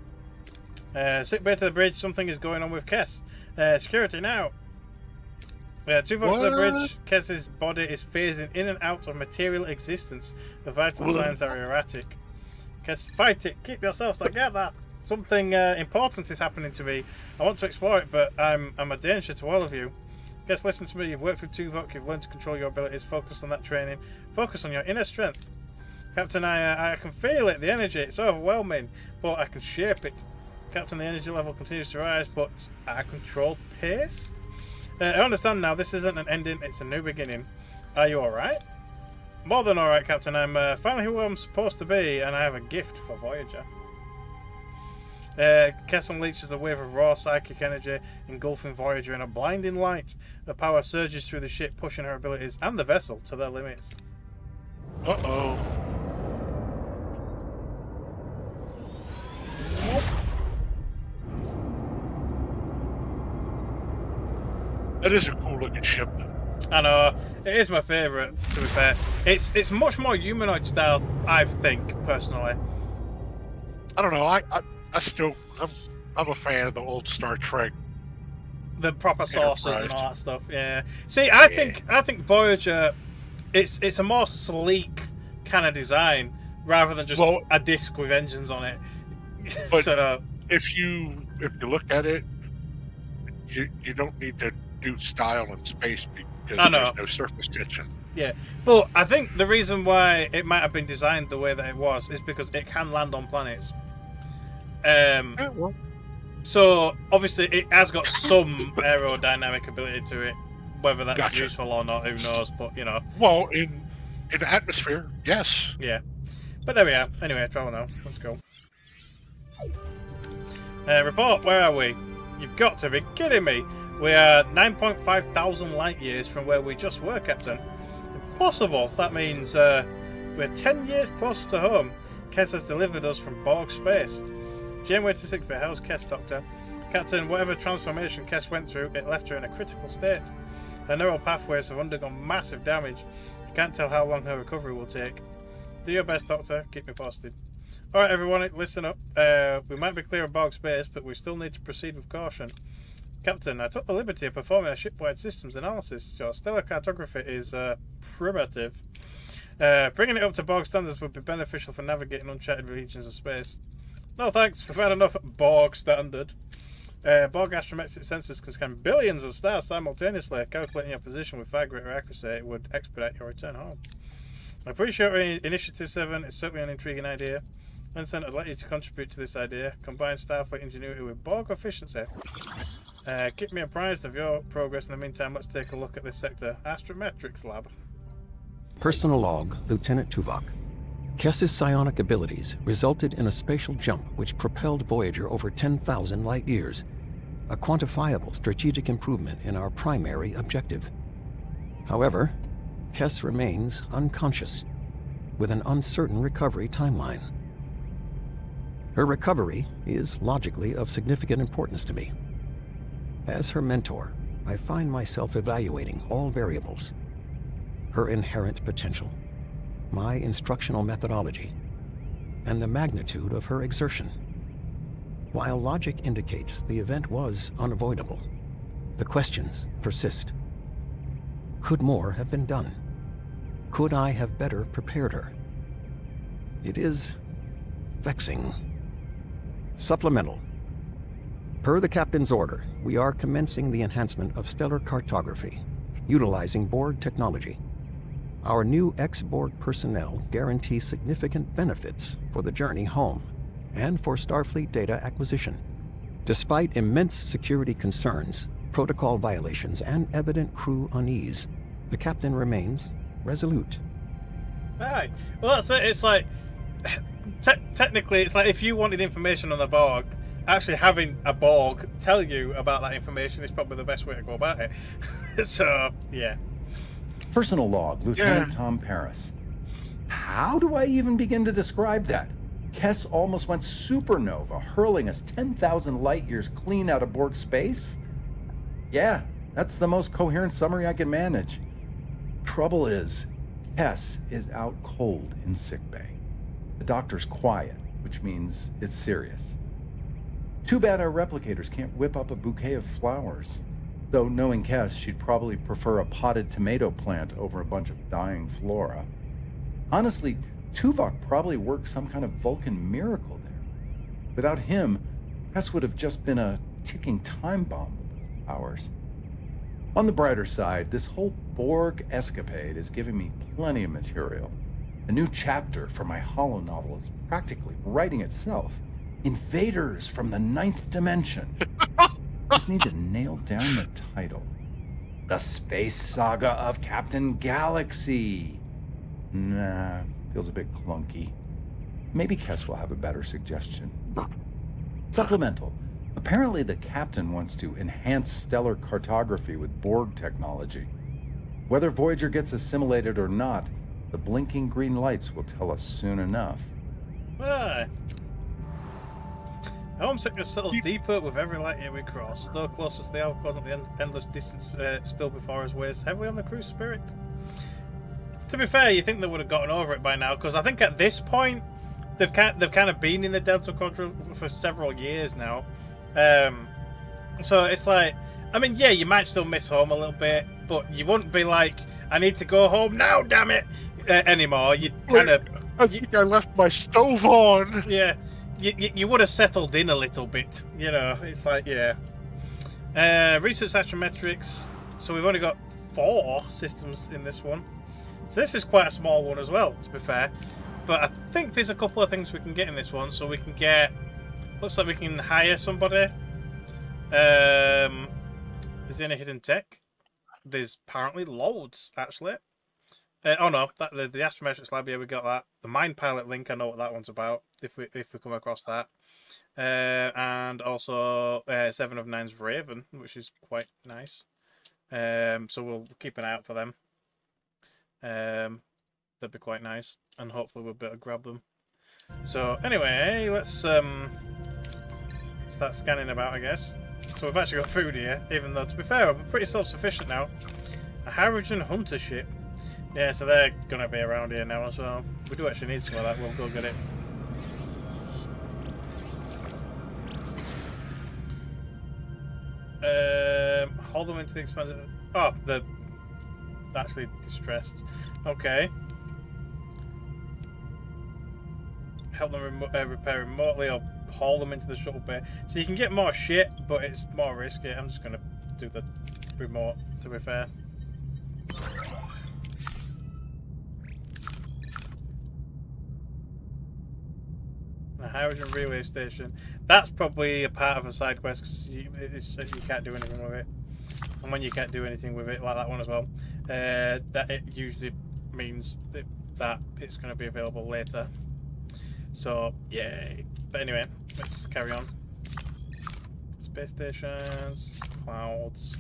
Sickbay to the bridge. Something is going on with Kess. Security now. 2 volts to the bridge. Kess's body is phasing in and out of material existence. The vital signs are erratic. Kess, fight it. Keep yourselves together. Something important is happening to me. I want to explore it, but I'm a danger to all of you. Guess, listen to me. You've worked with Tuvok. You've learned to control your abilities. Focus on that training. Focus on your inner strength. Captain, I can feel it. The energy. It's overwhelming, but I can shape it. Captain, the energy level continues to rise, but I control pace. I understand now. This isn't an ending. It's a new beginning. Are you all right? More than all right, Captain. I'm finally who I'm supposed to be, and I have a gift for Voyager. Kess unleashes a wave of raw psychic energy, engulfing Voyager in a blinding light. The power surges through the ship, pushing her abilities and the vessel to their limits. Uh-oh. That is a cool looking ship. I know, it is my favourite, to be fair. It's much more humanoid style, I think, personally. I don't know, I'm a fan of the old Star Trek. The proper saucers and Enterprise. all that stuff, yeah. See, I think Voyager, it's a more sleek kind of design rather than just a disc with engines on it. But So, if you look at it, you don't need to do style in space because there's no surface tension. yeah, but I think the reason why it might have been designed the way that it was is because it can land on planets. Yeah, well, So obviously it has got some aerodynamic ability to it. Whether that's Gotcha. useful or not, who knows? But you know, well, in the atmosphere, yes. yeah. But there we are. Anyway, travel now. Let's go. Report. Where are we? You've got to be kidding me. We are 9.5 thousand light years from where we just were, Captain. Impossible. That means we're 10 years closer to home. Kess has delivered us from Borg space. Janeway to 6-bit. How's Kess, Doctor? Captain, whatever transformation Kess went through, it left her in a critical state. Her neural pathways have undergone massive damage. You can't tell how long her recovery will take. Do your best, Doctor. Keep me posted. Alright, everyone, listen up. We might be clear of Borg space, but we still need to proceed with caution. Captain, I took the liberty of performing a shipwide systems analysis. Your stellar cartography is primitive. Bringing it up to Borg standards would be beneficial for navigating uncharted regions of space. No thanks, we've had enough at Borg standard. Borg astrometric sensors can scan billions of stars simultaneously. Calculating your position with far greater accuracy would expedite your return home. I appreciate Initiative 7. It's certainly an intriguing idea. Vincent, I'd like you to contribute to this idea. Combine Starfleet ingenuity with Borg efficiency. Keep me apprised of your progress. In the meantime, let's take a look at this sector. Astrometrics Lab. Personal log, Lieutenant Tuvok. Kess's psionic abilities resulted in a spatial jump which propelled Voyager over 10,000 light years, a quantifiable strategic improvement in our primary objective. However, Kess remains unconscious, with an uncertain recovery timeline. Her recovery is logically of significant importance to me. As her mentor, I find myself evaluating all variables: her inherent potential, my instructional methodology, and the magnitude of her exertion. While logic indicates the event was unavoidable, the questions persist. Could more have been done? Could I have better prepared her? It is vexing. Supplemental. Per the captain's order, we are commencing the enhancement of stellar cartography, utilizing Borg technology. Our new ex-Borg personnel guarantee significant benefits for the journey home and for Starfleet data acquisition. Despite immense security concerns, protocol violations, and evident crew unease, the captain remains resolute. Right. Well, that's it. It's like, technically, it's like if you wanted information on the Borg, actually having a Borg tell you about that information is probably the best way to go about it. So, yeah. Personal log, Lieutenant Tom Paris. How do I even begin to describe that? Kess almost went supernova, hurling us 10,000 light years clean out of Borg space? Yeah, that's the most coherent summary I can manage. Trouble is, Kess is out cold in sickbay. The doctor's quiet, which means it's serious. Too bad our replicators can't whip up a bouquet of flowers. Though knowing Kess, she'd probably prefer a potted tomato plant over a bunch of dying flora. Honestly, Tuvok probably worked some kind of Vulcan miracle there. Without him, Kess would have just been a ticking time bomb with those powers. On the brighter side, this whole Borg escapade is giving me plenty of material. A new chapter for my holo novel is practically writing itself. Invaders from the 9th dimension. Just need to nail down the title. The Space Saga of Captain Galaxy. Nah, feels a bit clunky. Maybe Kess will have a better suggestion. Supplemental. Apparently the captain wants to enhance stellar cartography with Borg technology. Whether Voyager gets assimilated or not, the blinking green lights will tell us soon enough. Ah. Homesickness settles deeper with every light year we cross. Though closer to the outcome, the endless distance still before us weighs heavily on the crew's spirit. To be fair, you think they would have gotten over it by now, because I think at this point, they've kind of been in the Delta Quadrant for several years now. So it's like, I mean, yeah, you might still miss home a little bit, but you wouldn't be like, I need to go home now, damn it, anymore. You kind of... I think I left my stove on. Yeah, you would have settled in a little bit, you know. It's like, yeah. Research astrometrics. So we've only got 4 systems in this one. So this is quite a small one as well, to be fair. But I think there's a couple of things we can get in this one. So we can get... Looks like we can hire somebody. Is there any hidden tech? There's apparently loads, actually. Oh no, the astrometrics lab, yeah, we got that. The Mind Pilot link, I know what that one's about, if we come across that. And also 7 of 9's Raven, which is quite nice. So we'll keep an eye out for them. That'd be quite nice, and hopefully we'll be able to grab them. So anyway, let's start scanning about, I guess. So we've actually got food here, even though, to be fair, we're pretty self-sufficient now. A hydrogen hunter ship. Yeah, so they're going to be around here now, so we do actually need some of that. We'll go get it. Hold them into the expanded... Oh, they're actually distressed. Okay. Help them repair remotely or haul them into the shuttle bay. So you can get more shit, but it's more risky. I'm just going to do the remote, to be fair. A hydrogen relay station. That's probably a part of a side quest because you can't do anything with it. And when you can't do anything with it, like that one as well, that it usually means that it's going to be available later. So, yay. But anyway, let's carry on. Space stations, clouds.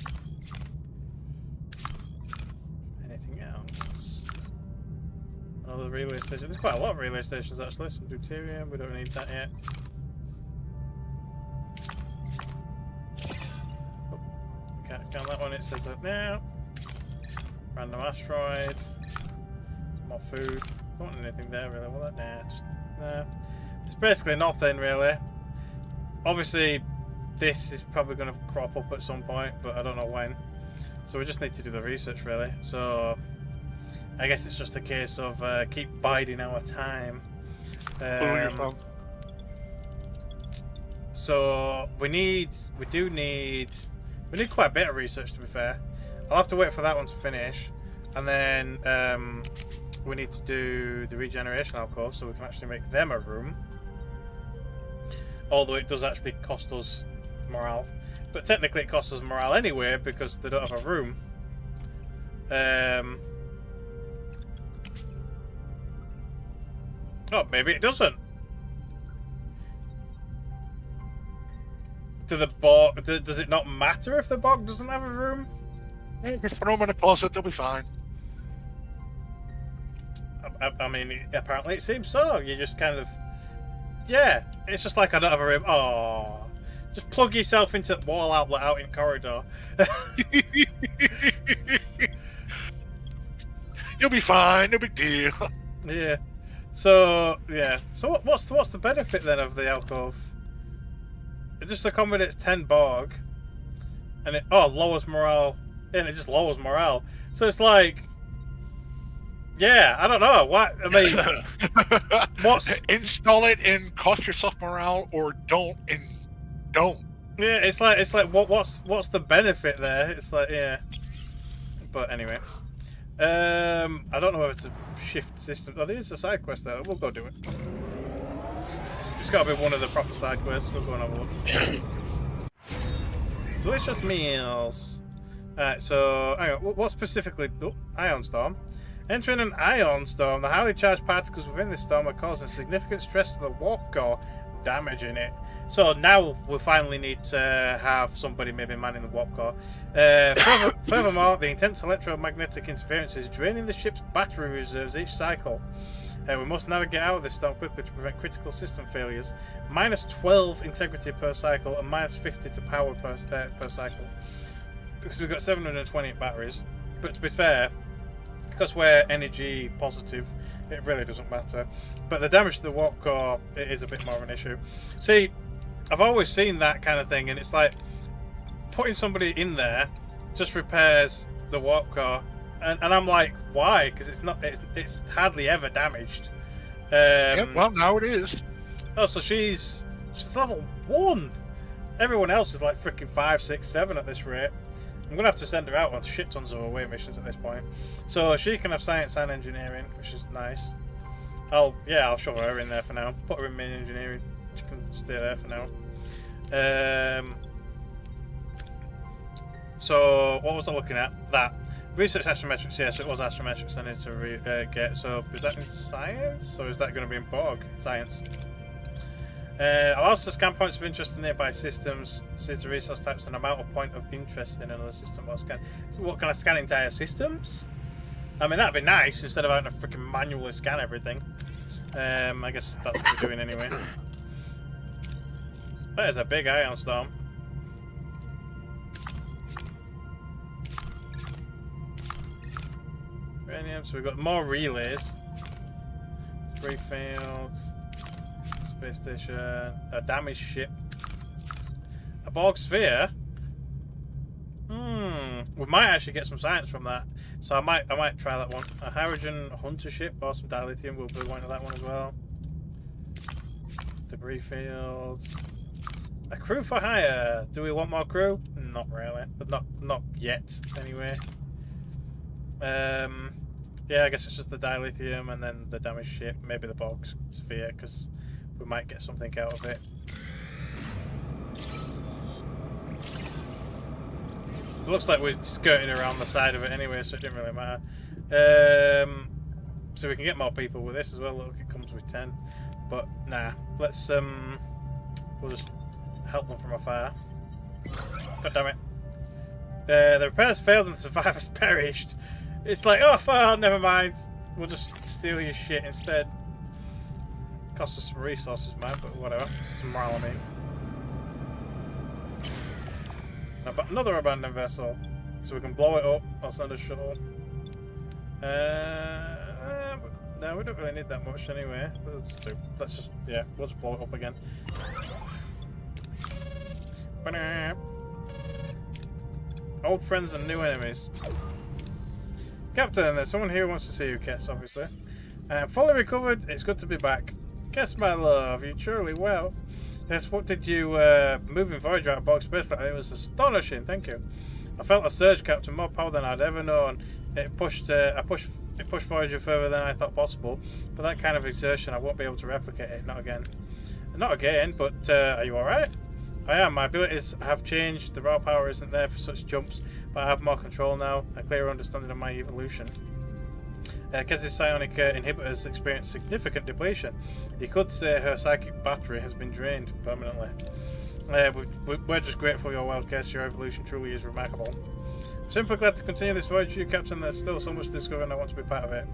Anything else? Another relay station. There's quite a lot of relay stations actually. Some deuterium, we don't need that yet. Oh, can't count that one, it says that now. Random asteroid. Some more food. Don't want anything there really, will it? Nah, just, nah. It's basically nothing really. Obviously, this is probably going to crop up at some point, but I don't know when. So we just need to do the research really. So I guess it's just a case of keep biding our time. So we need quite a bit of research, to be fair. I'll have to wait for that one to finish, and then we need to do the regeneration alcove so we can actually make them a room. Although it does actually cost us morale, but technically it costs us morale anyway because they don't have a room. Oh, maybe it doesn't. To the Borg, does it not matter if the Borg doesn't have a room? Just throw them in a closet, they'll be fine. I mean, apparently it seems so. You just kind of... Yeah, it's just like I don't have a room. Oh, just plug yourself into the wall outlet out in corridor. You'll be fine, no big deal. Yeah. So yeah. So what's the benefit then of the alcove? It just accommodates 10 Borg, and it lowers morale, and it just lowers morale. So it's like, yeah, I don't know what I mean. What's install it and cost yourself morale, or don't and don't. Yeah, it's like what's the benefit there? It's like, yeah. But anyway. I don't know whether to shift system. Oh, there's a side quest there. We'll go do it. It's got to be one of the proper side quests. We'll go and have a look. Delicious meals. Alright, so hang on. What specifically? Oh, ion storm. Entering an ion storm, the highly charged particles within this storm are causing significant stress to the warp core, damaging it. So now we finally need to have somebody maybe manning the warp core. Furthermore, the intense electromagnetic interference is draining the ship's battery reserves each cycle. We must navigate out of this storm quickly to prevent critical system failures. -12 integrity per cycle and -50 to power per cycle. Because we've got 720 batteries. But to be fair, because we're energy positive, it really doesn't matter. But the damage to the warp core, it is a bit more of an issue. See, I've always seen that kind of thing, and it's like putting somebody in there just repairs the warp core, and I'm like, why? Because it's hardly ever damaged. Yeah, well, now it is. Oh, so she's level 1. Everyone else is like freaking 5, 6, 7 at this rate. I'm gonna have to send her out on shit tons of away missions at this point. So she can have science and engineering, which is nice. I'll shove her in there for now. Put her in main engineering. She can stay there for now. So what was I looking at? That research astrometrics. Yes, it was astrometrics. I need to get. So is that in science, or is that going to be in Borg? Science. Allows to scan points of interest in nearby systems, sees the resource types and amount of point of interest in another system. So what, can I scan entire systems? I mean, that'd be nice instead of having to freaking manually scan everything. I guess that's what we're doing anyway. That is a big ion storm. Uranium, so we've got more relays. 3 fields. Space station, a damaged ship, a Borg sphere. We might actually get some science from that, so I might try that one. A hydrogen hunter ship or some dilithium. We'll be one to that one as well. Debris field. A crew for hire. Do we want more crew? Not really, but not yet anyway. Yeah, I guess it's just the dilithium and then the damaged ship, maybe the Borg sphere, because we might get something out of it. It looks like we're skirting around the side of it anyway, so it didn't really matter. So we can get more people with this as well. Look, it comes with 10. But nah, let's we'll just help them from afar. God damn it. The repairs failed and the survivors perished. It's like, oh fuck, never mind. We'll just steal your shit instead. Cost us some resources, man, but whatever. Some morale, I mean. Another abandoned vessel. So we can blow it up or send a shuttle. No, we don't really need that much anyway. We'll just blow it up again. Old friends and new enemies. Captain, there's someone here who wants to see you, Kess, obviously. Fully recovered, it's good to be back. Kess, my love, you truly well. Yes, what did you moving Voyager out of Borg space like that? It was astonishing, thank you. I felt a surge, Captain, more power than I'd ever known. It pushed Voyager further than I thought possible, but that kind of exertion, I won't be able to replicate it, not again. Not again, but are you alright? I am. My abilities have changed. The raw power isn't there for such jumps, but I have more control now, a clearer understanding of my evolution. Kess's psionic inhibitors experience significant depletion. You could say her psychic battery has been drained permanently. We're just grateful you're well, Kess. Your evolution truly is remarkable. I'm simply glad to continue this voyage with you, Captain. There's still so much to discover and I want to be part of it.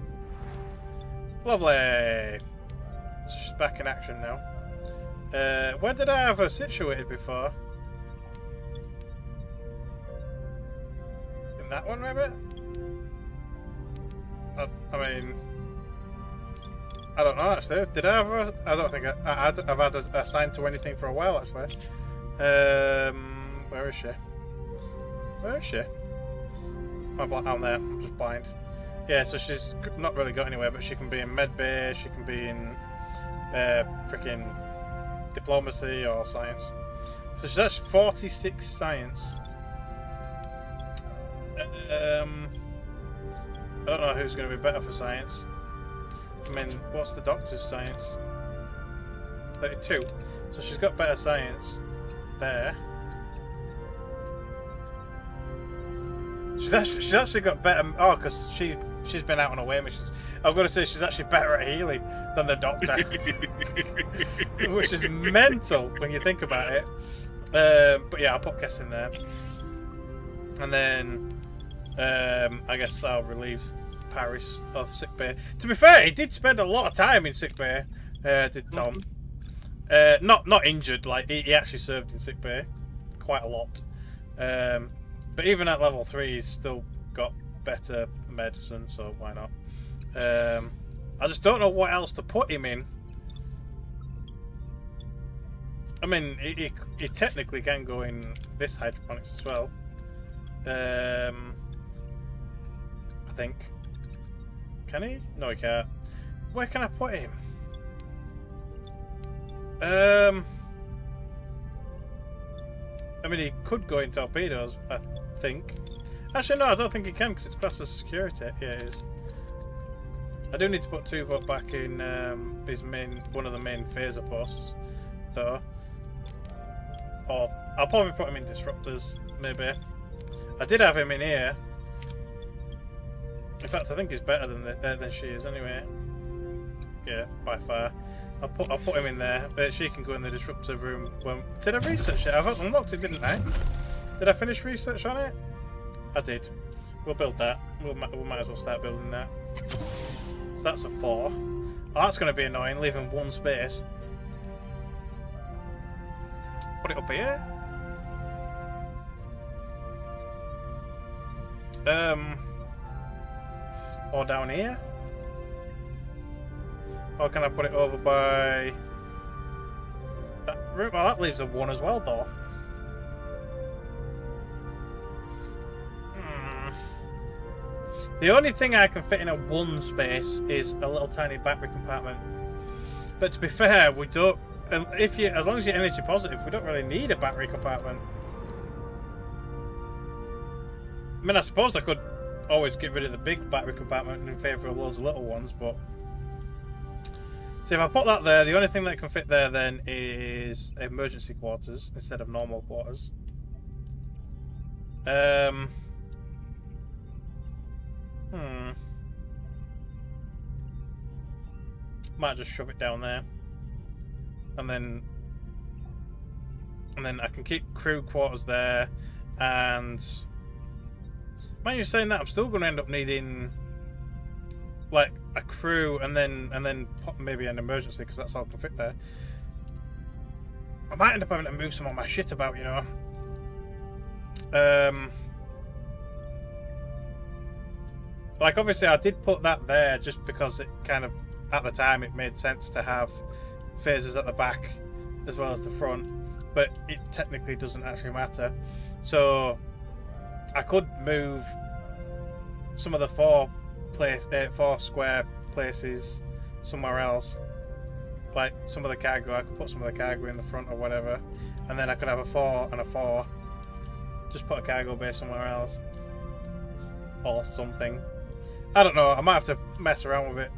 Lovely. So she's back in action now. Where did I have her situated before? In that one, maybe? I mean, I don't know actually. Did I have her? I don't think I've had her assigned to anything for a while actually. Where is she? Where is she? I'm there. I'm just blind. Yeah, so she's not really got anywhere, but she can be in medbay. She can be in freaking diplomacy or science. So she's actually 46 science. don't know who's going to be better for science. I mean, what's the doctor's science? 32. So she's got better science there. She's actually got better. Oh, because she's been out on away missions. I've got to say she's actually better at healing than the doctor, which is mental when you think about it. But yeah, I'll put Kess in there, and then I guess I'll relieve Paris of sickbay. To be fair, he did spend a lot of time in sickbay. Did Tom? Not injured. Like he actually served in sickbay quite a lot. But even at level 3, he's still got better medicine, so why not? I just don't know what else to put him in. I mean, he technically can go in this hydroponics as well. I think. Can he? No, he can't. Where can I put him? I mean, he could go in torpedoes, I think. Actually, no, I don't think he can because it's classed as security. Yeah, it is. I do need to put Tuvok back in his one of the main phaser posts, though. Or I'll probably put him in disruptors, maybe. I did have him in here. In fact, I think he's better than she is, anyway. Yeah, by far. I'll put him in there. She can go in the disruptor room. Did I research it? I've unlocked it, didn't I? Did I finish research on it? I did. We'll build that. We might as well start building that. So that's a 4. Oh, that's going to be annoying, leaving one space. Put it up here. Or down here. Or can I put it over by that room? Well, that leaves a 1 as well, though. The only thing I can fit in a 1 space is a little tiny battery compartment. But to be fair, we don't. As long as you're energy positive, we don't really need a battery compartment. I mean, I suppose I could always get rid of the big battery compartment in favour of loads of little ones, but. So if I put that there, the only thing that can fit there then is emergency quarters instead of normal quarters. Might just shove it down there, and then I can keep crew quarters there. And mind you saying that, I'm still going to end up needing like a crew, and then maybe an emergency, because that's all I can fit there. I might end up having to move some of my shit about, you know. Like, obviously I did put that there just because it kind of, at the time, it made sense to have phasers at the back as well as the front, but it technically doesn't actually matter. So I could move some of the 4 square places somewhere else, like some of the cargo. I could put some of the cargo in the front or whatever, and then I could have a 4 and a 4. Just put a cargo bay somewhere else or something. I don't know. I might have to mess around with it.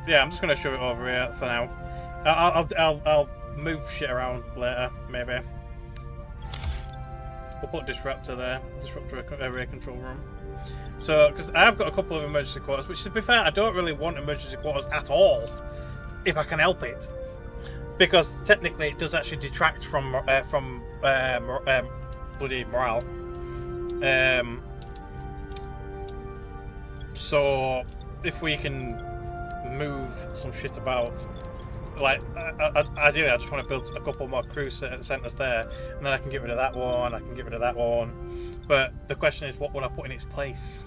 Yeah, I'm just gonna shove it over here for now. I'll move shit around later, maybe. We'll put disruptor there. Disruptor area control room. So, because I've got a couple of emergency quarters, which, to be fair, I don't really want emergency quarters at all, if I can help it, because technically it does actually detract from bloody morale. So, if we can move some shit about, like, ideally I just want to build a couple more crew centres there, and then I can get rid of that one, I can get rid of that one. But the question is, what would I put in its place?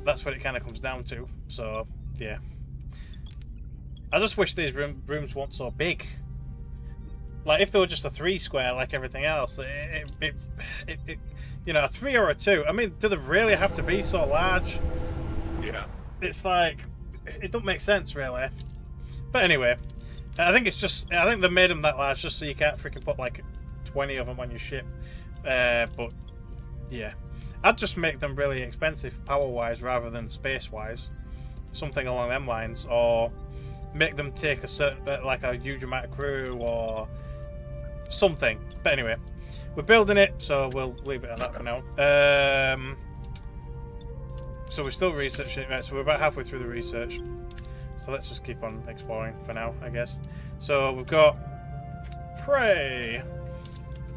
That's what it kind of comes down to. So, yeah. I just wish these rooms weren't so big. Like, if they were just a 3 square like everything else, you know, a 3 or a 2. I mean, do they really have to be so large? Yeah. It's like, it don't make sense, really. But anyway, I think it's just, I think they made them that large just so you can't freaking put like 20 of them on your ship. But yeah, I'd just make them really expensive power-wise rather than space-wise, something along them lines, or make them take a certain, like a huge amount of crew or something. But anyway, we're building it, so we'll leave it at that for now. So we're still researching it, right? So we're about halfway through the research. So let's just keep on exploring for now, I guess. So we've got Prey.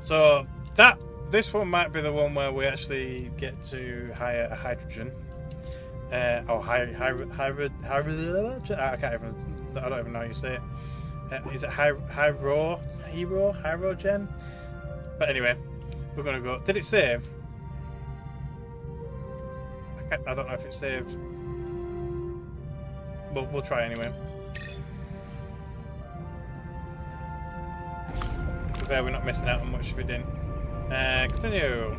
So this one might be the one where we actually get to hire a hydrogen. I can't even. I don't even know how you say it. Is it hydrogen? But anyway, we're gonna go. Did it save? I don't know if it saved. We'll try anyway. We're not missing out on much if we didn't. Continue.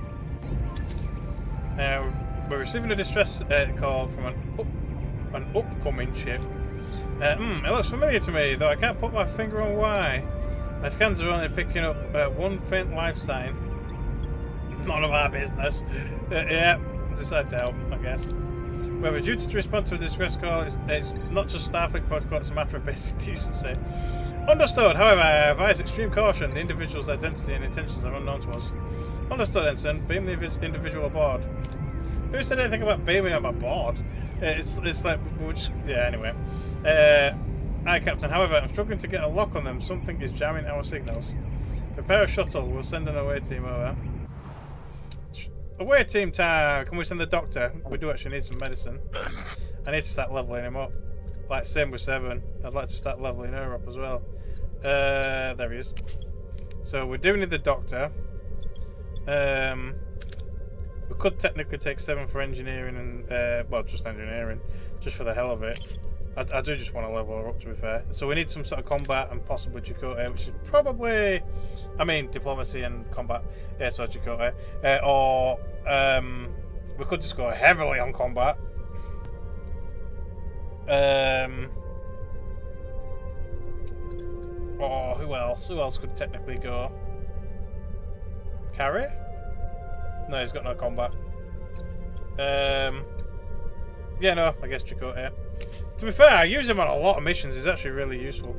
We're receiving a distress call from an upcoming ship. It looks familiar to me, though I can't put my finger on why. My scans are only picking up one faint life sign. None of our business. Yeah, decide to help, I guess. We have a duty to respond to a distress call. It's not just Starfleet protocol, it's a matter of basic decency. Understood. However, I advise extreme caution. The individual's identity and intentions are unknown to us. Understood, Ensign. Beam the individual aboard. Who said anything about beaming them aboard? It's like, yeah, anyway. Aye, Captain. However, I'm struggling to get a lock on them. Something is jamming our signals. Prepare a shuttle. We'll send an away team over. Away team time. Can we send the doctor? We do actually need some medicine. I need to start leveling him up. Like same with 7. I'd like to start leveling her up as well. There he is. So we do need the doctor. We could technically take 7 for engineering and well, just engineering, just for the hell of it. I do just want to level her up, to be fair. So we need some sort of combat and possibly Chakotay, which is probably, I mean, diplomacy and combat. Yeah, so Chakotay. Or we could just go heavily on combat. Oh, who else? Who else could technically go? Carry? No, he's got no combat. Yeah, no, I guess Chakotay. To be fair, I use him on a lot of missions. He's actually really useful.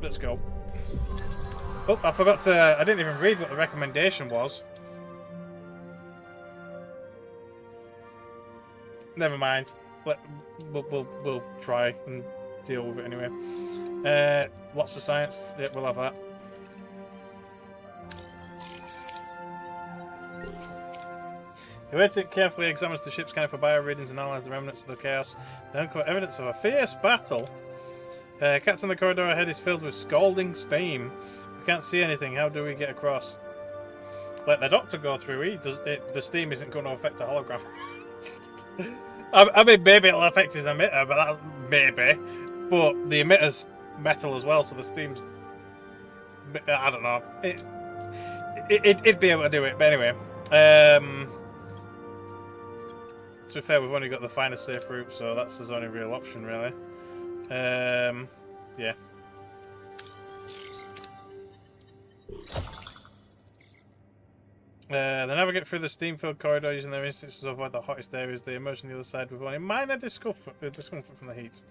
Let's go. Oh, I forgot to... I didn't even read what the recommendation was. Never mind. We'll try and deal with it anyway. Lots of science. Yeah, we'll have that. The Waytick carefully examines the ship, scanning for bio readings and analyzes the remnants of the chaos. They uncover evidence of a fierce battle. Captain, the corridor ahead is filled with scalding steam. We can't see anything. How do we get across? Let the doctor go through. The steam isn't going to affect a hologram. I mean, maybe it'll affect his emitter, but that's maybe. But the emitter's metal as well, so the steam's... I don't know. It'd be able to do it, but anyway. To be fair, we've only got the finest safe route, so that's his only real option, really. Yeah. They navigate through the steam-filled corridor using their instincts to avoid the hottest areas. They emerge on the other side with only minor discomfort from the heat.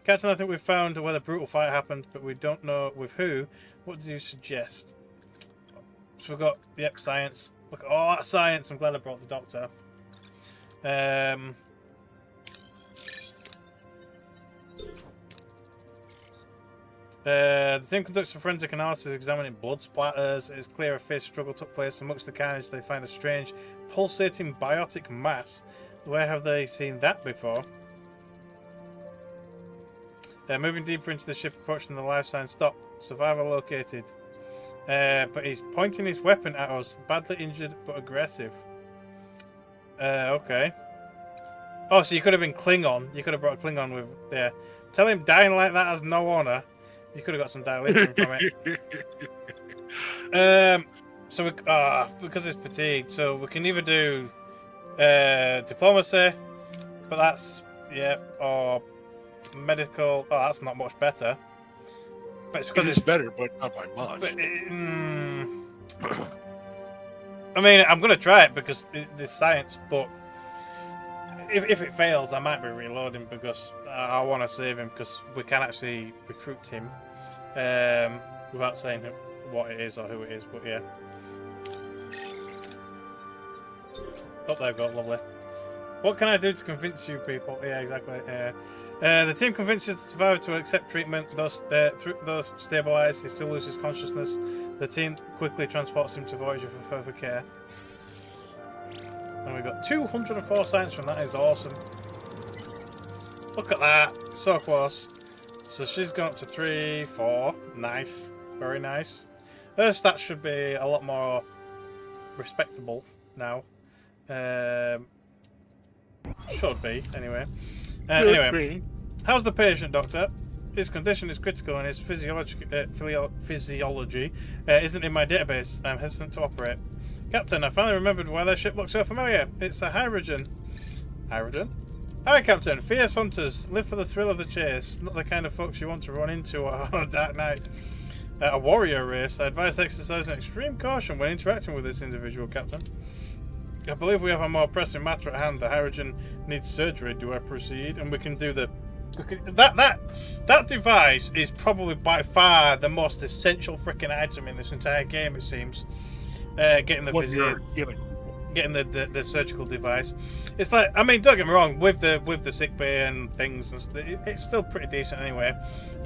Captain, I think we've found where the brutal fight happened, but we don't know with who. What do you suggest? So we've got, yep, science. Look at all that science. I'm glad I brought the doctor. The team conducts a forensic analysis examining blood splatters. It is clear a fierce struggle took place. Amongst the carnage, they find a strange, pulsating biotic mass. Where have they seen that before? Moving deeper into the ship, approaching the life sign. Stop. Survivor located. But he's pointing his weapon at us. Badly injured, but aggressive. Okay. Oh, so you could have been Klingon. You could have brought a Klingon with... Yeah. Tell him dying like that has no honour. You could have got some dilation from it. So we... because it's fatigued. So we can either do... diplomacy. But that's... Yeah. Or... medical... Oh, that's not much better. But it's because It is better, but not by much. But I mean, I'm going to try it because there's science, but if it fails, I might be reloading because I want to save him because we can actually recruit him without saying what it is or who it is, but yeah. Oh, there we go, lovely. What can I do to convince you people? Yeah, exactly. The team convinces the survivor to accept treatment, thus stabilised, he still loses consciousness. The team quickly transports him to Voyager for further care. And we got 204 science from that. Is awesome. Look at that. So close. So she's gone up to 3, 4. Nice. Very nice. Her stats should be a lot more respectable now. Should be, anyway. Anyway, how's the patient, Doctor? His condition is critical and his physiology isn't in my database. I'm hesitant to operate. Captain, I finally remembered why their ship looks so familiar. It's a hydrogen. Hydrogen? Hi, Captain. Fierce hunters live for the thrill of the chase. Not the kind of folks you want to run into on a dark night. A warrior race. I advise exercising extreme caution when interacting with this individual, Captain. I believe we have a more pressing matter at hand. The hydrogen needs surgery. Do I proceed? And we can do the... That device is probably by far the most essential freaking item in this entire game, it seems. Getting the surgical device. It's like, I mean, don't get me wrong, with the sick bay and things, it's still pretty decent anyway.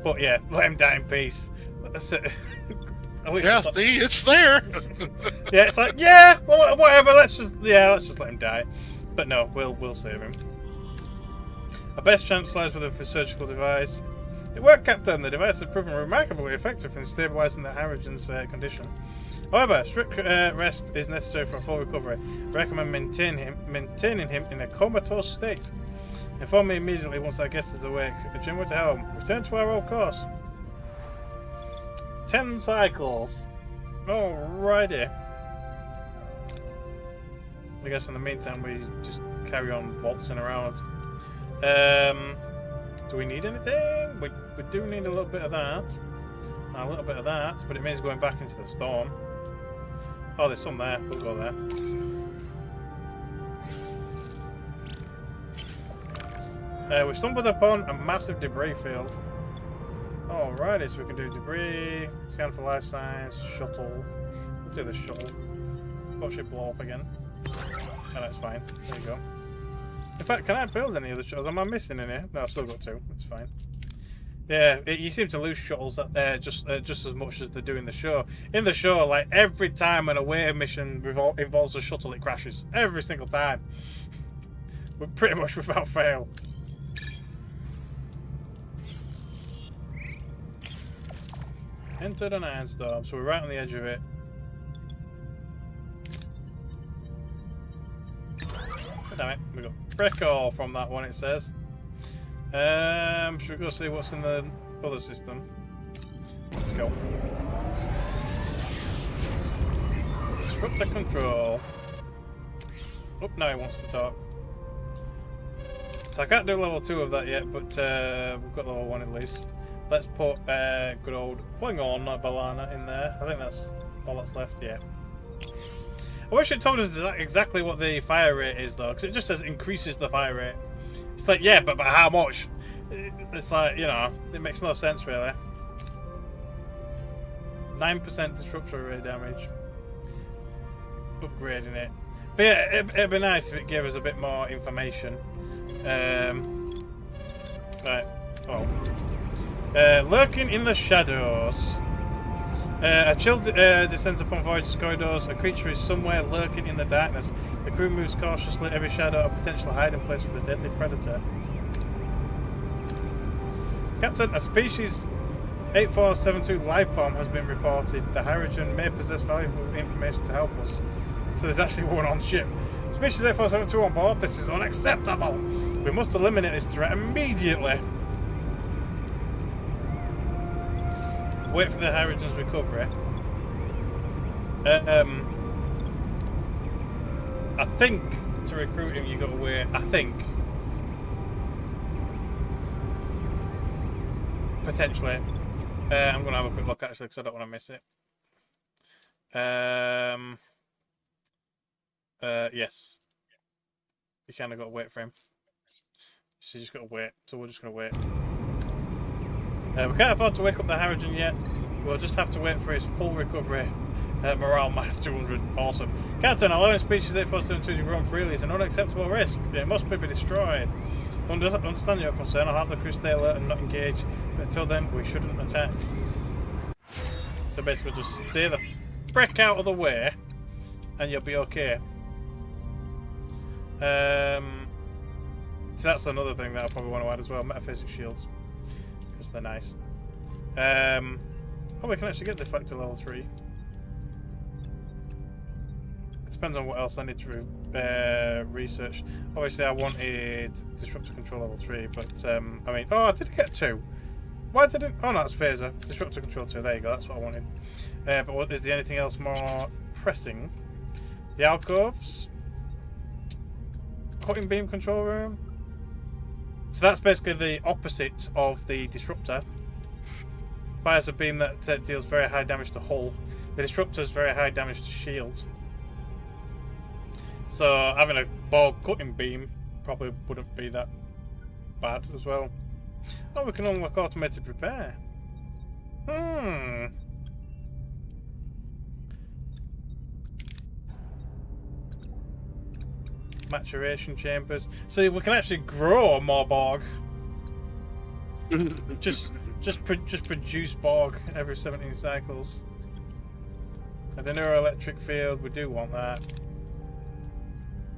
But yeah, let him die in peace. That's it. Yeah, see, it's there. Yeah, it's like, yeah, well, whatever. Let's just let him die. But no, we'll save him. Our best chance lies with the surgical device. It worked, Captain. The device has proven remarkably effective in stabilizing the hydrogen's condition. However, strict rest is necessary for a full recovery. I recommend maintaining him in a comatose state. Inform me immediately once our guest is awake. Jim, to helm. Return to our old course. 10 cycles. Alrighty. I guess in the meantime we just carry on waltzing around. Do we need anything? We do need a little bit of that. And a little bit of that, but it means going back into the storm. Oh, there's some there. We'll go there. We stumbled upon a massive debris field. Alrighty, so we can do debris, scan for life signs, shuttle. We'll do the shuttle. Watch it blow up again. Oh, that's fine. There you go. In fact, can I build any other shuttles? Am I missing any? No, I've still got 2. That's fine. Yeah, you seem to lose shuttles just as much as they do in the show. In the show, like, every time an away mission involves a shuttle, it crashes. Every single time. But pretty much without fail. Entered an iron storm, so we're right on the edge of it. Damn it, we got recall from that one, it says. Should we go see what's in the other system? Let's go. Disruptor control. Oh, now he wants to talk. So I can't do level 2 of that yet, but we've got level 1 at least. Let's put good old Klingon Balana in there. I think that's all that's left, yeah. I wish it told us exactly what the fire rate is, though, because it just says increases the fire rate. It's like, yeah, but how much? It's like, you know, it makes no sense, really. 9% disruptor array damage. Upgrading it. But yeah, it'd be nice if it gave us a bit more information. Right. Oh. Lurking in the shadows. A chill descends upon Voyager's corridors. A creature is somewhere lurking in the darkness. The crew moves cautiously. Every shadow a potential hiding place for the deadly predator. Captain, a species 8472 life form has been reported. The hydrogen may possess valuable information to help us. So there's actually one on ship. Species 8472 on board. This is unacceptable. We must eliminate this threat immediately. Wait for the hydrogen's recovery. I think to recruit him you got to wait. I think. Potentially. I'm going to have a quick look, actually, because I don't want to miss it. Yes. You kind of got to wait for him. So you just got to wait. So we're just going to wait. We can't afford to wake up the Harrigan yet. We'll just have to wait for his full recovery. Morale minus 200. Awesome. Captain, allowing species 8472 to roam freely is an unacceptable risk. It must be destroyed. Understand your concern. I'll have the crew stay alert and not engage. But until then, we shouldn't attack. So basically, just stay the frick out of the way, and you'll be okay. So that's another thing that I probably want to add as well. Metaphysics shields, because they're nice. Oh, we can actually get deflector level 3. It depends on what else I need to research. Obviously, I wanted disruptor control level 3, but I mean, oh, I did get 2. Why didn't? Oh no, it's phaser. Disruptor control 2. There you go. That's what I wanted. But what is there anything else more pressing? The alcoves, cutting beam control room. So that's basically the opposite of the disruptor. Fires a beam that deals very high damage to hull. The disruptor is very high damage to shields. So having a Borg cutting beam probably wouldn't be that bad as well. Oh, we can unlock automated repair. Maturation chambers. So we can actually grow more Borg. just produce Borg every 17 cycles. And the neuroelectric field, we do want that.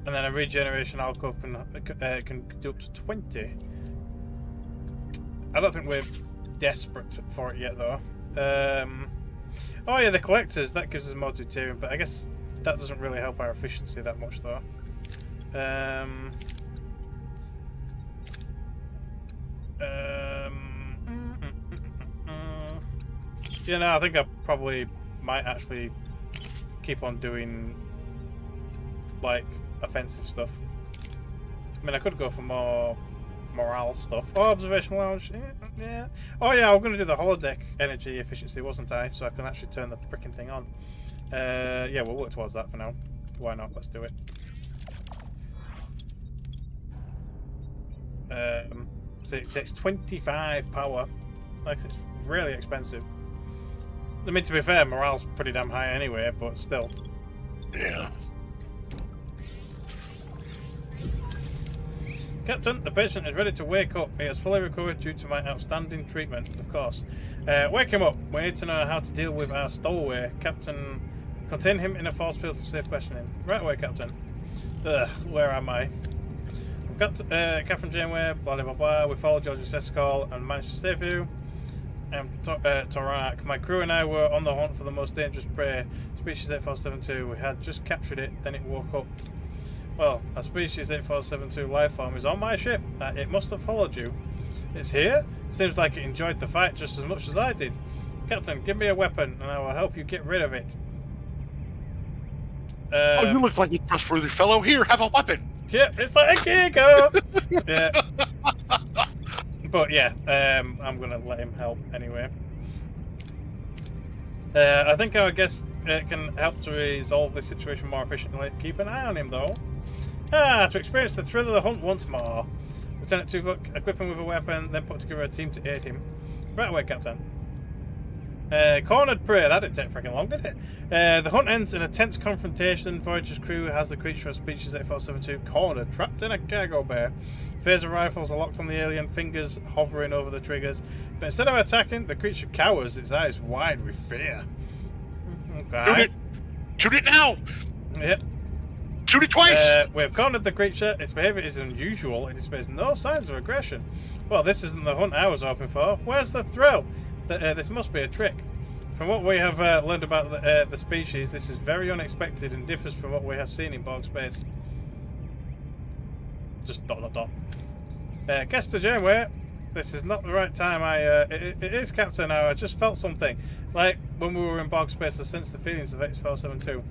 And then a regeneration alcove can do up to 20. I don't think we're desperate for it yet, though. Oh yeah, the collectors, that gives us more deuterium, but I guess that doesn't really help our efficiency that much, though. You know, I think I probably might actually keep on doing, like, offensive stuff. I mean, I could go for more morale stuff. Oh, observation lounge. Yeah. Oh, yeah, I'm going to do the holodeck energy efficiency, wasn't I? So I can actually turn the freaking thing on. Yeah, we'll work towards that for now. Why not? Let's do it. So it takes 25 power. Like, it's really expensive. I mean, to be fair, morale's pretty damn high anyway, but still. Yeah. Captain, the patient is ready to wake up. He has fully recovered due to my outstanding treatment, of course. Wake him up. We need to know how to deal with our stowaway. Captain, contain him in a force field for safe questioning. Right away, Captain. Ugh, where am I? I've got Catherine Janeway, blah blah blah. We followed George's call and managed to save you. Torak. My crew and I were on the hunt for the most dangerous prey, species 8472. We had just captured it, then it woke up. Well, a species 8472 life form is on my ship. It must have followed you. It's here? Seems like it enjoyed the fight just as much as I did. Captain, give me a weapon and I will help you get rid of it. Oh, you look like a trustworthy fellow. Here, have a weapon. Yeah, it's like, here you go. Yeah. But yeah, I'm going to let him help anyway. I think our guest can help to resolve this situation more efficiently. Keep an eye on him, though. To experience the thrill of the hunt once more. Lieutenant Tuvok, equip him with a weapon, then put together a team to aid him. Right away, Captain. Cornered prey. That didn't take freaking long, did it? The hunt ends in a tense confrontation. Voyager's crew has the creature of species 8472 cornered, trapped in a cargo bay. Phaser rifles are locked on the alien, fingers hovering over the triggers. But instead of attacking, the creature cowers, its eyes wide with fear. Okay. Shoot it! Shoot it now! Yep. Shoot it twice! We have cornered the creature. Its behavior is unusual. It displays no signs of aggression. Well, this isn't the hunt I was hoping for. Where's the thrill? This must be a trick. From what we have learned about the species, this is very unexpected and differs from what we have seen in Borg space. Just ... Guest to Janeway, this is not the right time. It is, Captain. I just felt something. Like when we were in Borg space, I sensed the feelings of X472.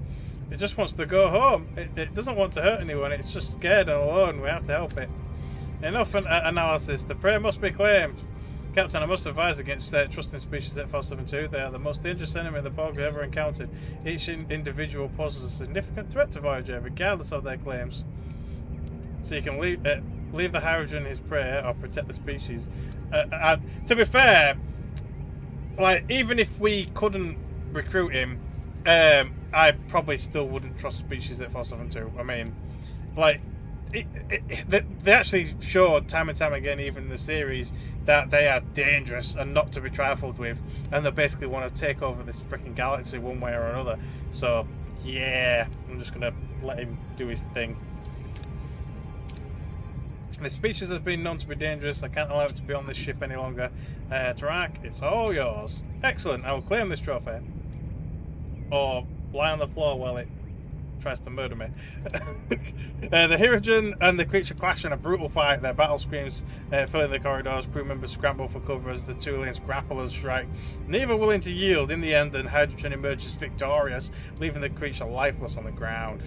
It just wants to go home. It doesn't want to hurt anyone. It's just scared and alone. We have to help it. Enough analysis. The prey must be claimed. Captain, I must advise against trusting species Z472. They are the most dangerous enemy the Borg have ever encountered. Each individual poses a significant threat to Voyager, regardless of their claims. So you can leave the hydrogen his prey or protect the species. And to be fair, like, even if we couldn't recruit him, I probably still wouldn't trust species Z472. I mean, like, they actually showed time and time again, even in the series, that they are dangerous and not to be trifled with, and they basically want to take over this freaking galaxy one way or another. So yeah, I'm just gonna let him do his thing. The species has been known to be dangerous. I can't allow it to be on this ship any longer. Tarak, it's all yours. Excellent, I will claim this trophy. Or lie on the floor while it tries to murder me. The Hirogen and the creature clash in a brutal fight. Their battle screams filling the corridors. Crew members scramble for cover as the two lanes grapple and strike. Neither willing to yield. In the end, and Hydrogen emerges victorious, leaving the creature lifeless on the ground.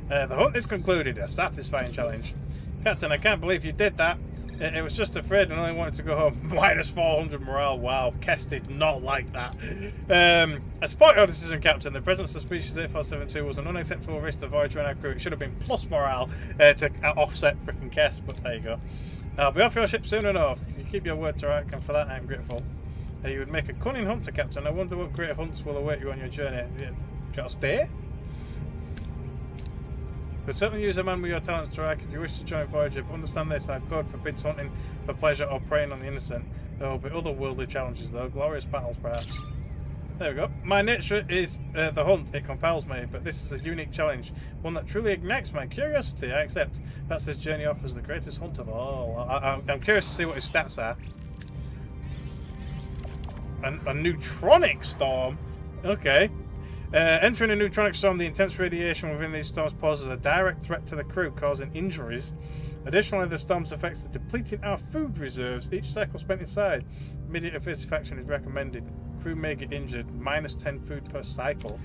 The hunt is concluded. A satisfying challenge. Captain, I can't believe you did that. It was just afraid and only wanted to go home. Minus 400 morale. Wow, Kess did not like that. As part of your decision, Captain, the presence of species 8472 was an unacceptable risk to Voyager and our crew. It should have been plus morale to offset freaking Kess, but there you go. I'll be off your ship soon enough. You keep your word, Tarak, and for that I'm grateful. You would make a cunning hunter, Captain. I wonder what great hunts will await you on your journey. Shall I stay? But certainly use a man with your talents, Tarak, if you wish to join Voyager. But understand this, our code forbids hunting for pleasure or preying on the innocent. There will be otherworldly challenges, though. Glorious battles, perhaps. There we go. My nature is the hunt. It compels me, but this is a unique challenge. One that truly ignites my curiosity. I accept. Perhaps this journey offers the greatest hunt of all. I'm curious to see what his stats are. A neutronic storm? Okay. Entering a neutronic storm, the intense radiation within these storms poses a direct threat to the crew, causing injuries. Additionally, the storms affects the depleting our food reserves. Each cycle spent inside, immediate evacuation is recommended. Crew may get injured. Minus 10 food per cycle.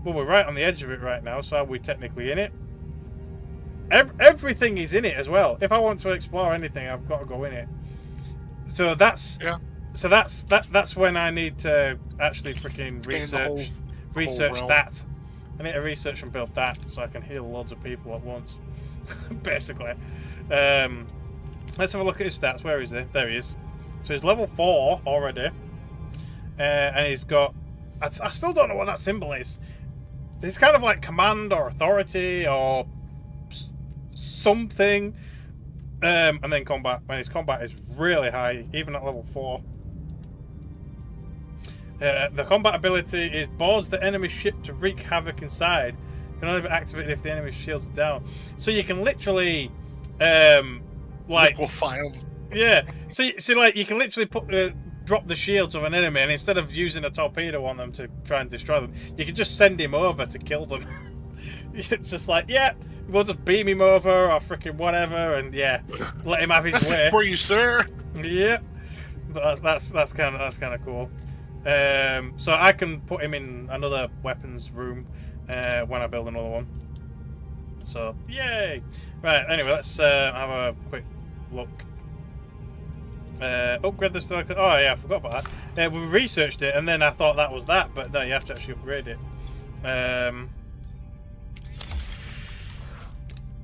Well, we're right on the edge of it right now, so are we technically in it? Everything is in it as well. If I want to explore anything, I've got to go in it. So that's... Yeah. So that's when I need to actually freaking research that. I need to research and build that so I can heal loads of people at once. Basically. Let's have a look at his stats. Where is he? There he is. So he's level 4 already. And he's got... I still don't know what that symbol is. It's kind of like command or authority or something. And then combat. When his combat is really high, even at level 4. The combat ability is bores the enemy ship to wreak havoc inside. Can only be activated if the enemy shields are down. So you can literally, liquefy them. Yeah. So like you can literally drop the shields of an enemy, and instead of using a torpedo on them to try and destroy them, you can just send him over to kill them. It's just like, yeah, we'll just beam him over or freaking whatever, and yeah, let him have his way. This is for you, sir. Yeah. But that's kind of cool. So I can put him in another weapons room when I build another one. So yay! Right. Anyway, let's have a quick look. Upgrade the still. Oh yeah, I forgot about that. We researched it, and then I thought that was that, but no, you have to actually upgrade it.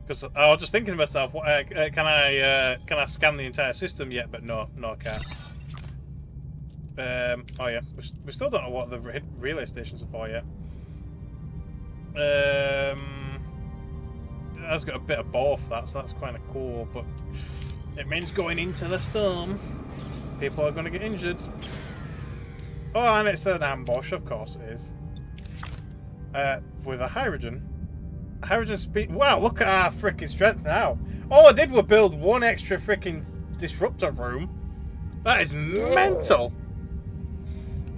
Because I was just thinking to myself, can I scan the entire system yet? But no, I can't. Oh yeah, we still don't know what the relay stations are for yet. It has got a bit of both, so that's kind of cool, but it means going into the storm, people are going to get injured. Oh, and it's an ambush, of course it is. With a hydrogen. Hydrogen speed. Wow, look at our freaking strength now. All I did was build one extra freaking disruptor room. That is mental.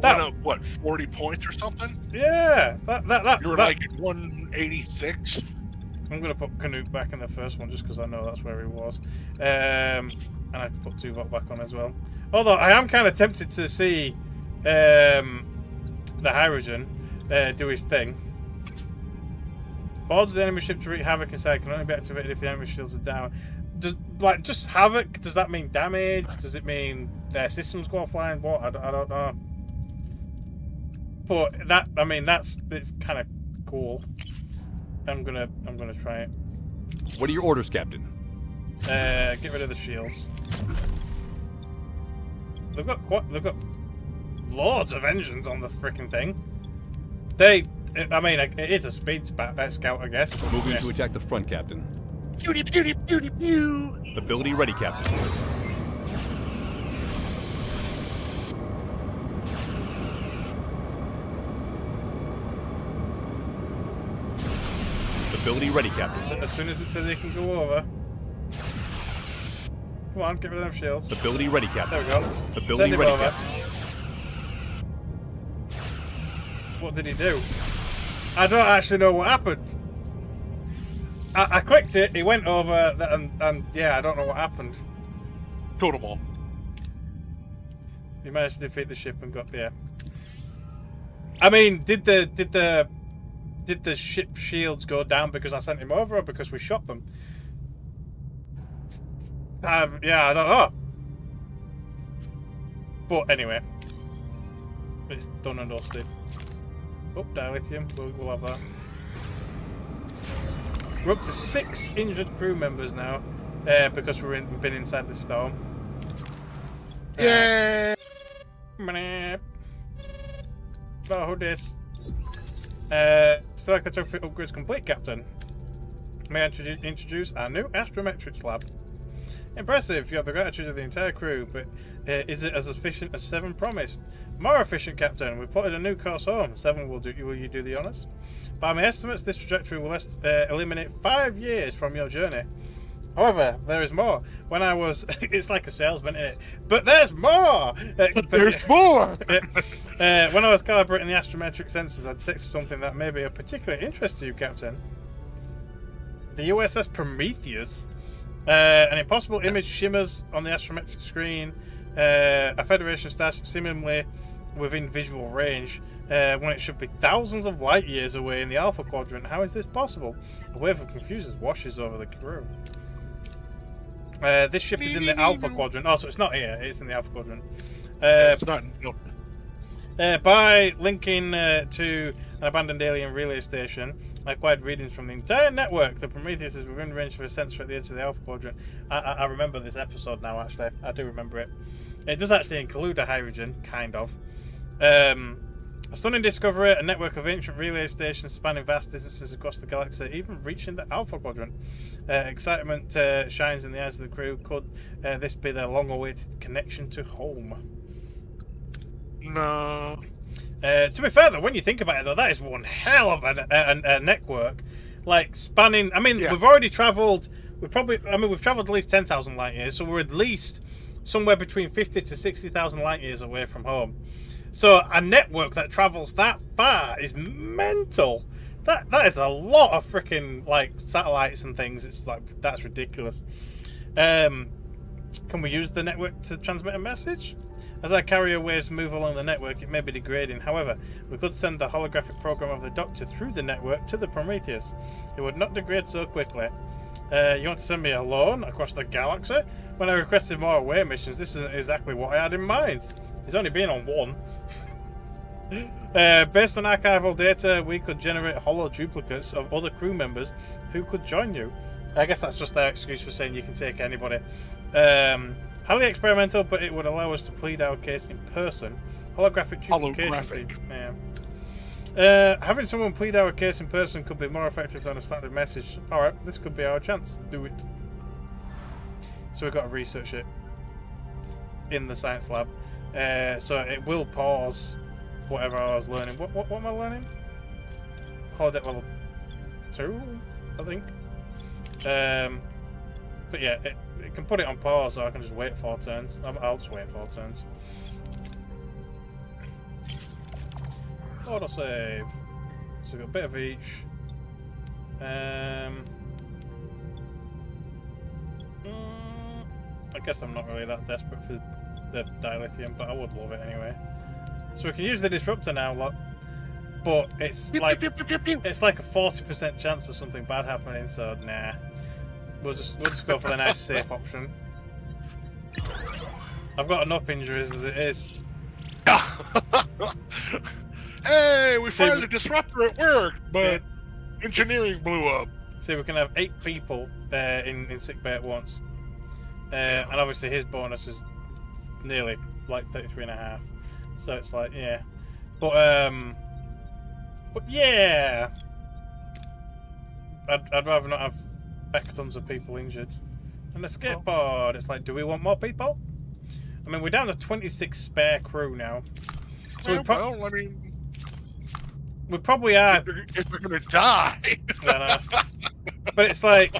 That, what, 40 points or something? Yeah. You're like 186. I'm going to put Canute back in the first one just because I know that's where he was. And I can put Tuvok back on as well. Although I am kind of tempted to see the hydrogen do his thing. Boards the enemy ship to wreak havoc inside can only be activated if the enemy shields are down. like, just havoc? Does that mean damage? Does it mean their systems go offline? What? I don't know. But that, I mean, it's kind of cool. I'm gonna try it. What are your orders, Captain? Get rid of the shields. They've got loads of engines on the freaking thing. I mean, it is a speed scout, I guess. Moving to attack the front, Captain. Beauty, beauty, beauty, beauty. Ability ready, Captain. Ability ready, Captain. As soon as it says it can go over. Come on, get rid of them shields. Ability ready, Captain. There we go. Ability Send him ready, over. Captain. What did he do? I don't actually know what happened. I clicked it, he went over, and yeah, I don't know what happened. Killed them all. He managed to defeat the ship and got there. I mean, did the ship shields go down because I sent him over or because we shot them? Yeah, I don't know. But anyway, it's done and dusted. Oh, dilithium. We'll have that. We're up to 6 injured crew members now because we've been inside the storm. Yeah. Oh, this. Select trophy upgrades complete, Captain. May I introduce our new astrometrics lab. Impressive, you have the gratitude of the entire crew, but is it as efficient as 7 promised? More efficient, Captain. We've plotted a new course home. 7 will you do the honours? By my estimates, this trajectory will eliminate 5 years from your journey. However, there is more. When I was... it's like a salesman, isn't it? But there's more! There's more! When I was calibrating the astrometric sensors, I detected something that may be of particular interest to you, Captain. The USS Prometheus. An impossible image shimmers on the astrometric screen. A Federation station seemingly within visual range, when it should be thousands of light years away in the Alpha Quadrant. How is this possible? A wave of confusion washes over the crew. This ship is in the Alpha Quadrant. Oh, so it's not here. It's in the Alpha Quadrant. It's not. No. By linking to an abandoned alien relay station, I acquired readings from the entire network. The Prometheus is within range of a sensor at the edge of the Alpha Quadrant. I remember this episode now, actually. I do remember it. It does actually include a hydrogen, kind of. A stunning discovery, a network of ancient relay stations spanning vast distances across the galaxy, even reaching the Alpha Quadrant. Excitement shines in the eyes of the crew. Could this be their long-awaited connection to home? No. To be fair, though, when you think about it, though, that is one hell of a network. Like, spanning... I mean, we've already travelled... We've travelled at least 10,000 light years, so we're at least somewhere between 50 to 60,000 light years away from home. So a network that travels that far is mental. That is a lot of freaking, like, satellites and things. It's like, that's ridiculous. Can we use the network to transmit a message? As our carrier waves move along the network, it may be degrading. However, we could send the holographic program of the Doctor through the network to the Prometheus. It would not degrade so quickly. You want to send me alone across the galaxy? When I requested more away missions, this isn't exactly what I had in mind. He's only been on one. Based on archival data, we could generate holo duplicates of other crew members who could join you. I guess that's just their excuse for saying you can take anybody. Highly experimental, but it would allow us to plead our case in person. Holographic duplication. Yeah. Having someone plead our case in person could be more effective than a standard message. Alright, this could be our chance. Do it. So we've got to research it in the science lab. So it will pause whatever I was learning. What am I learning? Holodeck level 2, I think. But yeah, it can put it on pause, so I can just wait 4 turns. I'll just wait 4 turns. Autosave. So we've got a bit of each. I guess I'm not really that desperate for the dilithium, but I would love it anyway. So we can use the disruptor now, look. But it's like a 40% chance of something bad happening, so nah. we'll just go for the nice safe option. I've got enough injuries as it is. Hey, we found the disruptor at work, but engineering blew up. See, we can have 8 people in sick bay at once. And obviously his bonus is nearly like 33.5. So it's like, yeah. But yeah. I'd rather not have tons of people injured. And the skateboard, it's like, do we want more people? I mean, we're down to 26 spare crew now. So well, I mean, we probably are. If we're gonna die. I know. But it's like,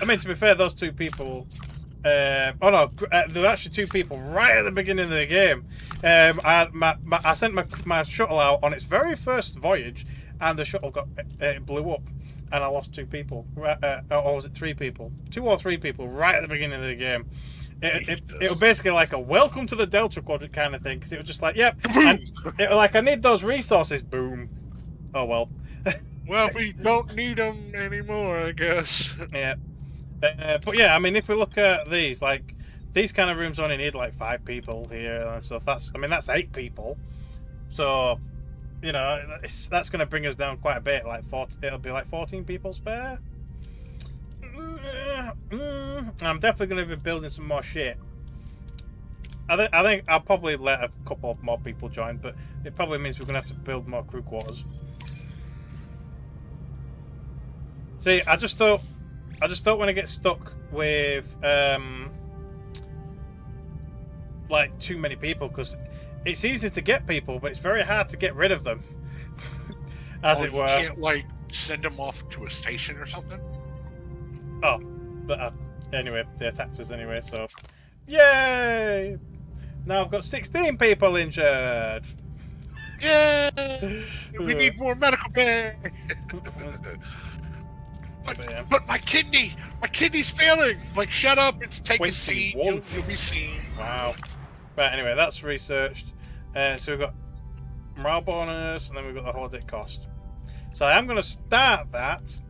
I mean, to be fair, those 2 people. Oh no, there were actually 2 people right at the beginning of the game. I sent my shuttle out on its very first voyage, and the shuttle blew up, and I lost 2 people. Or was it 3 people? 2 or 3 people right at the beginning of the game. It was basically like a welcome to the Delta Quadrant kind of thing, because it was just like, yep, and it was like, I need those resources. Boom. Oh well. Well, we don't need them anymore, I guess. Yeah. But yeah, I mean, if we look at these, like, these kind of rooms only need like 5 people here and stuff. That's 8 people. So, you know, that's going to bring us down quite a bit. Like, it'll be like 14 people spare. I'm definitely going to be building some more shit. I think I'll probably let a couple of more people join, but it probably means we're going to have to build more crew quarters. See, I just don't want to get stuck with like too many people, because it's easy to get people, but it's very hard to get rid of them. As it were. You can't like send them off to a station or something. Oh, but anyway, they attacked us anyway, so yay! Now I've got 16 people injured. Yay! We need more medical beds. But my kidney's failing. Like, shut up, it's take a seat. You'll be seen. Wow. Right, anyway, that's researched. So we've got morale bonus, and then we've got the holodeck cost. So I am going to start that.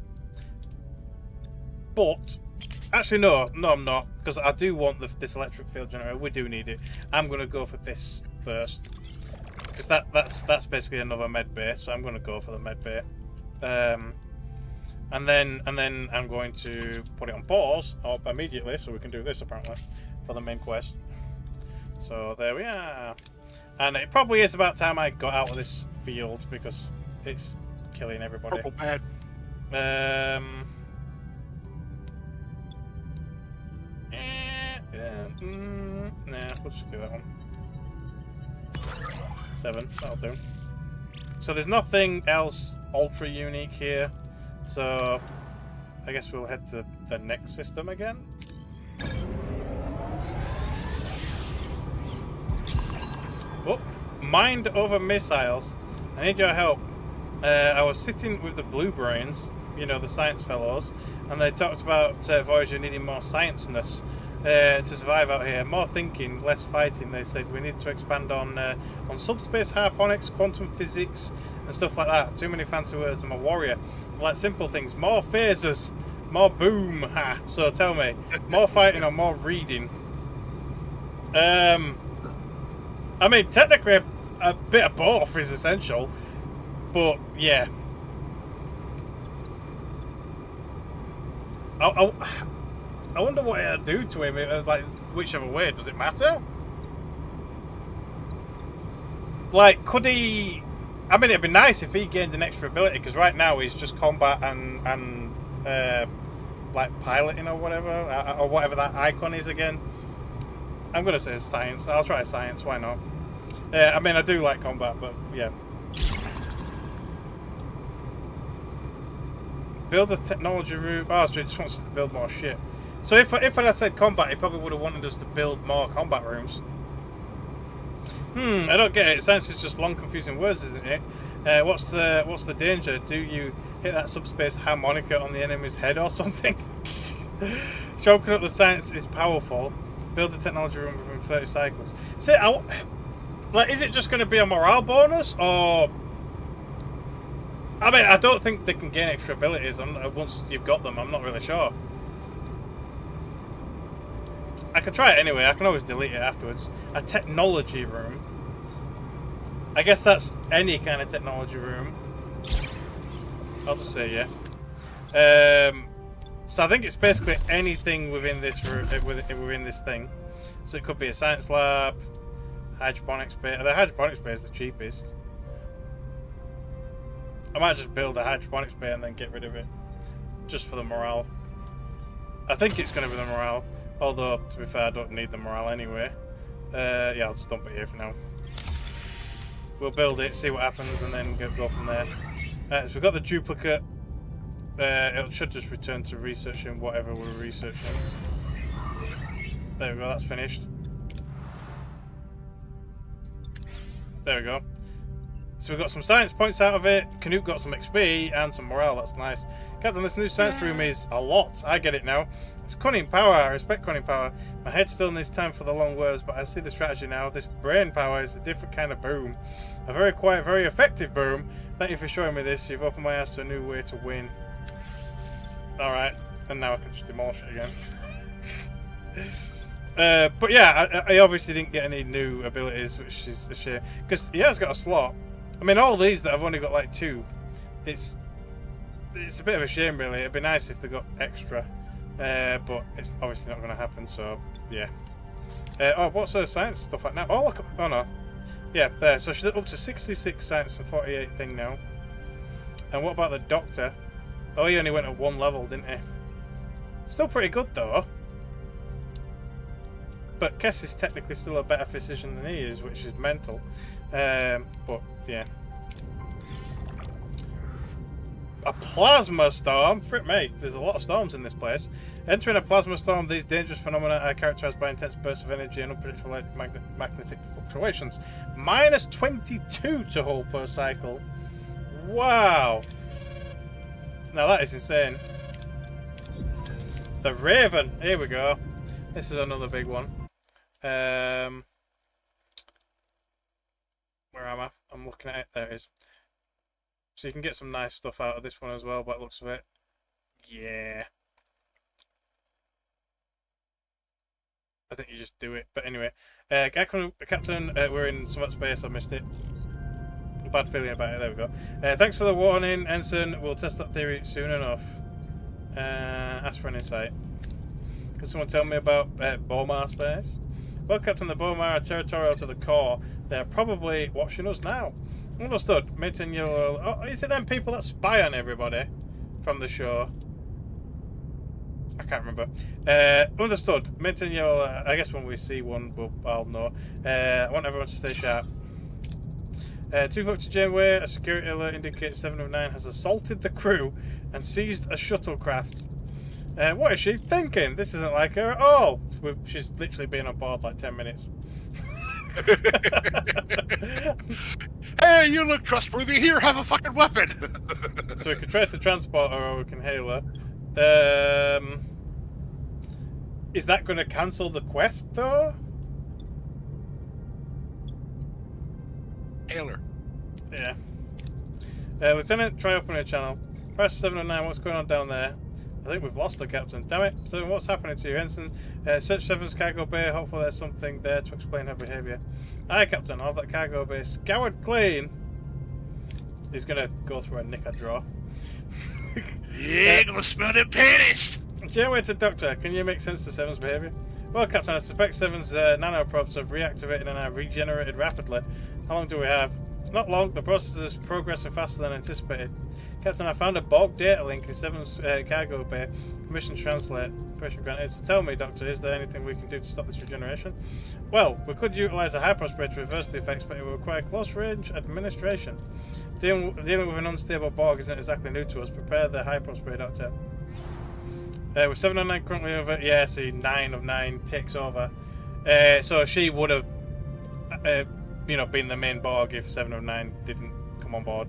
But, actually, no, I'm not. Because I do want this electric field generator. We do need it. I'm going to go for this first. Because that's basically another med bay. So I'm going to go for the med bay. And then I'm going to put it on pause immediately, so we can do this apparently for the main quest. So there we are. And it probably is about time I got out of this field, because it's killing everybody. Purple pad. Nah, we'll just do that one. 7, that'll do. So there's nothing else ultra unique here. So I guess we'll head to the next system again. Oh, mind over missiles. I need your help. I was sitting with the Blue Brains, you know, the science fellows, and they talked about Voyager needing more science-ness to survive out here. More thinking, less fighting. They said we need to expand on subspace harponics, quantum physics, and stuff like that. Too many fancy words. I'm a warrior. Like simple things. More phasers, more boom. Ha. So tell me, more fighting or more reading? I mean, technically, a bit of both is essential, but yeah. I wonder what it'll do to him. Like, whichever way, does it matter? Like, could he? I mean, it'd be nice if he gained an extra ability, because right now he's just combat and like piloting or whatever that icon is again. I'm gonna say science. I'll try science. Why not? I mean, I do like combat, but yeah. Build a technology room. Oh, so he just wants us to build more shit. So if I had said combat, he probably would have wanted us to build more combat rooms. I don't get it. Science is just long, confusing words, isn't it? What's the danger? Do you hit that subspace harmonica on the enemy's head or something? Choking up the science is powerful. Build the technology room within 30 cycles. See, like, is it just going to be a morale bonus, or? I mean, I don't think they can gain extra abilities once you've got them. I'm not really sure. I can try it anyway. I can always delete it afterwards. A technology room. I guess that's any kind of technology room. I'll just say yeah. So I think it's basically anything within this room, within this thing. So it could be a science lab, hydroponics bay. The hydroponics bay is the cheapest. I might just build a hydroponics bay and then get rid of it, just for the morale. I think it's going to be the morale, although to be fair, I don't need the morale anyway. Yeah, I'll just dump it here for now. We'll build it, see what happens, and then go from there. So we've got the duplicate. It should just return to researching whatever we're researching. There we go, that's finished. There we go. So we've got some science points out of it. Canute got some XP and some morale, that's nice. Captain, this new science room is a lot. I get it now. It's cunning power, I respect cunning power. My head still needs time for the long words, but I see the strategy now. This brain power is a different kind of boom. A very quiet, very effective boom. Thank you for showing me this. You've opened my eyes to a new way to win. Alright, and now I can just demolish it again. But yeah, I obviously didn't get any new abilities, which is a shame. Because he has got a slot. I mean, all these that I've only got like 2. It's a bit of a shame, really. It'd be nice if they got extra. But it's obviously not going to happen, so yeah. Oh, what's her science stuff like now? Oh, look. Oh, no. Yeah, there. So she's up to 66 science and 48 thing now. And what about the doctor? Oh, he only went at 1 level, didn't he? Still pretty good, though. But Kess is technically still a better physician than he is, which is mental. But, yeah. A plasma storm? Frick me, there's a lot of storms in this place. Entering a plasma storm, these dangerous phenomena are characterized by intense bursts of energy and unpredictable magnetic fluctuations. Minus 22 to hold per cycle. Wow. Now that is insane. The Raven. Here we go. This is another big one. Where am I? I'm looking at it. There it is. So you can get some nice stuff out of this one as well, by the looks of it. Yeah. I think you just do it. But anyway. Captain, we're in somewhat space. I missed it. Bad feeling about it. There we go. Thanks for the warning, Ensign. We'll test that theory soon enough. Ask for an insight. Can someone tell me about Bomar space? Well, Captain, the Bomar are territorial to the core. They're probably watching us now. Understood. Maintain your... Oh, is it them people that spy on everybody from the show? I can't remember. Understood. Maintain your... I guess when we see one, I'll know. I want everyone to stay sharp. 2 Victor Janeway, a security alert indicates 7 of 9 has assaulted the crew and seized a shuttlecraft. What is she thinking? This isn't like her at all. She's literally been on board like 10 minutes. Hey, you look trustworthy. Here, have a fucking weapon. So we can try to transport her or we can hail her. Is that going to cancel the quest, though? Hail her. Yeah. Lieutenant, try opening a channel. Press 709, what's going on down there? I think we've lost the captain. Damn it. So what's happening to you, Ensign? Search 7's cargo bay. Hopefully there's something there to explain her behaviour. Aye, Captain. I'll have that cargo bay scoured clean. He's going to go through a knicker drawer. Yeah, gonna smell them panties. Janeway to Doctor. Can you make sense to 7's behaviour? Well, Captain, I suspect 7's nanoprobes have reactivated and are regenerated rapidly. How long do we have? Not long. The process is progressing faster than anticipated. Captain, I found a Borg data link in 7's cargo bay. Permission to translate. Permission granted. So tell me, Doctor, is there anything we can do to stop this regeneration? Well, we could utilise a hyperspray to reverse the effects, but it will require close-range administration. Dealing with an unstable Borg isn't exactly new to us. Prepare the hyperspray, Doctor. With 7 of 9 currently over... Yeah, see, 9 of 9 takes over. So she would have, you know, been the main Borg if 7 of 9 didn't come on board.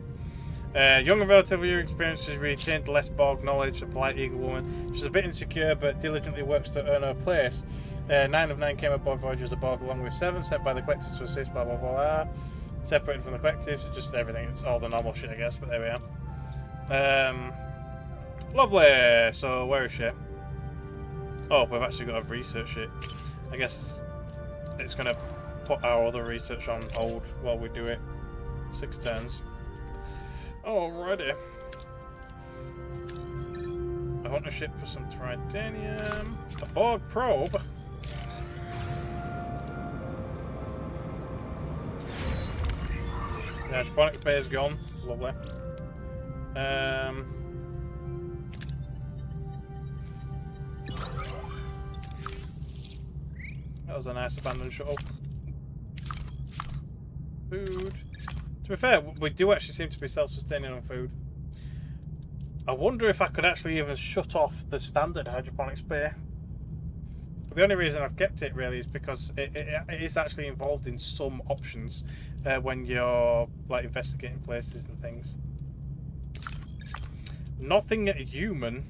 Young and relatively experienced, she's retained less Borg knowledge, a polite, eager woman. She's a bit insecure, but diligently works to earn her place. 9 of 9 came aboard Voyager as a Borg along with 7, sent by the collective to assist, blah, blah, blah, blah. Separated from the collective, so just everything. It's all the normal shit, I guess, but there we are. Lovely. So, where is she? Oh, we've actually got to research it. I guess it's going to put our other research on hold while we do it. 6 turns. Alrighty. I want a ship for some tritanium. A Borg probe. Yeah, Hydroponics Bay is gone. Lovely. That was a nice abandoned shuttle. Food. To be fair, we do actually seem to be self-sustaining on food. I wonder if I could actually even shut off the standard hydroponics bay. But the only reason I've kept it really is because it is actually involved in some options when you're like investigating places and things. Nothing human.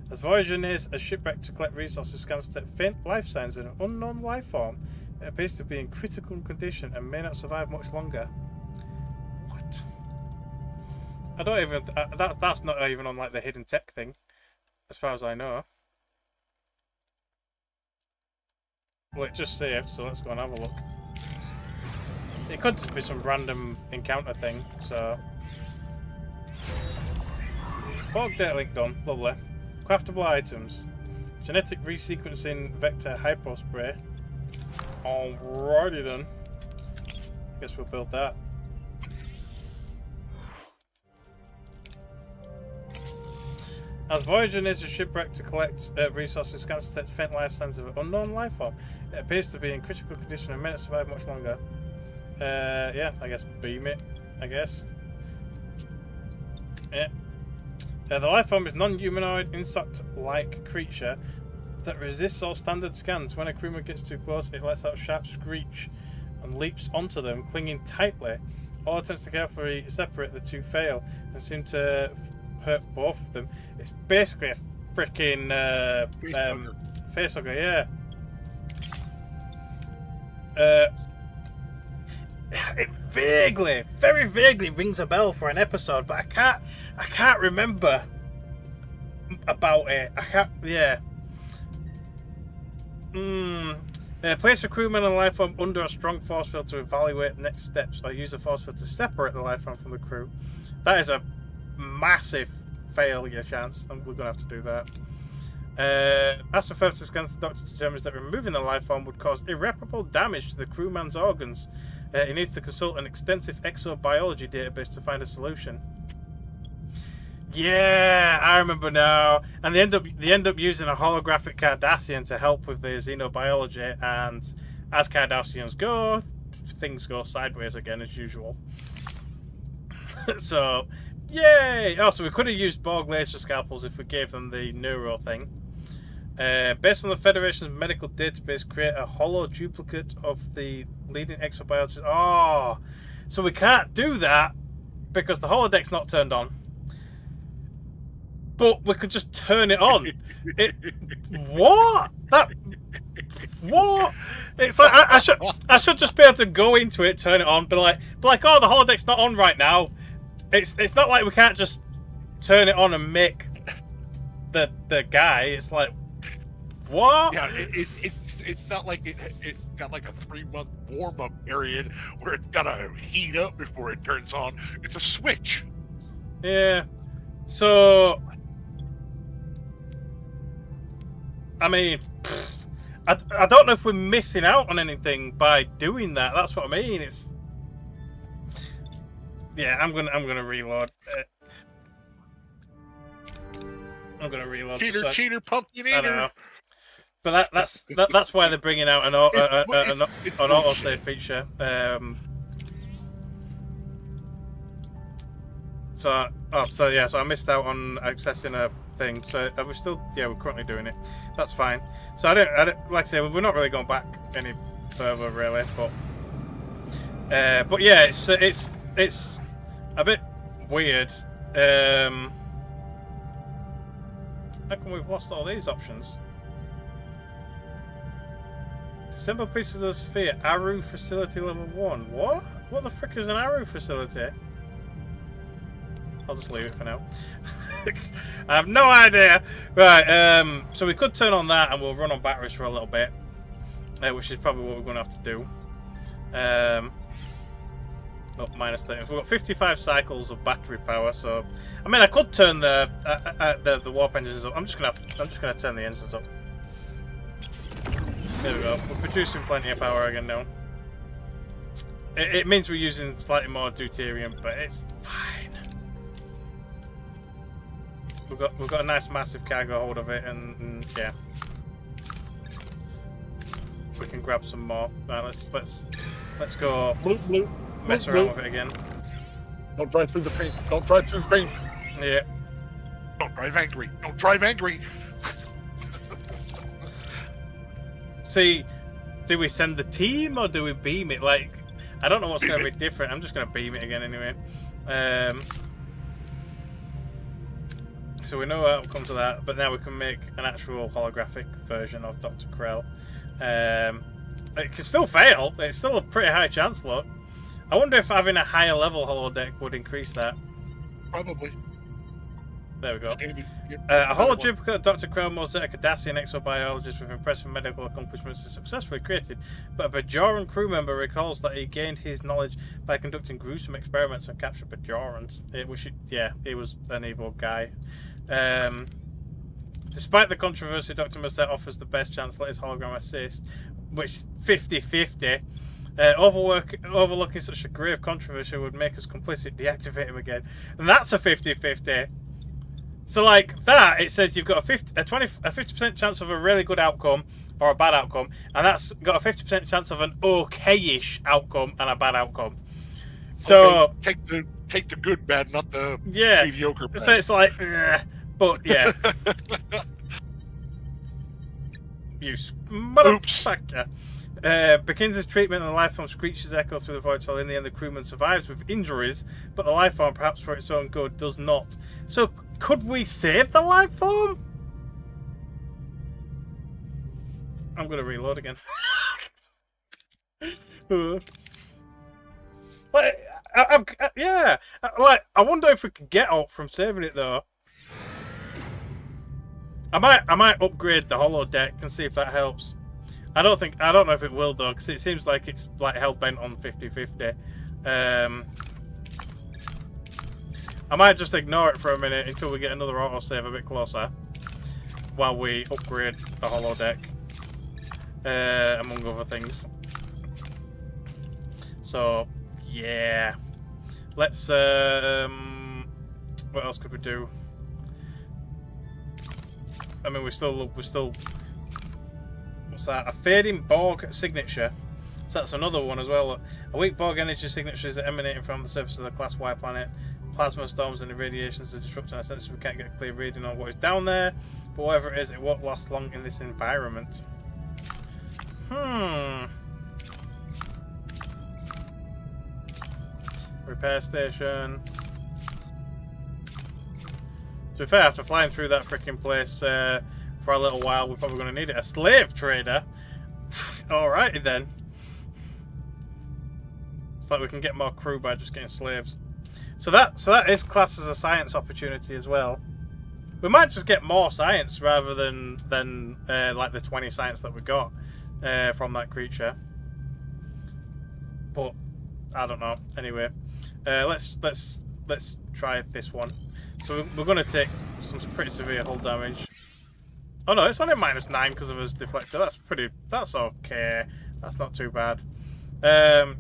As Voyager nears a shipwreck to collect resources, scans detect faint life signs of an unknown life form. It appears to be in critical condition and may not survive much longer. What? I don't even. That's not even on like the hidden tech thing, as far as I know. Well, it just saved, so let's go and have a look. It could just be some random encounter thing. So, Borg data link done. Lovely. Craftable items. Genetic resequencing vector hypospray. Alrighty then. Guess we'll build that. As Voyager nears a shipwreck to collect resources, scans detect faint life signs of an unknown life form. It appears to be in critical condition and may not survive much longer. Yeah, I guess beam it, I guess. Yeah. The life form is non-humanoid, insect-like creature that resists all standard scans. When a crewman gets too close, it lets out a sharp screech and leaps onto them, clinging tightly. All attempts to carefully separate the two fail and seem to hurt both of them. It's basically a freaking facehugger, yeah. It vaguely, very vaguely rings a bell for an episode, but I can't remember about it. I can't, yeah. Place a crewman and life form under a strong force field to evaluate next steps, or use a force field to separate the life form from the crew. That is a massive failure chance, and we're going to have to do that. After further scans, the doctor determines that removing the life form would cause irreparable damage to the crewman's organs. He needs to consult an extensive exobiology database to find a solution. Yeah, I remember now. And they end up using a holographic Cardassian to help with the xenobiology, and as Cardassians go, things go sideways again as usual. So, yay! Oh, so we could have used Borg laser scalpels if we gave them the neuro thing. Based on the Federation's medical database, create a hollow duplicate of the leading exobiologist. Oh, so we can't do that because the holodeck's not turned on. But we could just turn it on. What? What? It's like I should just be able to go into it, turn it on, be like, oh, the holodeck's not on right now. It's not like we can't just turn it on and make the guy. It's like, what? Yeah, it's not like it's got like a 3-month warm-up period where it's gotta heat up before it turns on. It's a switch. Yeah. So, I mean, I don't know if we're missing out on anything by doing that. That's what I mean. It's, yeah, I'm gonna reload. I'm gonna reload. Cheater, pumpkin eater. I don't know. But that's why they're bringing out an autosave feature. So I missed out on accessing a thing. So we're still, we're currently doing it. That's fine. So I don't like I say, we're not really going back any further really, but yeah, it's a bit weird. How come we've lost all these options? Simple pieces of the sphere. Aru facility level 1. What? What the frick is an Aru facility? I'll just leave it for now. I have no idea. Right, so we could turn on that and we'll run on batteries for a little bit. which is probably what we're going to have to do. Oh, minus 30. We've got 55 cycles of battery power, so I mean I could turn the warp engines up. I'm just gonna turn the engines up. There we go. We're producing plenty of power again now. It means we're using slightly more deuterium, but it's fine. We've got a nice massive cargo hold of it, and yeah, we can grab some more. Right, let's go. Bloop, bloop. Mess around with it again. Don't drive through the paint. Don't drive through the paint. Yeah. Don't drive angry. Don't drive angry. See, do we send the team or do we beam it? Like, I don't know what's going to be different. I'm just going to beam it again anyway. So we know how to come to that, but now we can make an actual holographic version of Dr. Krell. It can still fail. It's still a pretty high chance, look. I wonder if having a higher level holodeck would increase that. Probably. There we go. A holoduplicate of Dr. Crownos, a Cardassian exobiologist with impressive medical accomplishments, is successfully created, but a Bajoran crew member recalls that he gained his knowledge by conducting gruesome experiments on captured Bajorans. He was an evil guy. Despite the controversy, Dr. Mercer offers the best chance to let his hologram assist, which 50-50. Overlooking such a grave controversy would make us complicit, deactivate him again. And that's a 50-50. So like that, it says you've got a 50% chance of a really good outcome or a bad outcome, and that's got a 50% chance of an okay-ish outcome and a bad outcome. So okay, take the good bad, not the mediocre bad. So it's like, but yeah. You motherfucker. Begins his treatment and the life form screeches echo through the void, so in the end the crewman survives with injuries, but the life form, perhaps for its own good, does not. So could we save the life form? I'm going to reload again. I wonder if we could get out from saving it though. I might upgrade the holodeck and see if that helps. I don't know if it will though, because it seems like it's like hell bent on 50-50. I might just ignore it for a minute until we get another autosave a bit closer, while we upgrade the holodeck, among other things. So yeah, let's. What else could we do? I mean, we're still. What's that? A fading Borg signature. So that's another one as well. A weak Borg energy signature is emanating from the surface of the Class Y planet. Plasma storms and irradiations are disrupting our senses. We can't get a clear reading on what is down there. But whatever it is, it won't last long in this environment. Repair station. To be fair, after flying through that freaking place for a little while, we're probably going to need it. A slave trader? Alrighty then. It's like we can get more crew by just getting slaves. So that is classed as a science opportunity as well. We might just get more science rather than like the 20 science that we got from that creature. But I don't know. Anyway, let's try this one. So we're going to take some pretty severe hull damage. Oh no, it's only -9 because of his deflector. That's okay. That's not too bad.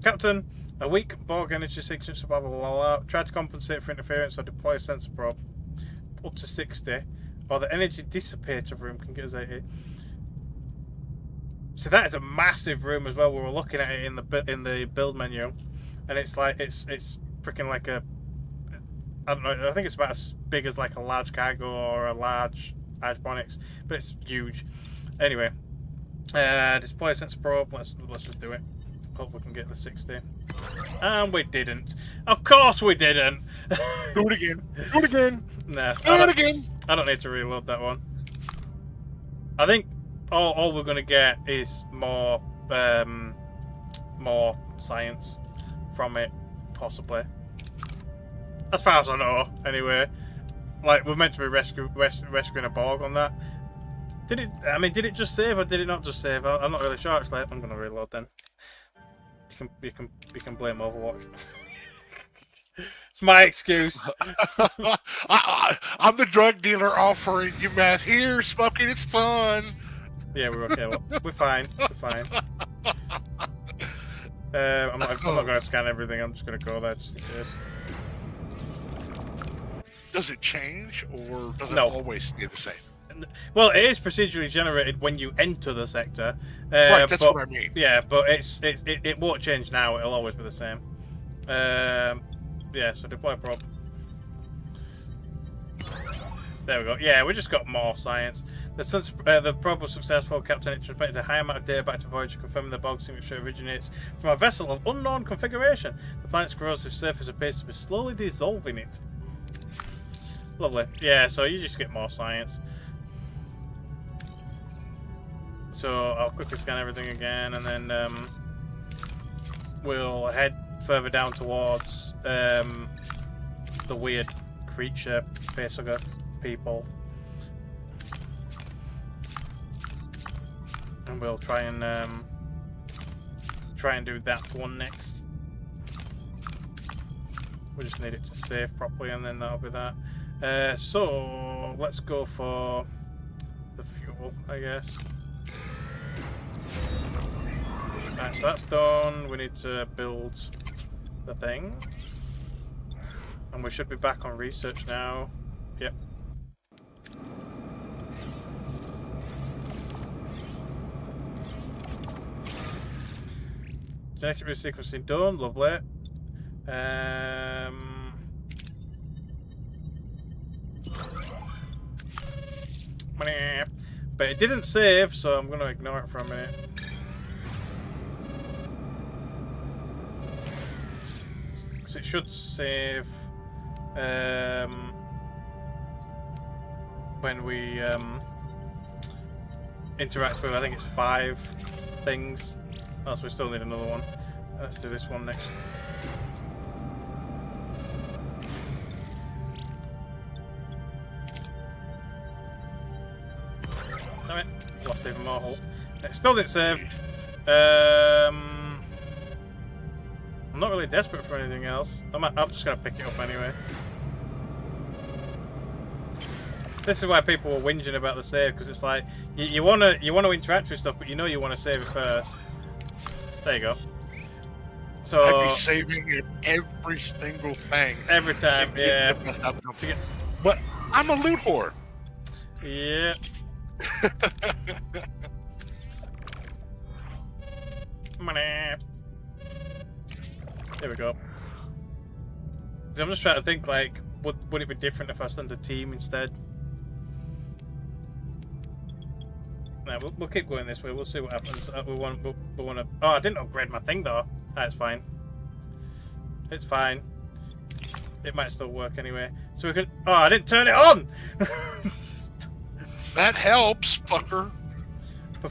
Captain, a weak Borg energy signature, blah blah blah blah. Try to compensate for interference or deploy a sensor probe up to 60, or the energy dissipator room can get us 80. So that is a massive room as well. We were looking at it in the build menu, and it's like it's freaking like a, I don't know. I think it's about as big as like a large cargo or a large hydroponics, but it's huge. Anyway, display sensor probe. Let's just do it. Hope we can get the 60. And we didn't. Of course we didn't. Do it again. Do it again. Nah. Do it again. I don't need to reload that one. I think all we're gonna get is more science from it, possibly. As far as I know, anyway. Like, we're meant to be rescuing a Borg on that. Did it? I mean, did it just save or did it not just save? I'm not really sure. Actually, I'm gonna reload then. You can blame Overwatch. It's my excuse. I'm the drug dealer offering you meth. Here, smoking, it's fun. Yeah, we're okay. We're fine. We're fine. I'm not going to scan everything. I'm just going to go there just in case. Does it change, or does it No. always stay the same? Well, it is procedurally generated when you enter the sector. Right, that's what I mean. Yeah, but it won't change now. It'll always be the same. Yeah, so deploy probe. There we go. Yeah, we just got more science. Since the probe was successful, Captain, it transmitted a high amount of data back to Voyager, confirming the Borg signature originates from a vessel of unknown configuration. The planet's corrosive surface appears to be slowly dissolving it. Lovely. Yeah, so you just get more science. So I'll quickly scan everything again, and then we'll head further down towards the weird creature facehugger people, and we'll try and do that one next. We just need it to save properly, and then that'll be that. So let's go for the fuel, I guess. Right, so that's done. We need to build the thing. And we should be back on research now. Yep. Genetic resequencing done. Lovely. But it didn't save, so I'm going to ignore it for a minute. Because it should save when we interact with, I think it's 5 things. Oh, so we still need another one. Let's do this one next. Damn it. Lost even more hull. It still didn't save. I'm not really desperate for anything else. I'm just going to pick it up anyway. This is why people were whinging about the save, because it's like you want to interact with stuff, but you know you want to save it first. There you go. So I'd be saving it every single thing. Every time, yeah. But I'm a loot whore. Yeah. There we go. So I'm just trying to think, like, would it be different if I sent a team instead? No, we'll keep going this way. We'll see what happens. We want to. Oh, I didn't upgrade my thing though. That's fine. It's fine. It might still work anyway. So we could. Oh, I didn't turn it on. That helps, fucker.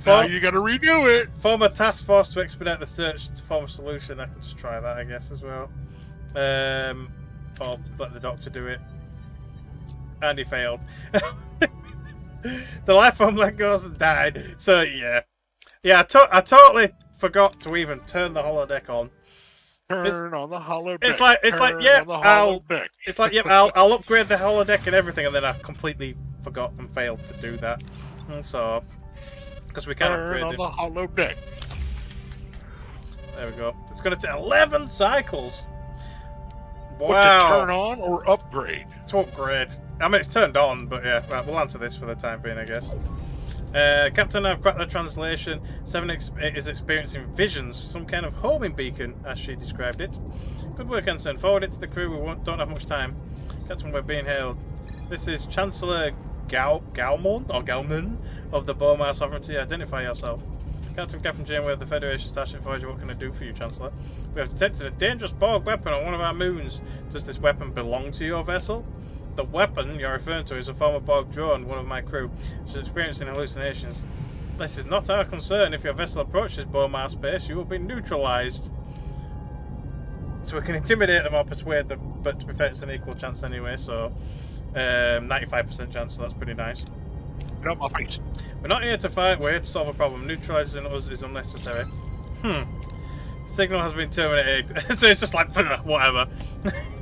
Now you got to redo it. Form a task force to expedite the search to form a solution. I can just try that, I guess, as well. Or let the doctor do it. And he failed. The life form let goes and died. So yeah, I totally forgot to even turn the holodeck on. Turn on the holodeck. It's like yeah, I'll upgrade the holodeck and everything, and then I completely forgot and failed to do that. So because we can't upgrade on the holodeck. There we go. It's going to take 11 cycles. Wow. What, to turn on or upgrade? To upgrade. I mean, it's turned on, but yeah, right, we'll answer this for the time being, I guess. Captain, I've got the translation. 7 is experiencing visions, some kind of homing beacon, as she described it. Good work, Ensign. Forward it to the crew. We don't have much time. Captain, we're being hailed. This is Chancellor Galmon of the Borg Sovereignty. Identify yourself. Captain Janeway of the Federation Starship Voyager. What can I do for you, Chancellor? We have detected a dangerous Borg weapon on one of our moons. Does this weapon belong to your vessel? The weapon you're referring to is a former Borg drone, one of my crew. She's experiencing hallucinations. This is not our concern. If your vessel approaches Borg space, you will be neutralized. So we can intimidate them or persuade them, but to be fair, it's an equal chance anyway, so 95% chance, so that's pretty nice. Get off my face. We're not here to fight, we're here to solve a problem. Neutralizing us is unnecessary. Signal has been terminated. So it's just like, whatever.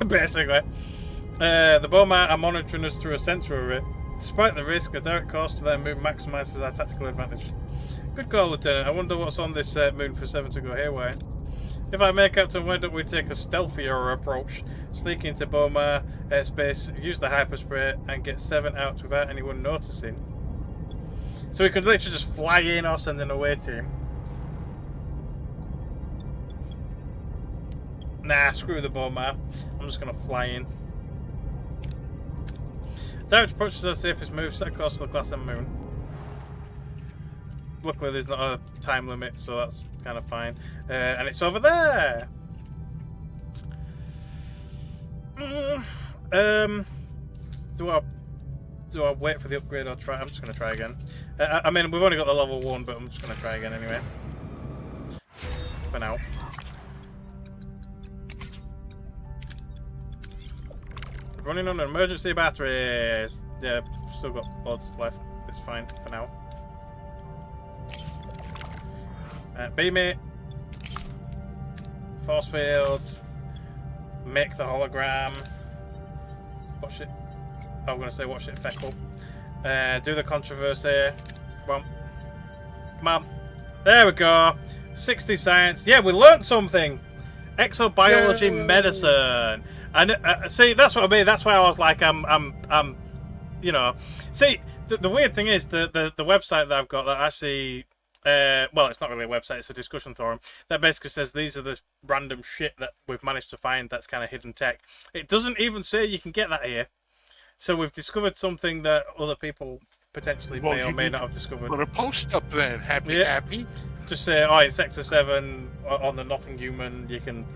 Basically. The Bowman are monitoring us through a sensor array. Despite the risk, a direct course to their moon maximizes our tactical advantage. Good call, Lieutenant. I wonder what's on this moon for 7 to go haywire. If I may, Captain, why don't we take a stealthier approach? Sneak into Boma airspace, use the hyperspray, and get 7 out without anyone noticing. So we could literally just fly in or send an away team. Nah, screw the Boma. I'm just gonna fly in. Direct approach is our safest move. Set course for the class M moon. Luckily, there's not a time limit, so that's kind of fine. And it's over there. Do I wait for the upgrade or try? I'm just gonna try again. I mean, we've only got the level 1, but I'm just gonna try again anyway. For now. Running on an emergency batteries. Yeah, still got loads left. It's fine for now. Beam it. Force fields. Make the hologram. Watch it. I'm gonna say watch it feckle. Do the controversy. Come on. Come on. There we go. 60 science. Yeah, we learnt something. Exobiology medicine. And see, that's what I mean. That's why I was like, you know. See, the weird thing is the website that I've got that actually, well, it's not really a website. It's a discussion forum that basically says these are this random shit that we've managed to find that's kind of hidden tech. It doesn't even say you can get that here. So we've discovered something that other people potentially may or may not have discovered. Put a post up then. Happy. Just say, oh, in Sector 7 on the Nothing Human, you can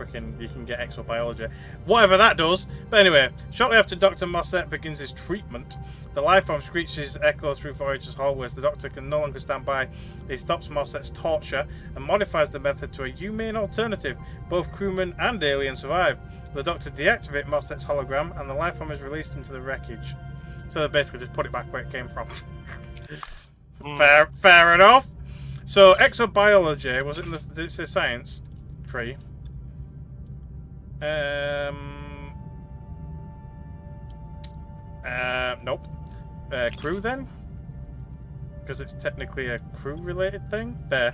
get exobiology, whatever that does. But anyway, shortly after Dr. Mossett begins his treatment, the lifeform screeches echo through Voyager's hallways. The Doctor can no longer stand by. He stops Mossett's torture and modifies the method to a humane alternative. Both crewmen and aliens survive. The Doctor deactivates Mossett's hologram, and the lifeform is released into the wreckage. So they basically just put it back where it came from. Fair enough. So exobiology, was it in the, did it say science tree? Nope. Crew then? Because it's technically a crew related thing. There.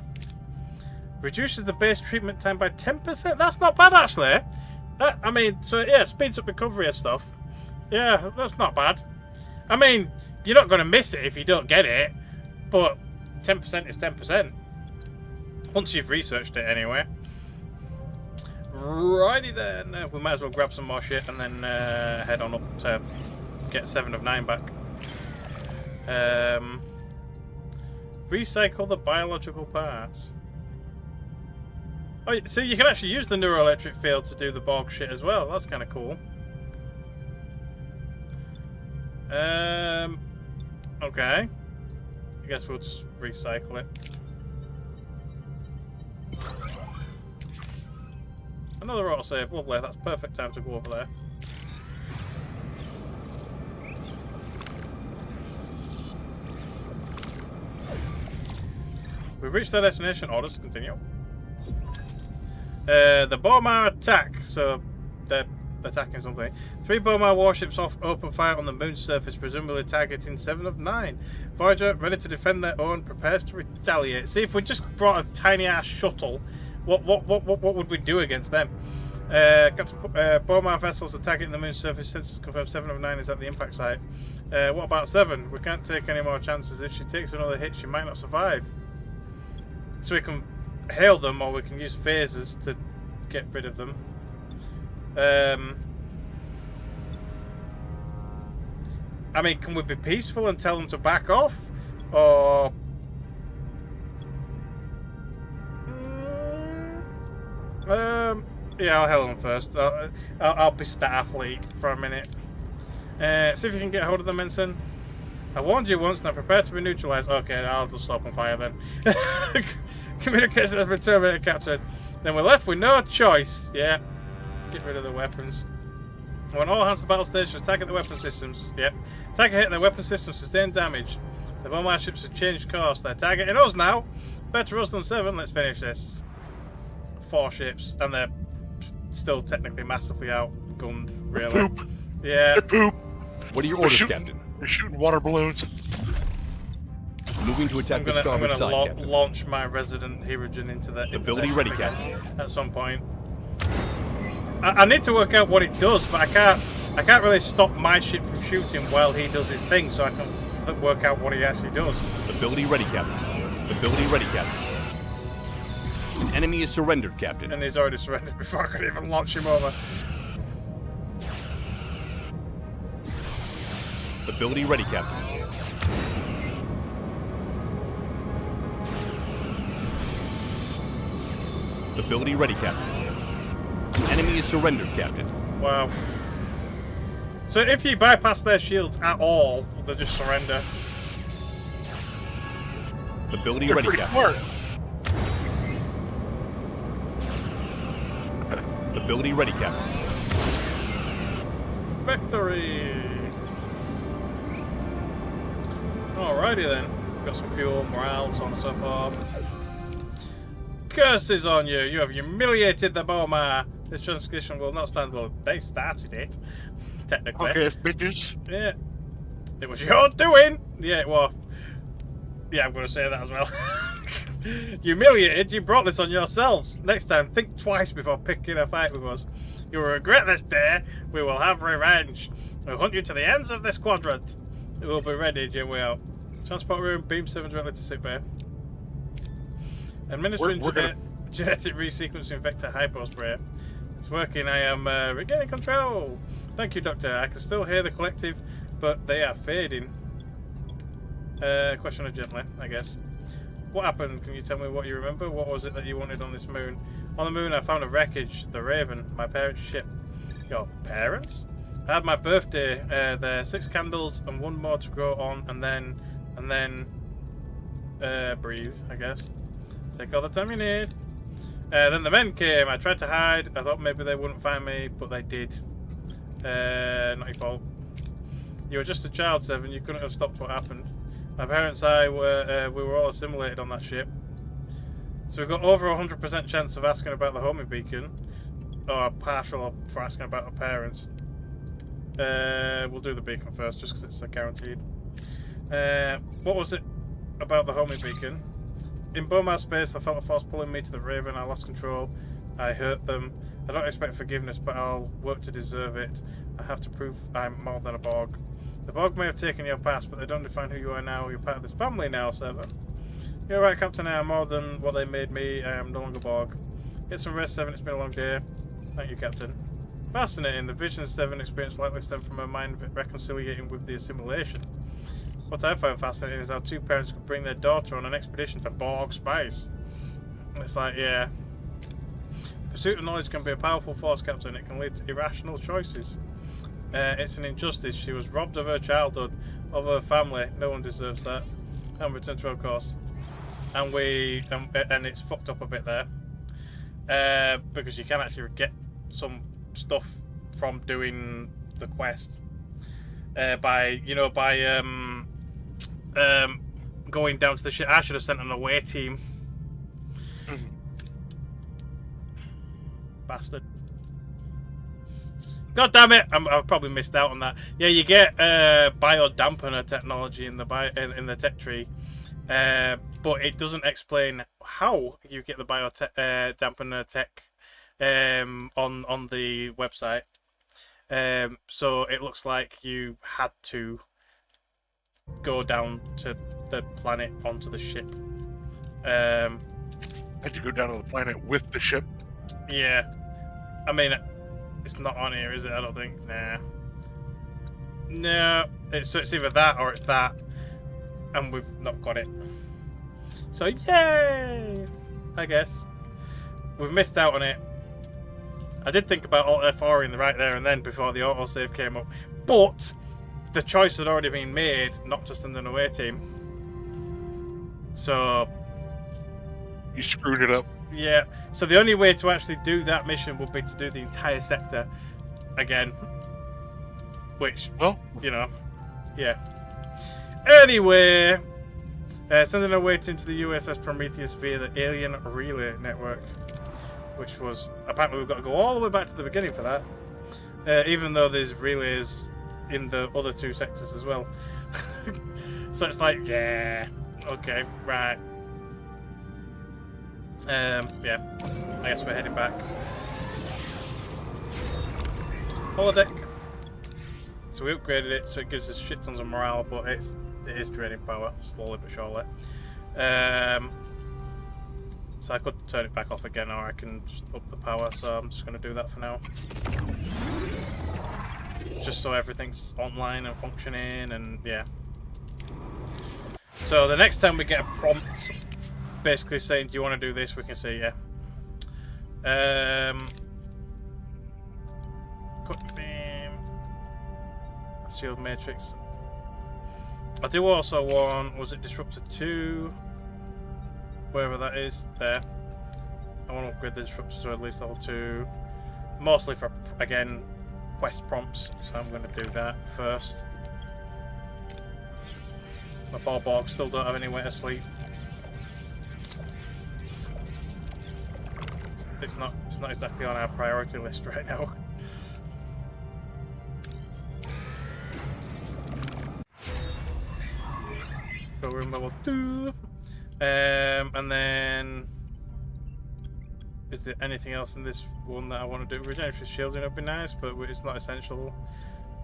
Reduces the base treatment time by 10%. That's not bad actually. I mean, so yeah, speeds up recovery and stuff. Yeah, that's not bad. I mean, you're not going to miss it if you don't get it, but 10% is 10%. Once you've researched it, anyway. Righty then. We might as well grab some more shit and then head on up to get 7 of 9 back. Recycle the biological parts. Oh, see, you can actually use the neuroelectric field to do the Borg shit as well. That's kind of cool. Okay. I guess we'll just recycle it. Another autosave, lovely. That's perfect time to go over there. We've reached their destination. Orders continue. The Bowman attack. So they're attacking something. 3 Bowman warships open fire on the moon's surface, presumably targeting 7 of 9. Voyager, ready to defend their own, prepares to retaliate. See, if we just brought a tiny ass shuttle, what would we do against them? Bowman vessels attacking the moon's surface. Sensors confirm 7 of 9 is at the impact site. What about 7? We can't take any more chances. If she takes another hit, she might not survive. So we can hail them, or we can use phasers to get rid of them. I mean, can we be peaceful and tell them to back off? Or... yeah, I'll hail them first. I'll be Starfleet for a minute. See if you can get hold of them, Ensign. I warned you once, now prepare to be neutralized. Okay, I'll just open fire then. Communication has been terminated, Captain. Then we're left with no choice. Yeah. Get rid of the weapons. I want all hands to battle station, attack at the weapon systems. Yep. Attack hit their weapon systems, sustain damage. The Bombard ships have changed course. They're targeting us now. Better us than 7. Let's finish this. 4 ships, and they're still technically massively outgunned, really. Poop. Yeah. Poop. What are your orders, Captain? They're shooting water balloons. Moving to attack the I'm starboard gonna side, Captain. launch my resident Herogen into the Ability ready, Captain. At some point. I need to work out what it does, but I can't really stop my ship from shooting while he does his thing, so I can work out what he actually does. Ability ready, Captain. Ability ready, Captain. An enemy is surrendered, Captain. And he's already surrendered before I could even launch him over. Ability ready, Captain. Ability ready, Captain. Enemy is surrendered, Captain. Wow. So if you bypass their shields at all, they just surrender. Ability They're ready, pretty Captain. smart. Ability ready, Captain. Victory! Alrighty then. Got some fuel, morale, so on and so forth. Curses on you! You have humiliated the Boma! This transcription will not stand well. They started it, technically. Okay, bitches. Yeah. It was your doing! Yeah, well. Yeah, I'm going to say that as well. Humiliated? You brought this on yourselves. Next time, think twice before picking a fight with us. You will regret this day. We will have revenge. We'll hunt you to the ends of this quadrant. It will be ready, Jim. We out. Transport room, beam 7 directly to sick bay. Administering genetic resequencing vector hypospray. It's working. I am regaining control. Thank you, Doctor. I can still hear the collective, but they are fading. Question her gently, I guess. What happened? Can you tell me what you remember? What was it that you wanted on this moon? On the moon, I found a wreckage. The Raven, my parents' ship. Your parents? I had my birthday there. 6 candles and 1 more to grow on, and then breathe, I guess. Take all the time you need. Then the men came. I tried to hide. I thought maybe they wouldn't find me, but they did. Not your fault. You were just a child, 7. You couldn't have stopped what happened. My parents and I we were all assimilated on that ship. So we've got over 100% chance of asking about the homing beacon. Or partial for asking about the parents. We'll do the beacon first, just because it's guaranteed. What was it about the homing beacon? In Boma space, I felt a force pulling me to the Raven. I lost control. I hurt them. I don't expect forgiveness, but I'll work to deserve it. I have to prove I'm more than a Borg. The Borg may have taken your past, but they don't define who you are now. You're part of this family now, 7. You're right, Captain. I am more than what they made me. I am no longer Borg. Get some rest, 7. It's been a long day. Thank you, Captain. Fascinating. The vision 7 experience likely stemmed from her mind reconciliating with the assimilation. What I find fascinating is how 2 parents could bring their daughter on an expedition to Borg space. It's like, yeah. Pursuit of knowledge can be a powerful force, Captain. It can lead to irrational choices. It's an injustice. She was robbed of her childhood, of her family. No one deserves that. And return to our course. And and it's fucked up a bit there. Because you can actually get some stuff from doing the quest. By going down to the ship. I should have sent an away team. Bastard. God damn it! I've probably missed out on that. Yeah, you get biodampener technology in the tech tree, but it doesn't explain how you get the biodampener tech on the website. So it looks like you had to go down to the planet onto the ship. Had to go down to the planet with the ship. Yeah, I mean, it's not on here, is it? I don't think. Nah. No, it's either that or it's that, and we've not got it. So yay! I guess we've missed out on it. I did think about Alt F4 right there and then before the autosave came up, but the choice had already been made not to send an away team. So You screwed it up. yeah, so the only way to actually do that mission would be to do the entire sector again. Which, Well, you know, yeah. Anyway, Sending a waiting to the USS Prometheus via the Alien Relay Network, which was apparently we've got to go all the way back to the beginning for that, even though there's relays in the other 2 sectors as well. So it's like, yeah, okay, right. Yeah, I guess we're heading back. Holodeck. So we upgraded it, so it gives us shit tons of morale, but it is draining power slowly but surely. So I could turn it back off again, or I can just up the power. So I'm just going to do that for now, just so everything's online and functioning, and yeah. So the next time we get a prompt, basically saying, "Do you want to do this?" we can say, "Yeah." Cut beam, shield matrix. I do also want, was it Disruptor 2? Wherever that is, there. I want to upgrade the Disruptor to at least level 2. Mostly for, again, quest prompts, so I'm going to do that first. My 4 Borg still don't have anywhere to sleep. It's not exactly on our priority list right now. So we're in level 2. And then is there anything else in this one that I want to do? Regenerative shielding would be nice, but it's not essential.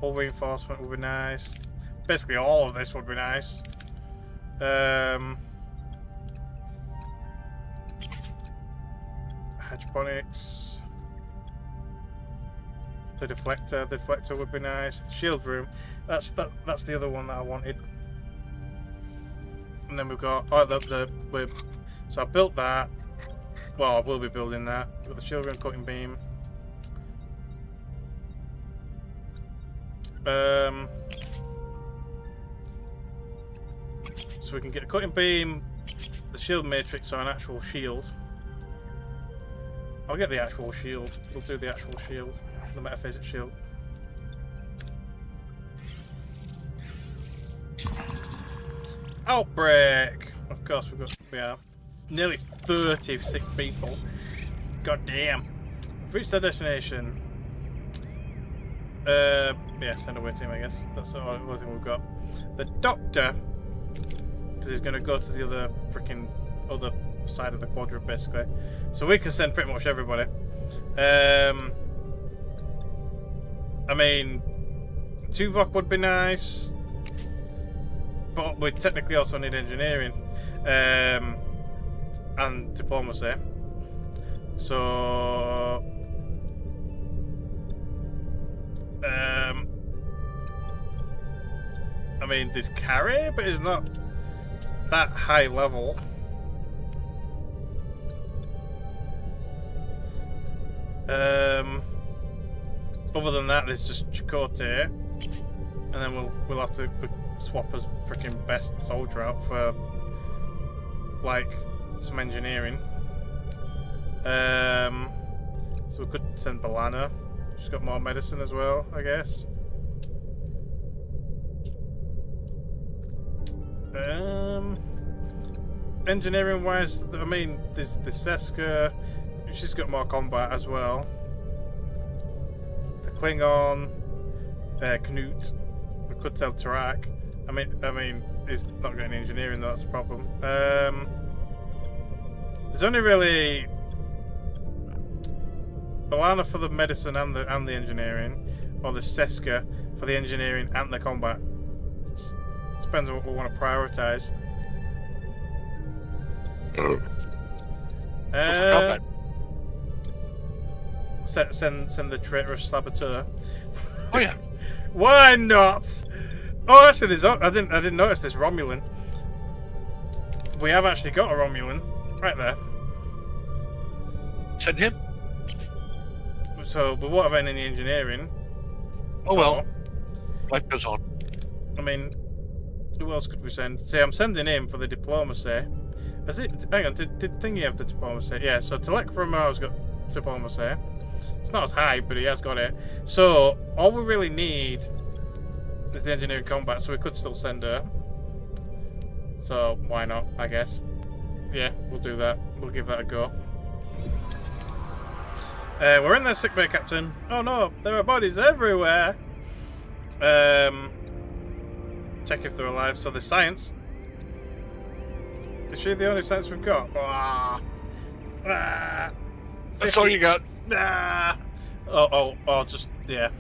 Hull reinforcement would be nice. Basically all of this would be nice. Hydroponics. The deflector would be nice. The shield room, that's the other one that I wanted. And then we've got so I built that. Well, I will be building that. We've got the shield room, cutting beam. So we can get a cutting beam, the shield matrix, or an actual shield. I'll get the actual shield. We'll do the actual shield, the metaphysics shield. Outbreak! Of course we have nearly 30 sick people. God damn. We've reached our destination. Yeah, send away team, I guess. That's the only thing we've got. The doctor, because he's going to go to the other side of the quadrant, basically. So we can send pretty much everybody. I mean, Tuvok would be nice. But we technically also need engineering and diplomacy. So I mean, there's carry, but it's not that high level. Other than that, there's just Chakotay, and then we'll have to swap as freaking best soldier out for like some engineering. So we could send Balana. She's got more medicine as well, I guess. Engineering wise, I mean, there's Seska. She's got more combat as well. The Klingon, Knut. We could tell Tarak. I mean, he's not got any engineering though, that's the problem. There's only really Balana for the medicine and the engineering, or the Seska for the engineering and the combat. Depends on what we want to prioritize. Send the traitorous saboteur. Oh yeah. Why not? Oh, actually, I didn't notice this Romulan. We have actually got a Romulan right there. Send him. So we won't have any engineering. Oh well. Life goes on. I mean, who else could we send? See, I'm sending him for the diplomacy. Is it? Hang on, did Thingy have the diplomacy? Yeah. So Telek from Mars got diplomacy. It's not as high, but he has got it. So all we really need is the engineering combat. So we could still send her. So why not, I guess. Yeah, we'll do that. We'll give that a go. We're in their sickbay, Captain. Oh no, there are bodies everywhere. Check if they're alive. So the science. Is she the only science we've got? That's all you got. Just, yeah.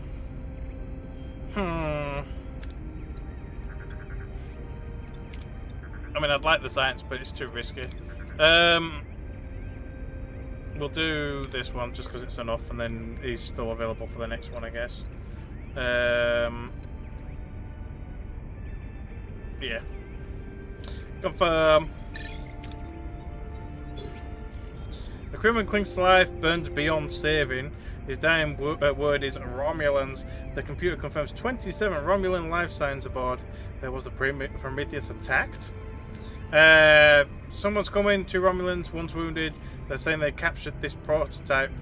I mean, I'd like the science, but it's too risky. We'll do this one just because it's enough, and then he's still available for the next one, I guess. Yeah. Confirm. The crewman clings to life, burned beyond saving. His dying word is Romulans. The computer confirms 27 Romulan life signs aboard. Was the Prometheus attacked? Someone's coming. 2 Romulans, one's wounded. They're saying they captured this prototype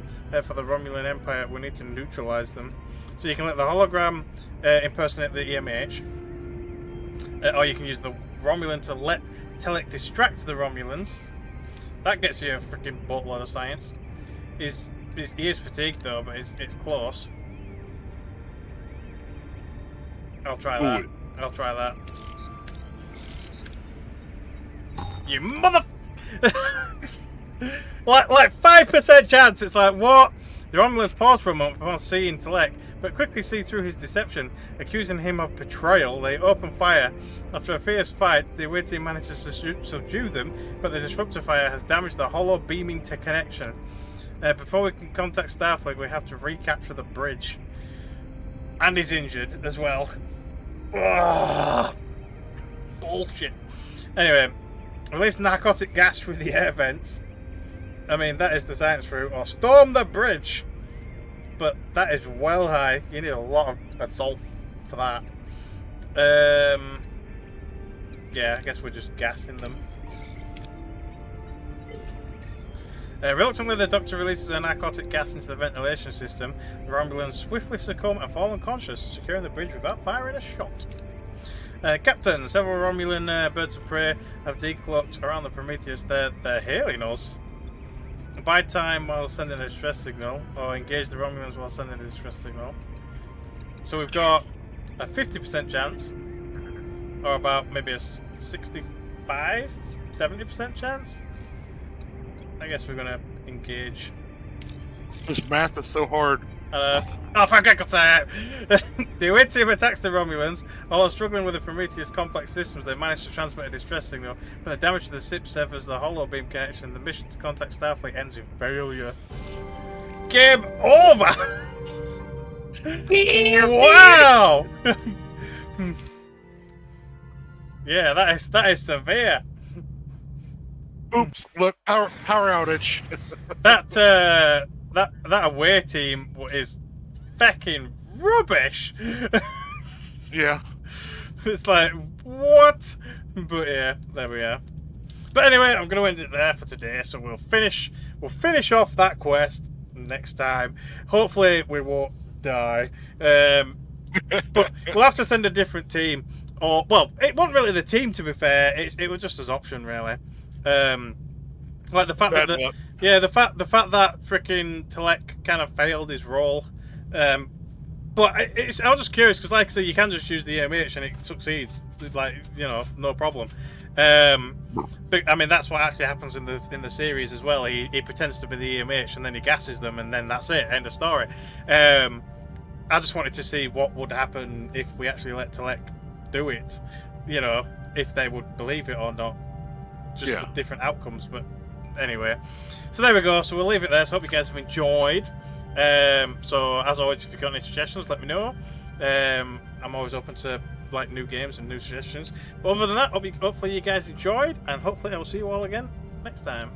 for the Romulan Empire. We need to neutralize them. So you can let the hologram impersonate the EMH. Or you can use the Romulan to let Telek distract the Romulans. That gets you a freaking boatload of science. He is fatigued though, but it's close. I'll try that. I'll try that. You mother... like 5% chance. It's like, what? The Romulans pause for a moment before seeing Telek, but quickly see through his deception, accusing him of betrayal. They open fire. After a fierce fight, the away team manages to subdue them, but the disruptor fire has damaged the hollow beaming to connection. Before we can contact Starfleet, we have to recapture the bridge. And he's injured as well. Ugh. Bullshit. Anyway, release narcotic gas through the air vents. I mean, that is the science route. Or storm the bridge. But that is well high. You need a lot of assault for that. Yeah, I guess we're just gassing them. Reluctantly, the Doctor releases a narcotic gas into the ventilation system. The Romulans swiftly succumb and fall unconscious, securing the bridge without firing a shot. Captain, several Romulan birds of prey have decloaked around the Prometheus. They're hailing us. Buy time while sending a distress signal, or engage the Romulans while sending a distress signal. So we've got a 50% chance, or about maybe a 65, 70% chance. I guess we're gonna engage. This math is so hard. Oh, for God's sake! The away team attacks the Romulans. While struggling with the Prometheus complex systems, they manage to transmit a distress signal, but the damage to the ship severs the hollow beam connection. The mission to contact Starfleet ends in failure. Game over! Wow! Yeah, that is severe. Oops! Look, power outage. That away team is fucking rubbish. Yeah. It's like, what? But yeah, there we are. But anyway, I'm going to end it there for today. So we'll finish off that quest next time. Hopefully we won't die. But we'll have to send a different team. Or, well, it wasn't really the team, to be fair. It was just as option, really. Like the fact that the fact that freaking Telek kind of failed his role. But I was just curious because, like I say, you can just use the EMH and it succeeds, like, you know, no problem. But I mean, that's what actually happens in the series as well. He pretends to be the EMH and then he gasses them and then that's it, end of story. I just wanted to see what would happen if we actually let Telek do it. You know, if they would believe it or not. Just for different outcomes, but anyway. So there we go. So we'll leave it there. So I hope you guys have enjoyed. So as always, if you've got any suggestions, let me know. I'm always open to like new games and new suggestions. But other than that, hopefully you guys enjoyed, and hopefully I will see you all again next time.